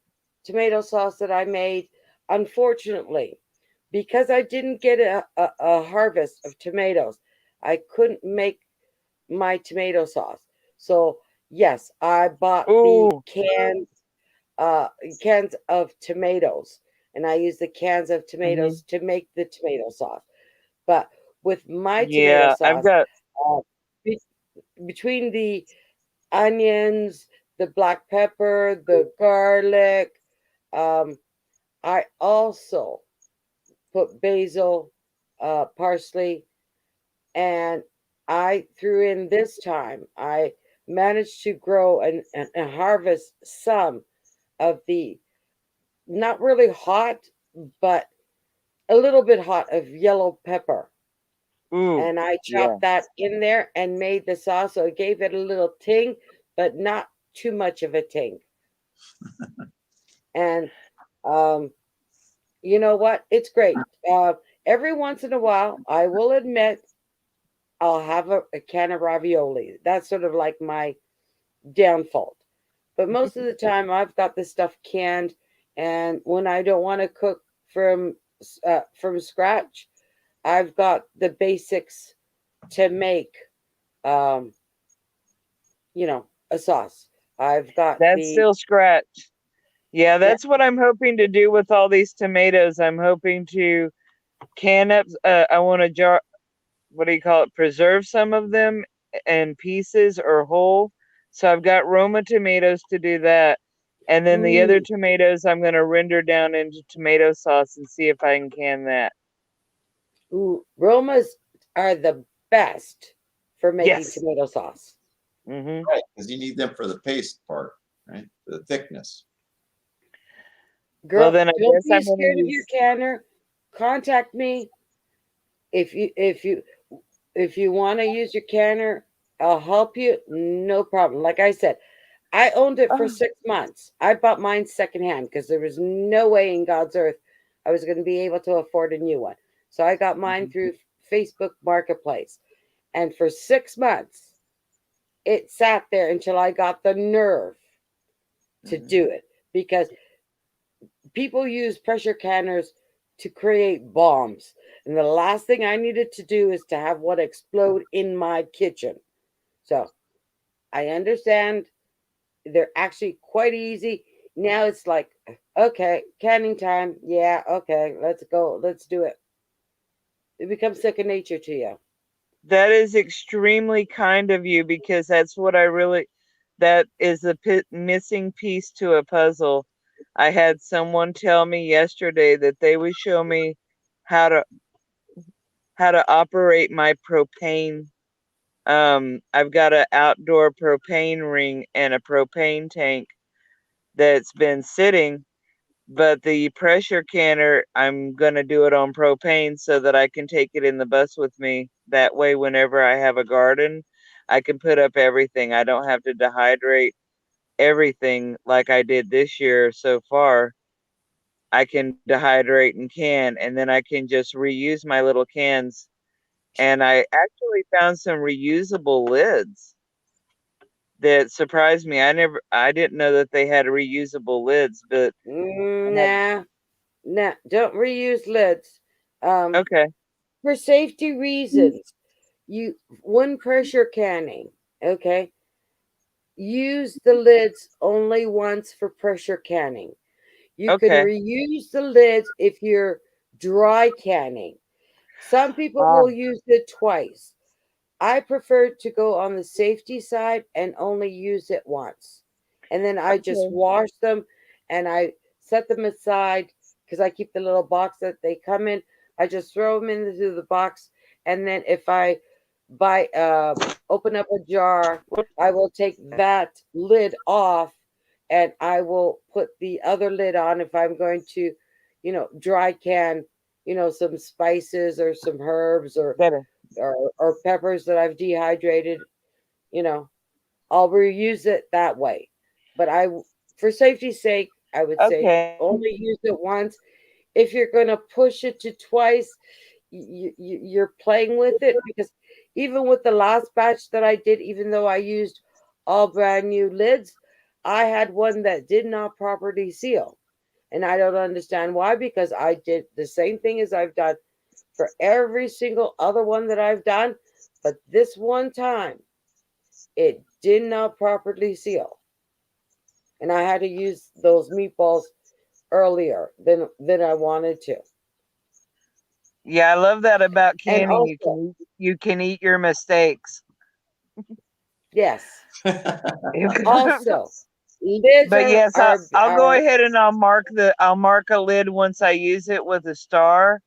tomato sauce that I made. Unfortunately, because I didn't get a harvest of tomatoes, I couldn't make my tomato sauce. So yes, I bought the Ooh. uh, cans of tomatoes, and I use the cans of Hmm. tomatoes to make the tomato sauce. But with my tomato Yeah, I've sauce, got. uh, be- between the onions, the black pepper, the garlic, um, I also put basil, parsley, and I threw in this time. I managed to grow and harvest some of the not really hot, but a little bit hot of yellow pepper. Ooh. And I Yeah. chopped that in there and made the sauce. So it gave it a little ting, but not too much of a ting. And um, you know what? It's great. Every once in a while, I will admit, I'll have a can of ravioli. That's sort of like my downfall. But most of the time, I've got this stuff canned, and when I don't want to cook from scratch, I've got the basics to make, um, a sauce. I've got That's the still scratch. Yeah, yeah. that's what I'm hoping to do with all these tomatoes. I'm hoping to can up. I want to jar. What do you call it? Preserve some of them in pieces or whole. So I've got Roma tomatoes to do that. And then the other Ooh, tomatoes I'm going to render down into tomato sauce and see if I can that. Romas are the best for making Yes. tomato sauce. Mm-hmm. Right, because you need them for the paste part, right? The thickness. Well, Girl, then I don't guess be I'm going to scared of your use. canner. Contact me if you want to use your canner. I'll help you. No problem. Like I said, I owned it for Oh, 6 months. I bought mine secondhand because there was no way in God's earth I was going to be able to afford a new one. So I got mine mhm. through Facebook Marketplace. And for 6 months, it sat there until I got the nerve to Mhm. do it because people use pressure canners to create bombs. And the last thing I needed to do is to have one explode in my kitchen. So I understand they're actually quite easy. Now it's like, okay, canning time. Yeah, okay, let's go. Let's do it. It becomes second nature to you. That is extremely kind of you because that's what I really. That is the missing piece to a puzzle. I had someone tell me yesterday that they would show me how to operate my propane. I've got an outdoor propane ring and a propane tank that's been sitting, but the pressure canner, I'm gonna do it on propane so that I can take it in the bus with me. That way, whenever I have a garden, I can put up everything. I don't have to dehydrate everything like I did this year so far. I can dehydrate and can, and then I can just reuse my little cans. And I actually found some reusable lids that surprised me. I didn't know that they had reusable lids, but Nah, nah, don't reuse lids. Um, okay, for safety reasons, you when pressure canning, okay, use the lids only once for pressure canning. You can okay. reuse the lids if you're dry canning. Some people Ah, will use it twice. I prefer to go on the safety side and only use it once. And then I just okay. wash them and I set them aside because I keep the little box that they come in. I just throw them into the box. And then if I open up a jar, I will take that lid off and I will put the other lid on if I'm going to, dry can, some spices or some herbs or Better. or peppers that I've dehydrated, you know, I'll reuse it that way. But for safety's sake, I would say Okay. only use it once. if you're going to push it to twice, you're playing with it, because even with the last batch that I did, even though I used all brand new lids, I had one that did not properly seal. And I don't understand why, because I did the same thing as I've done for every single other one that I've done. But this one time, it did not properly seal. And I had to use those meatballs earlier than I wanted to. Yeah, I love that about And canning. also, You can eat your mistakes. yes, also lids But yes, I'll go are ahead and I'll mark a lid once I use it with a star,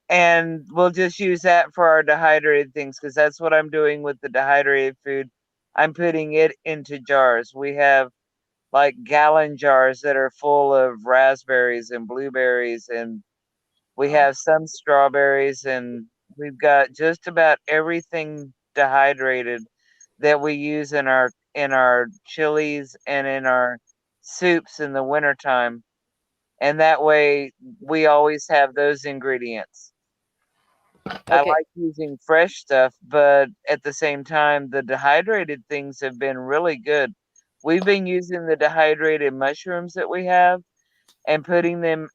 and we'll just use that for our dehydrated things, because that's what I'm doing with the dehydrated food. I'm putting it into jars. We have like gallon jars that are full of raspberries and blueberries, and we have some strawberries, and we've got just about everything dehydrated that we use in our chilies and in our soups in the wintertime. And that way we always have those ingredients. I okay. like using fresh stuff, but at the same time, the dehydrated things have been really good. We've been using the dehydrated mushrooms that we have and putting them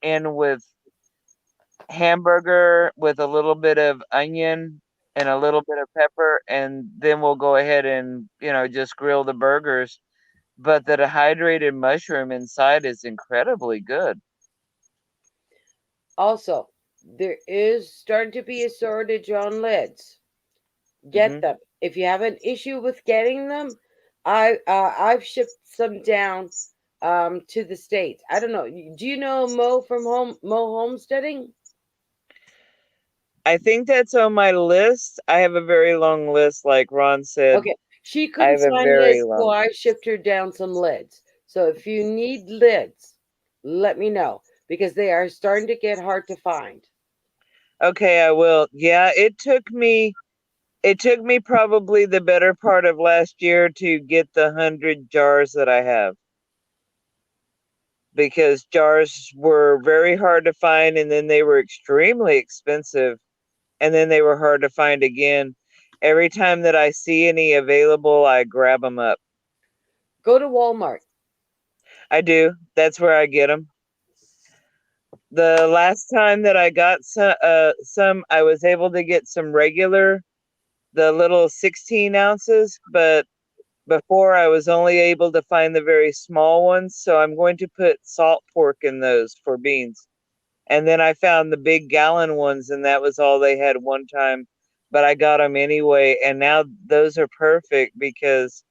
in with hamburger with a little bit of onion and a little bit of pepper, and then we'll go ahead and just grill the burgers. But the dehydrated mushroom inside is incredibly good. Also, there is starting to be a shortage on lids. Get Hmm. them. If you have an issue with getting them, I've shipped some down to the States. I don't know. Do you know Mo Homesteading? I think that's on my list. I have a very long list, like Ron said. Okay. She I couldn't have a find very lids, so long I list. shipped her down some lids. So if you need lids, let me know, because they are starting to get hard to find. Okay, I will. Yeah, it took me probably the better part of last year to get the 100 jars that I have, because jars were very hard to find, and then they were extremely expensive, and then they were hard to find again. Every time that I see any available, I grab them up. Go to Walmart. I do. That's where I get them. The last time that I got some, I was able to get some regular, the little 16 ounces, but before I was only able to find the very small ones. So I'm going to put salt pork in those for beans. And then I found the big gallon ones, and that was all they had one time. But I got them anyway. And now those are perfect because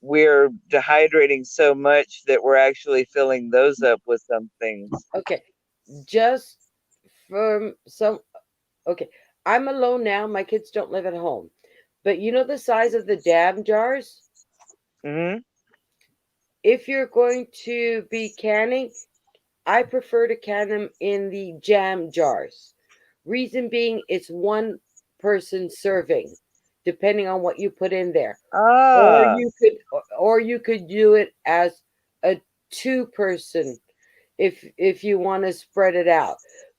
we're dehydrating so much that we're actually filling those up with some things. Okay. Just from some okay. I'm alone now. My kids don't live at home. But you know the size of the dab jars? Hmm. If you're going to be canning, I prefer to can them in the jam jars. Reason being, it's one person serving, depending on what you put in there. Or Ah, you could do it as a two-person if you want to spread it out.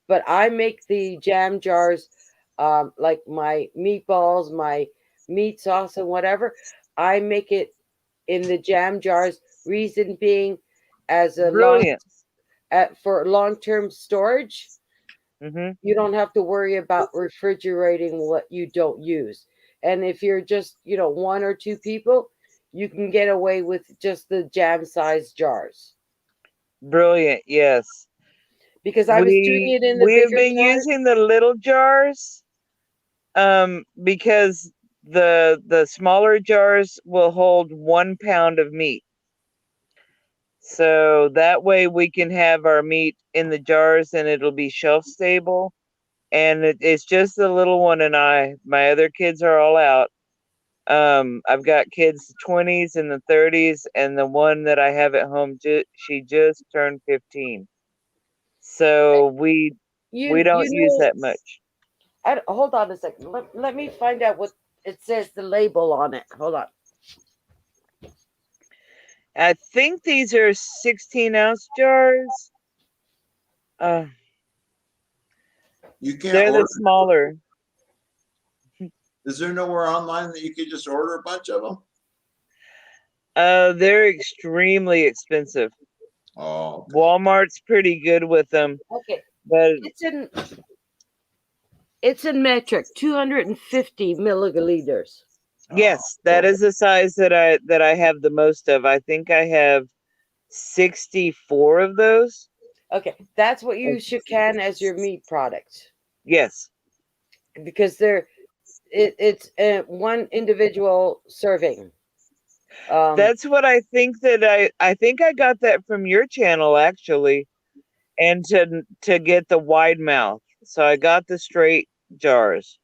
But I make the jam jars, like my meatballs, my meat sauce, and whatever. I make it in the jam jars. Reason being, as a brilliant. for long-term storage, Hmm. you don't have to worry about refrigerating what you don't use. And if you're just, one or two people, you can get away with just the jam sized jars. Brilliant. Yes. Because I was doing it in the We have bigger been jars. using the little jars because the smaller jars will hold 1 pound of meat. So that way we can have our meat in the jars and it'll be shelf stable. And it's just the little one and I. My other kids are all out. I've got kids 20s and the 30s, and the one that I have at home, she just turned 15. So we You don't use know, that much. hold on a second. Let me find out what it says, the label on it. Hold on. I think these are 16-ounce jars. You can't They're the order. smaller. Is there nowhere online that you could just order a bunch of them? They're extremely expensive. Oh, okay. Walmart's pretty good with them, Okay, but it's in metric, 250 milliliters. yes, that is the size that I have the most of. I think I have 64 of those. Okay, that's what you should can as your meat product, Yes. because it's one individual serving. That's what I think that I think I got that from your channel actually, and to get the wide mouth. So I got the straight jars.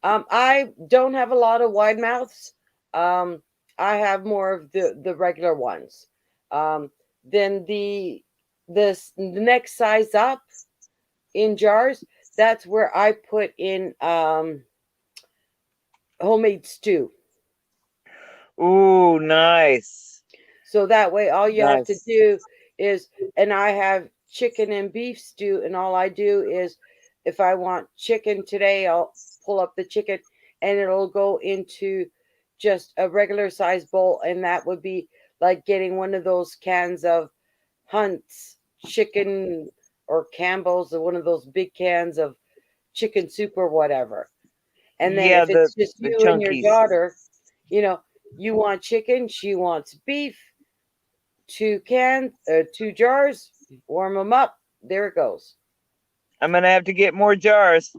I don't have a lot of wide mouths. Um, I have more of the regular ones. Then the next size up in jars, that's where I put in homemade stew. Ooh, nice. So that way, all you have to Nice. do is, and I have chicken and beef stew, and all I do is, if I want chicken today, I'll pull up the chicken and it'll go into just a regular size bowl. And that would be like getting one of those cans of Hunt's chicken or Campbell's, or one of those big cans of chicken soup or whatever. And then Yeah, if it's just the you and your chunkies. daughter, you know, you want chicken, she wants beef, 2 jars, warm them up. There it goes. I'm gonna have to get more jars.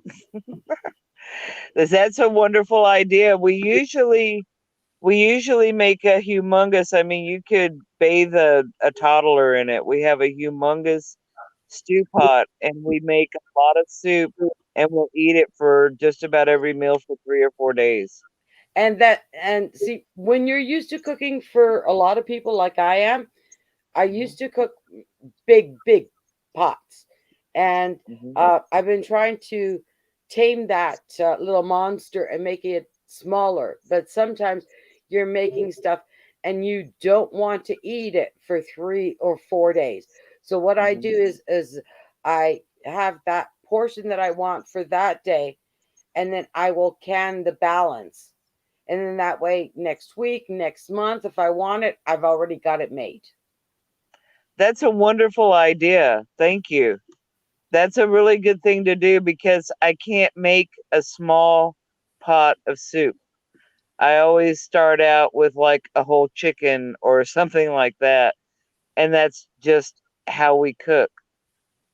That's a wonderful idea. We usually make a humongous. I mean, you could bathe a toddler in it. We have a humongous stew pot, and we make a lot of soup, and we'll eat it for just about every meal for 3 or 4 days. And see, when you're used to cooking for a lot of people like I am, I Mhm, used to cook big pots, and mhm, I've been trying to tame that little monster and make it smaller. But sometimes you're making stuff and you don't want to eat it for 3 or 4 days. So what I mhm. do is I have that portion that I want for that day, and then I will can the balance. And then that way, next week, next month, if I want it, I've already got it made. That's a wonderful idea. Thank you. That's a really good thing to do because I can't make a small pot of soup. I always start out with like a whole chicken or something like that, and that's just how we cook.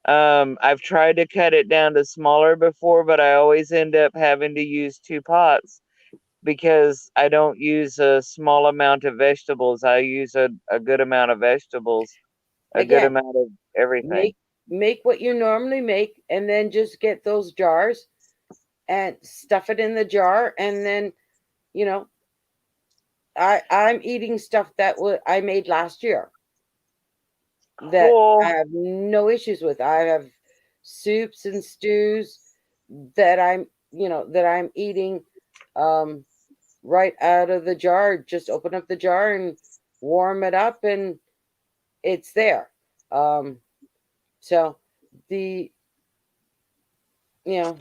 I've tried to cut it down to smaller before, but I always end up having to use 2 pots because I don't use a small amount of vegetables. I use a good amount of vegetables, a good Again, amount of everything. make make what you normally make, and then just get those jars and stuff it in the jar, and then you know I'm eating stuff that I made last year that I Cool. have no issues with. I have soups and stews that I'm eating um right out of the jar. Just open up the jar and warm it up, and it's there. um so the you know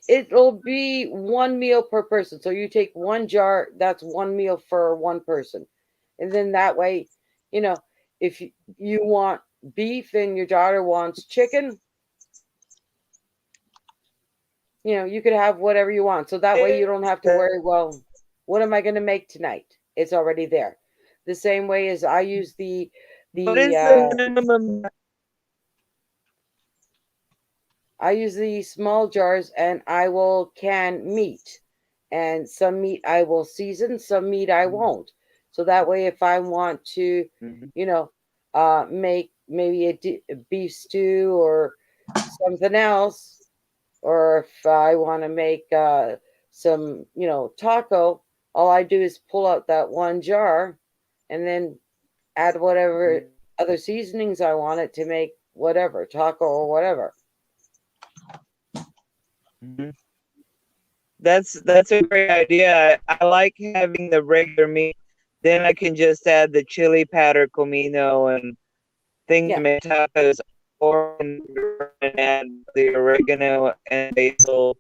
it'll be one meal per person. So you take 1 jar, that's 1 meal for one person. And then that way, you know if you want beef and your daughter wants chicken, you could have whatever you want. So that way you don't have to worry, well, what am I going to make tonight? It's already there. The same way as I use What the is the minimum? I use these small jars, and I will can meat. And some meat I will season, some meat I won't. So that way, if I want to, Mhm. you know, make maybe a beef stew or something else, or if I want to make some, taco, all I do is pull out that 1 jar and then add whatever other seasonings I want it to make whatever taco or whatever. Mhm. That's a great idea. I like having the regular meat. Then I can just add the chili powder, comino, and things to Yeah. make tacos. or I can run and add the oregano and basil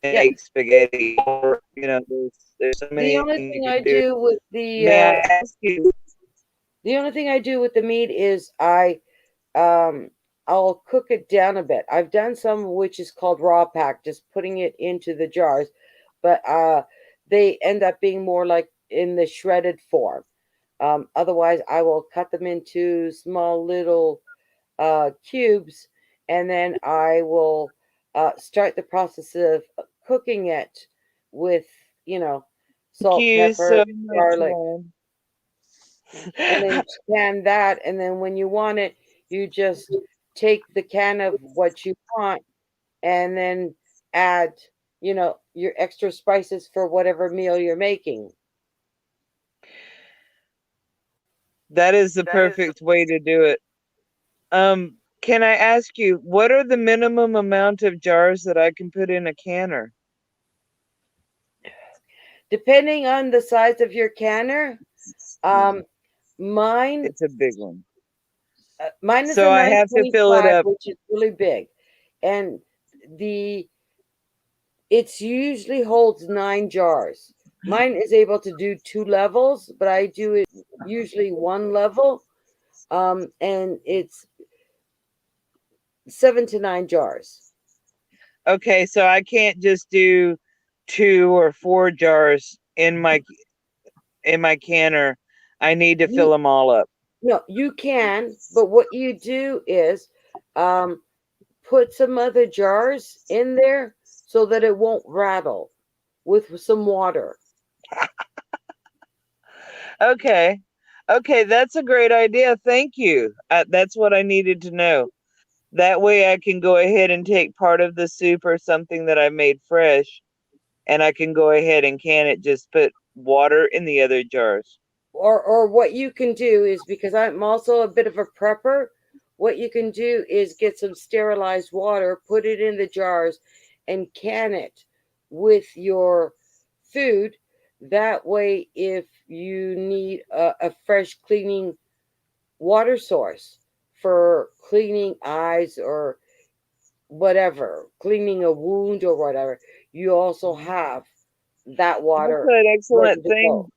and Yeah. make spaghetti. Or there's so The many only things you thing can I do. do with the May I ask you? meat is I'll cook it down a bit. I've done some which is called raw pack, just putting it into the jars, but they end up being more like in the shredded form. Otherwise, I will cut them into small little cubes, and then I will start the process of cooking it with, you know, Thank salt, you pepper, so much, garlic, Ron. and then can that. And then when you want it, you just take the can of what you want and then add, your extra spices for whatever meal you're making. That is the perfect way to do it. Can I ask you, what are the minimum amount of jars that I can put in a canner? Depending on the size of your canner, um, mine It's a big one. mine is So a I have to fill it 925, up. which is really big, and the it's usually holds 9 jars. Mine is able to do 2 levels, but I do it usually one level, and it's 7 to 9 jars. Okay, so I can't just do 2 or 4 jars in my canner. I need to fill You them all up. No, you can, but what you do is um, put some other jars in there so that it won't rattle with some water. Okay. Okay, that's a great idea. Thank you. That's what I needed to know. That way I can go ahead and take part of the soup or something that I made fresh, and I can go ahead and can it, just put water in the other jars. Or what you can do is, because I'm also a bit of a prepper, what you can do is get some sterilized water, put it in the jars, and can it with your food. That way, if you need a fresh cleaning water source for cleaning eyes or whatever, cleaning a wound or whatever, you also Mhm. have that That's water an ready excellent to thing. go.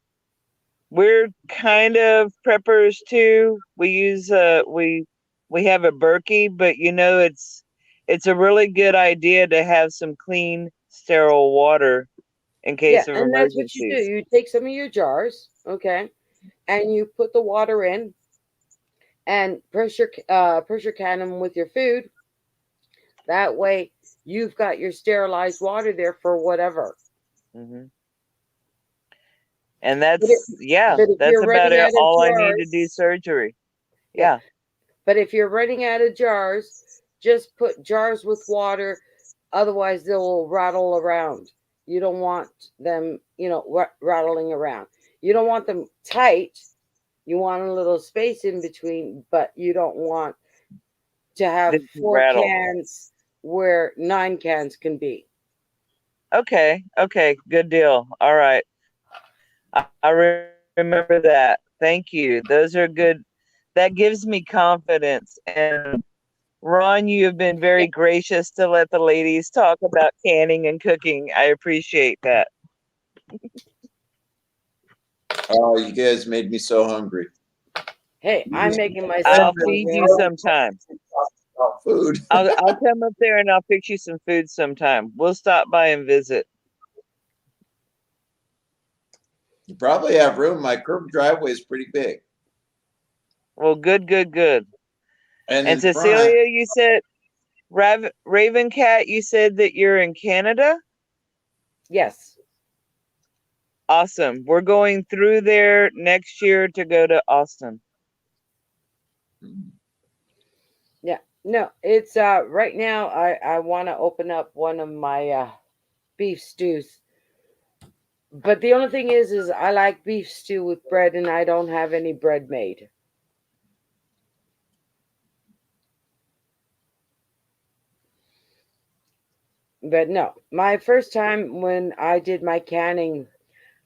We're kind of preppers too. We have a Berkey, but it's a really good idea to have some clean, sterile water in Yeah, case of and that's what you do. emergencies. You take some of your jars, okay, and you put the water in and pressure can them with your food. That way, you've got your sterilized water there for whatever. Hmm. And But if, yeah, but if that's you're about running it. out of All I need to do jars, surgery. yeah. Yeah. But if you're running out of jars, just put jars with water. Otherwise, they'll rattle around. You don't want them, rattling around. You don't want them tight. You want a little space in between, but you don't want to have This is four rattle. cans where 9 cans can be. Okay. Okay. Good deal. All right. I remember that. Thank you. Those are good. That gives me confidence. And Ron, you have been very Yeah, gracious to let the ladies talk about canning and cooking. I appreciate that. Oh, you guys made me so hungry. hey, I'm making I'll myself feed hungry. you sometime. About food. I'll come up there and I'll fix you some food sometime. We'll stop by and visit. You probably have room. My curb driveway is pretty big, Well, good, good, good. and And in front, Cecilia, you said Raven Cat, you said that you're in Canada? Yes. Awesome. We're going through there next year to go to Austin. Yeah. No, it's right now I want to open up one of my beef stews. But the only thing is I like beef stew with bread and I don't have any bread made. But no, my first time when I did my canning,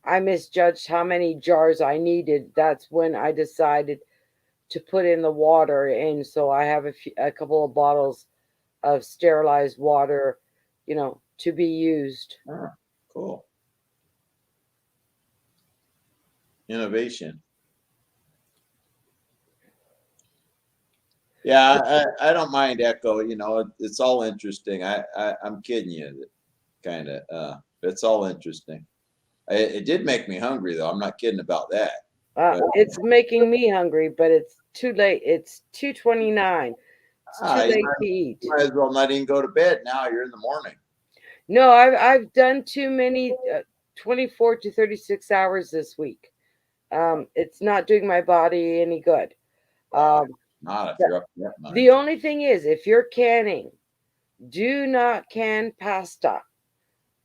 I misjudged how many jars I needed. That's when I decided to put in the water, and so I have a couple of bottles of sterilized water, to be used. Ah, cool. Innovation. Yeah, I don't mind echo. It's all interesting. I'm kidding you, kind of. It's all interesting. It did make me hungry though. I'm not kidding about that. But It's making me hungry, but it's too late. It's 2:29. It's too you late to eat. might as well not even go to bed now. You're in the morning. No, I've done too many 24 to 36 hours this week. It's not doing my body any good. Well, Um, not if the, you're up that much. the only thing is, if you're canning, do not can pasta.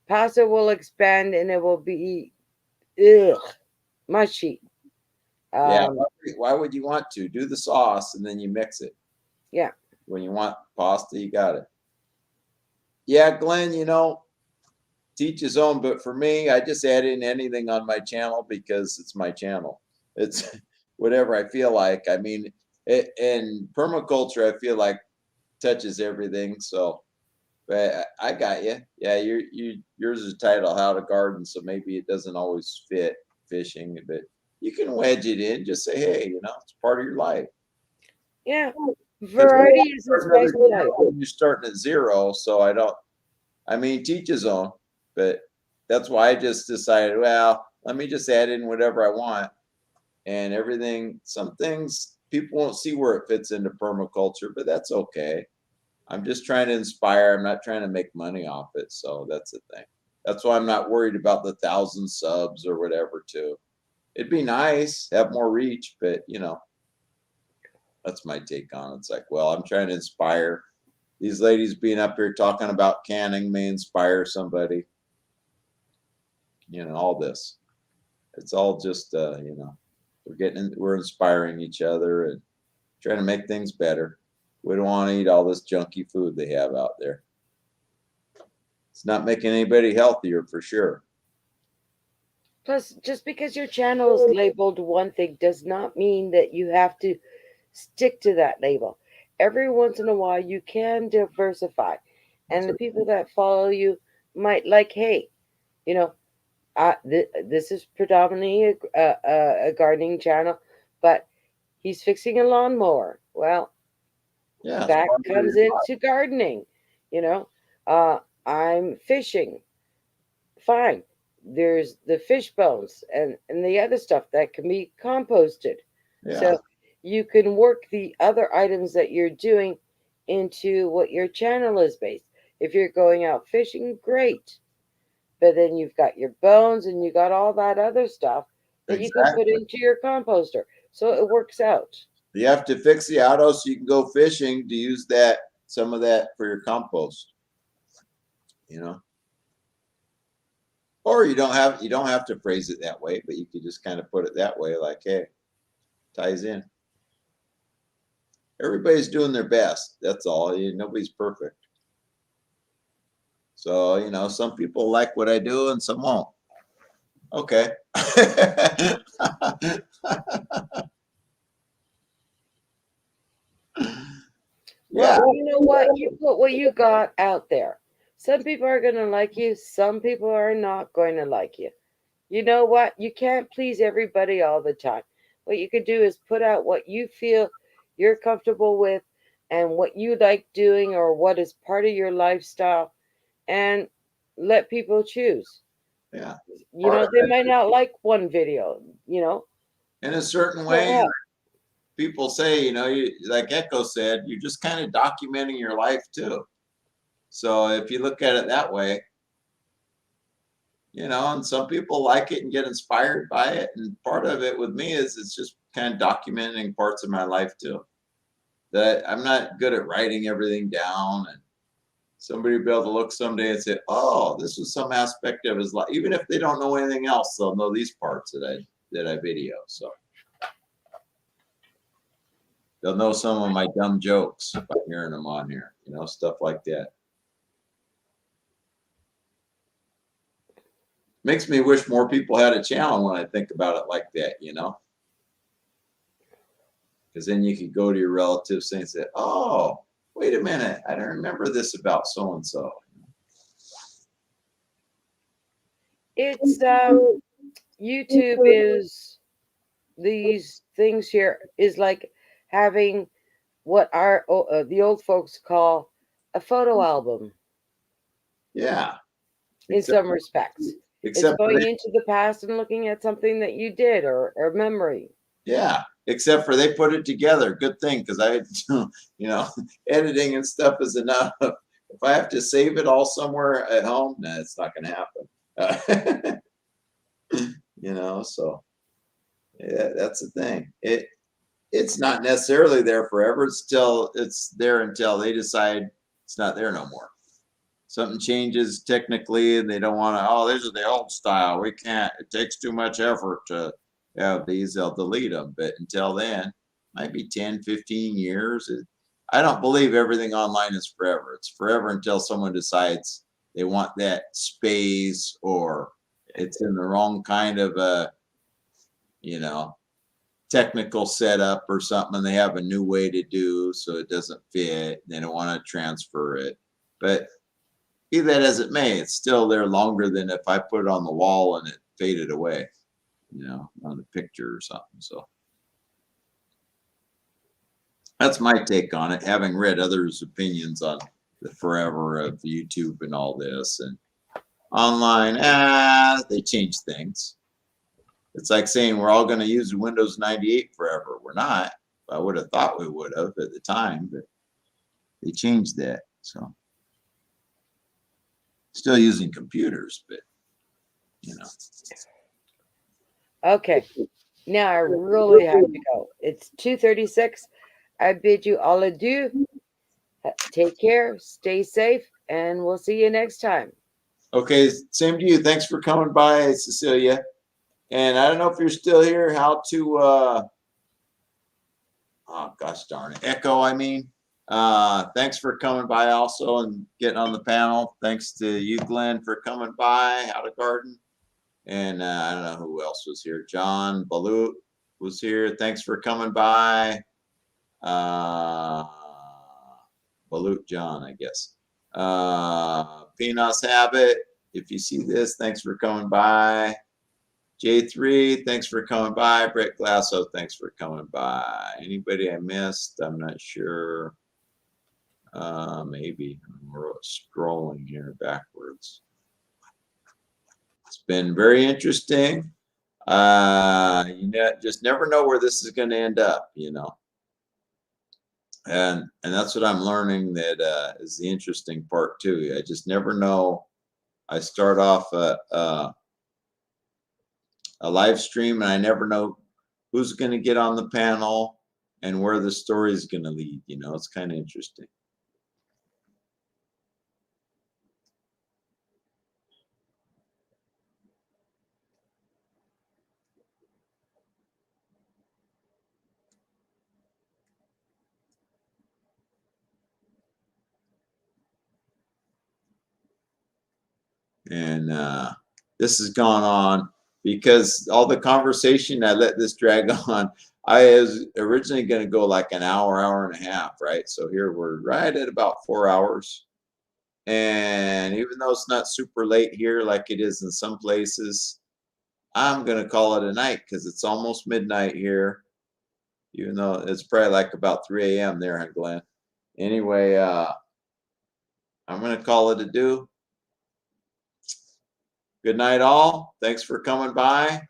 Pasta will expand and it will be mushy. Yeah. Um, Why would you want to do the sauce and then you mix it? yeah. When you want pasta, you got it. Yeah, Glenn. Teach his own. But for me, I just add in anything on my channel because it's my channel. It's whatever I feel like. I mean, and permaculture, I feel like touches everything. So, but I got you. Yeah, yours is titled "How to Garden," so maybe it doesn't always fit fishing, but you can wedge it in. Just say, hey, it's part of your life. Yeah. Because Variety is the spice of life. you're starting at zero, so I don't. I mean, teach his own, but that's why I just decided, well, let me just add in whatever I want and everything. Some things people won't see where it fits into permaculture, but that's okay. I'm just trying to inspire. I'm not trying to make money off it. So that's the thing. That's why I'm not worried about the 1,000 subs or whatever, too. It'd be nice, have more reach, but that's my take on it. It's like, well, I'm trying to inspire. These ladies being up here talking about canning may inspire somebody. All this. It's all just we're inspiring each other and trying to make things better. We don't want to eat all this junky food they have out there. It's not making anybody healthier for sure. Plus, just because your channel is labeled one thing does not mean that you have to stick to that label. Every once in a while, you can diversify. And the people that follow you might like, hey, you know, this is predominantly a gardening channel, but he's fixing a lawnmower. Well, Yeah, that comes into gardening. You know, I'm fishing. Fine. There's the fish bones and the other stuff that can be composted. yeah, So you can work the other items that you're doing into what your channel is based. If you're going out fishing, great. But then you've got your bones and you got all that other stuff that you can put exactly. into your composter. So it works out. You have to fix the auto so you can go fishing to use some of that for your compost. Or you don't have to phrase it that way, but you could just kind of put it that way, like, hey, ties in. Everybody's doing their best. That's all. Nobody's perfect. So, some people like what I do and some won't. Okay. Yeah. Well, you know what? You put what you got out there. Some people are going to like you, some people are not going to like you. You know what? You can't please everybody all the time. What you could do is put out what you feel you're comfortable with and what you like doing or what is part of your lifestyle and let people choose. Yeah. They might not like one video, In a certain so way, what? people say, like Echo said, you're just kind of documenting your life too. So if you look at it that way, and some people like it and get inspired by it. And part of it with me is it's just kind of documenting parts of my life too. That I'm not good at writing everything down, and somebody will be able to look someday and say, "Oh, this was some aspect of his life." Even if they don't know anything else, they'll know these parts that I video. So they'll know some of my dumb jokes by hearing them on here, stuff like that. Makes me wish more people had a channel when I think about it like that. because then you could go to your relatives and say, "Oh, wait a minute, I don't remember this about so and so." It's YouTube is these things here is like having what our the old folks call a photo album Yeah, in except some respects. It's except for going they, into the past and looking at something that you did or memory. yeah, except for they put it together. Good thing, because I, you know, editing and stuff is enough. If I have to save it all somewhere at home, nah, it's not going to happen. You know, so yeah, that's the thing. It's not necessarily there forever. It's there until they decide it's not there no more. Something changes technically and they don't want to, oh, this is the old style, we can't, it takes too much effort to have these, they'll delete them. But until then, might be 10, 15 years. I don't believe everything online is forever. It's forever until someone decides they want that space, or it's in the wrong kind of you know technical setup or something, and they have a new way to do, so it doesn't fit, they don't want to transfer it. But be that as it may, it's still there longer than if I put it on the wall and it faded away, on the picture or something. So that's my take on it, having read others' opinions on the forever of YouTube and all this. And online, they change things. It's like saying we're all going to use Windows 98 forever. We're not. I would have thought we would have at the time, but they changed that. So still using computers, but you know. Okay. Now I really have to go. It's 2:36. I bid you all adieu. Take care, stay safe, and we'll see you next time. Okay, same to you. Thanks for coming by, Cecilia. And I don't know if you're still here, how to oh gosh darn it, Echo, I mean. Thanks for coming by also and getting on the panel. Thanks to you, Glenn, for coming by, How to Garden. And I don't know who else was here. John Balut was here. Thanks for coming by. Uh, Balut John, I guess. Pinos Habit, if you see this, thanks for coming by. J3, thanks for coming by. Brett Glasso, thanks for coming by. Anybody I missed? I'm not sure. Maybe. We're scrolling here backwards. It's been very interesting. Just never know where this is going to end up, and that's what I'm learning, that is the interesting part too. I just never know. I start off a live stream and I never know who's going to get on the panel and where the story is going to lead. It's kind of interesting. And this has gone on because all the conversation, I let this drag on. I was originally going to go like an hour and a half, right? So here we're right at about 4 hours. And even though it's not super late here like it is in some places, I'm going to call it a night because it's almost midnight here, even though it's probably like about 3 a.m. there, huh, Glenn? Anyway, I'm going to call it a do. Good night, all. Thanks for coming by.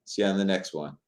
See you on the next one.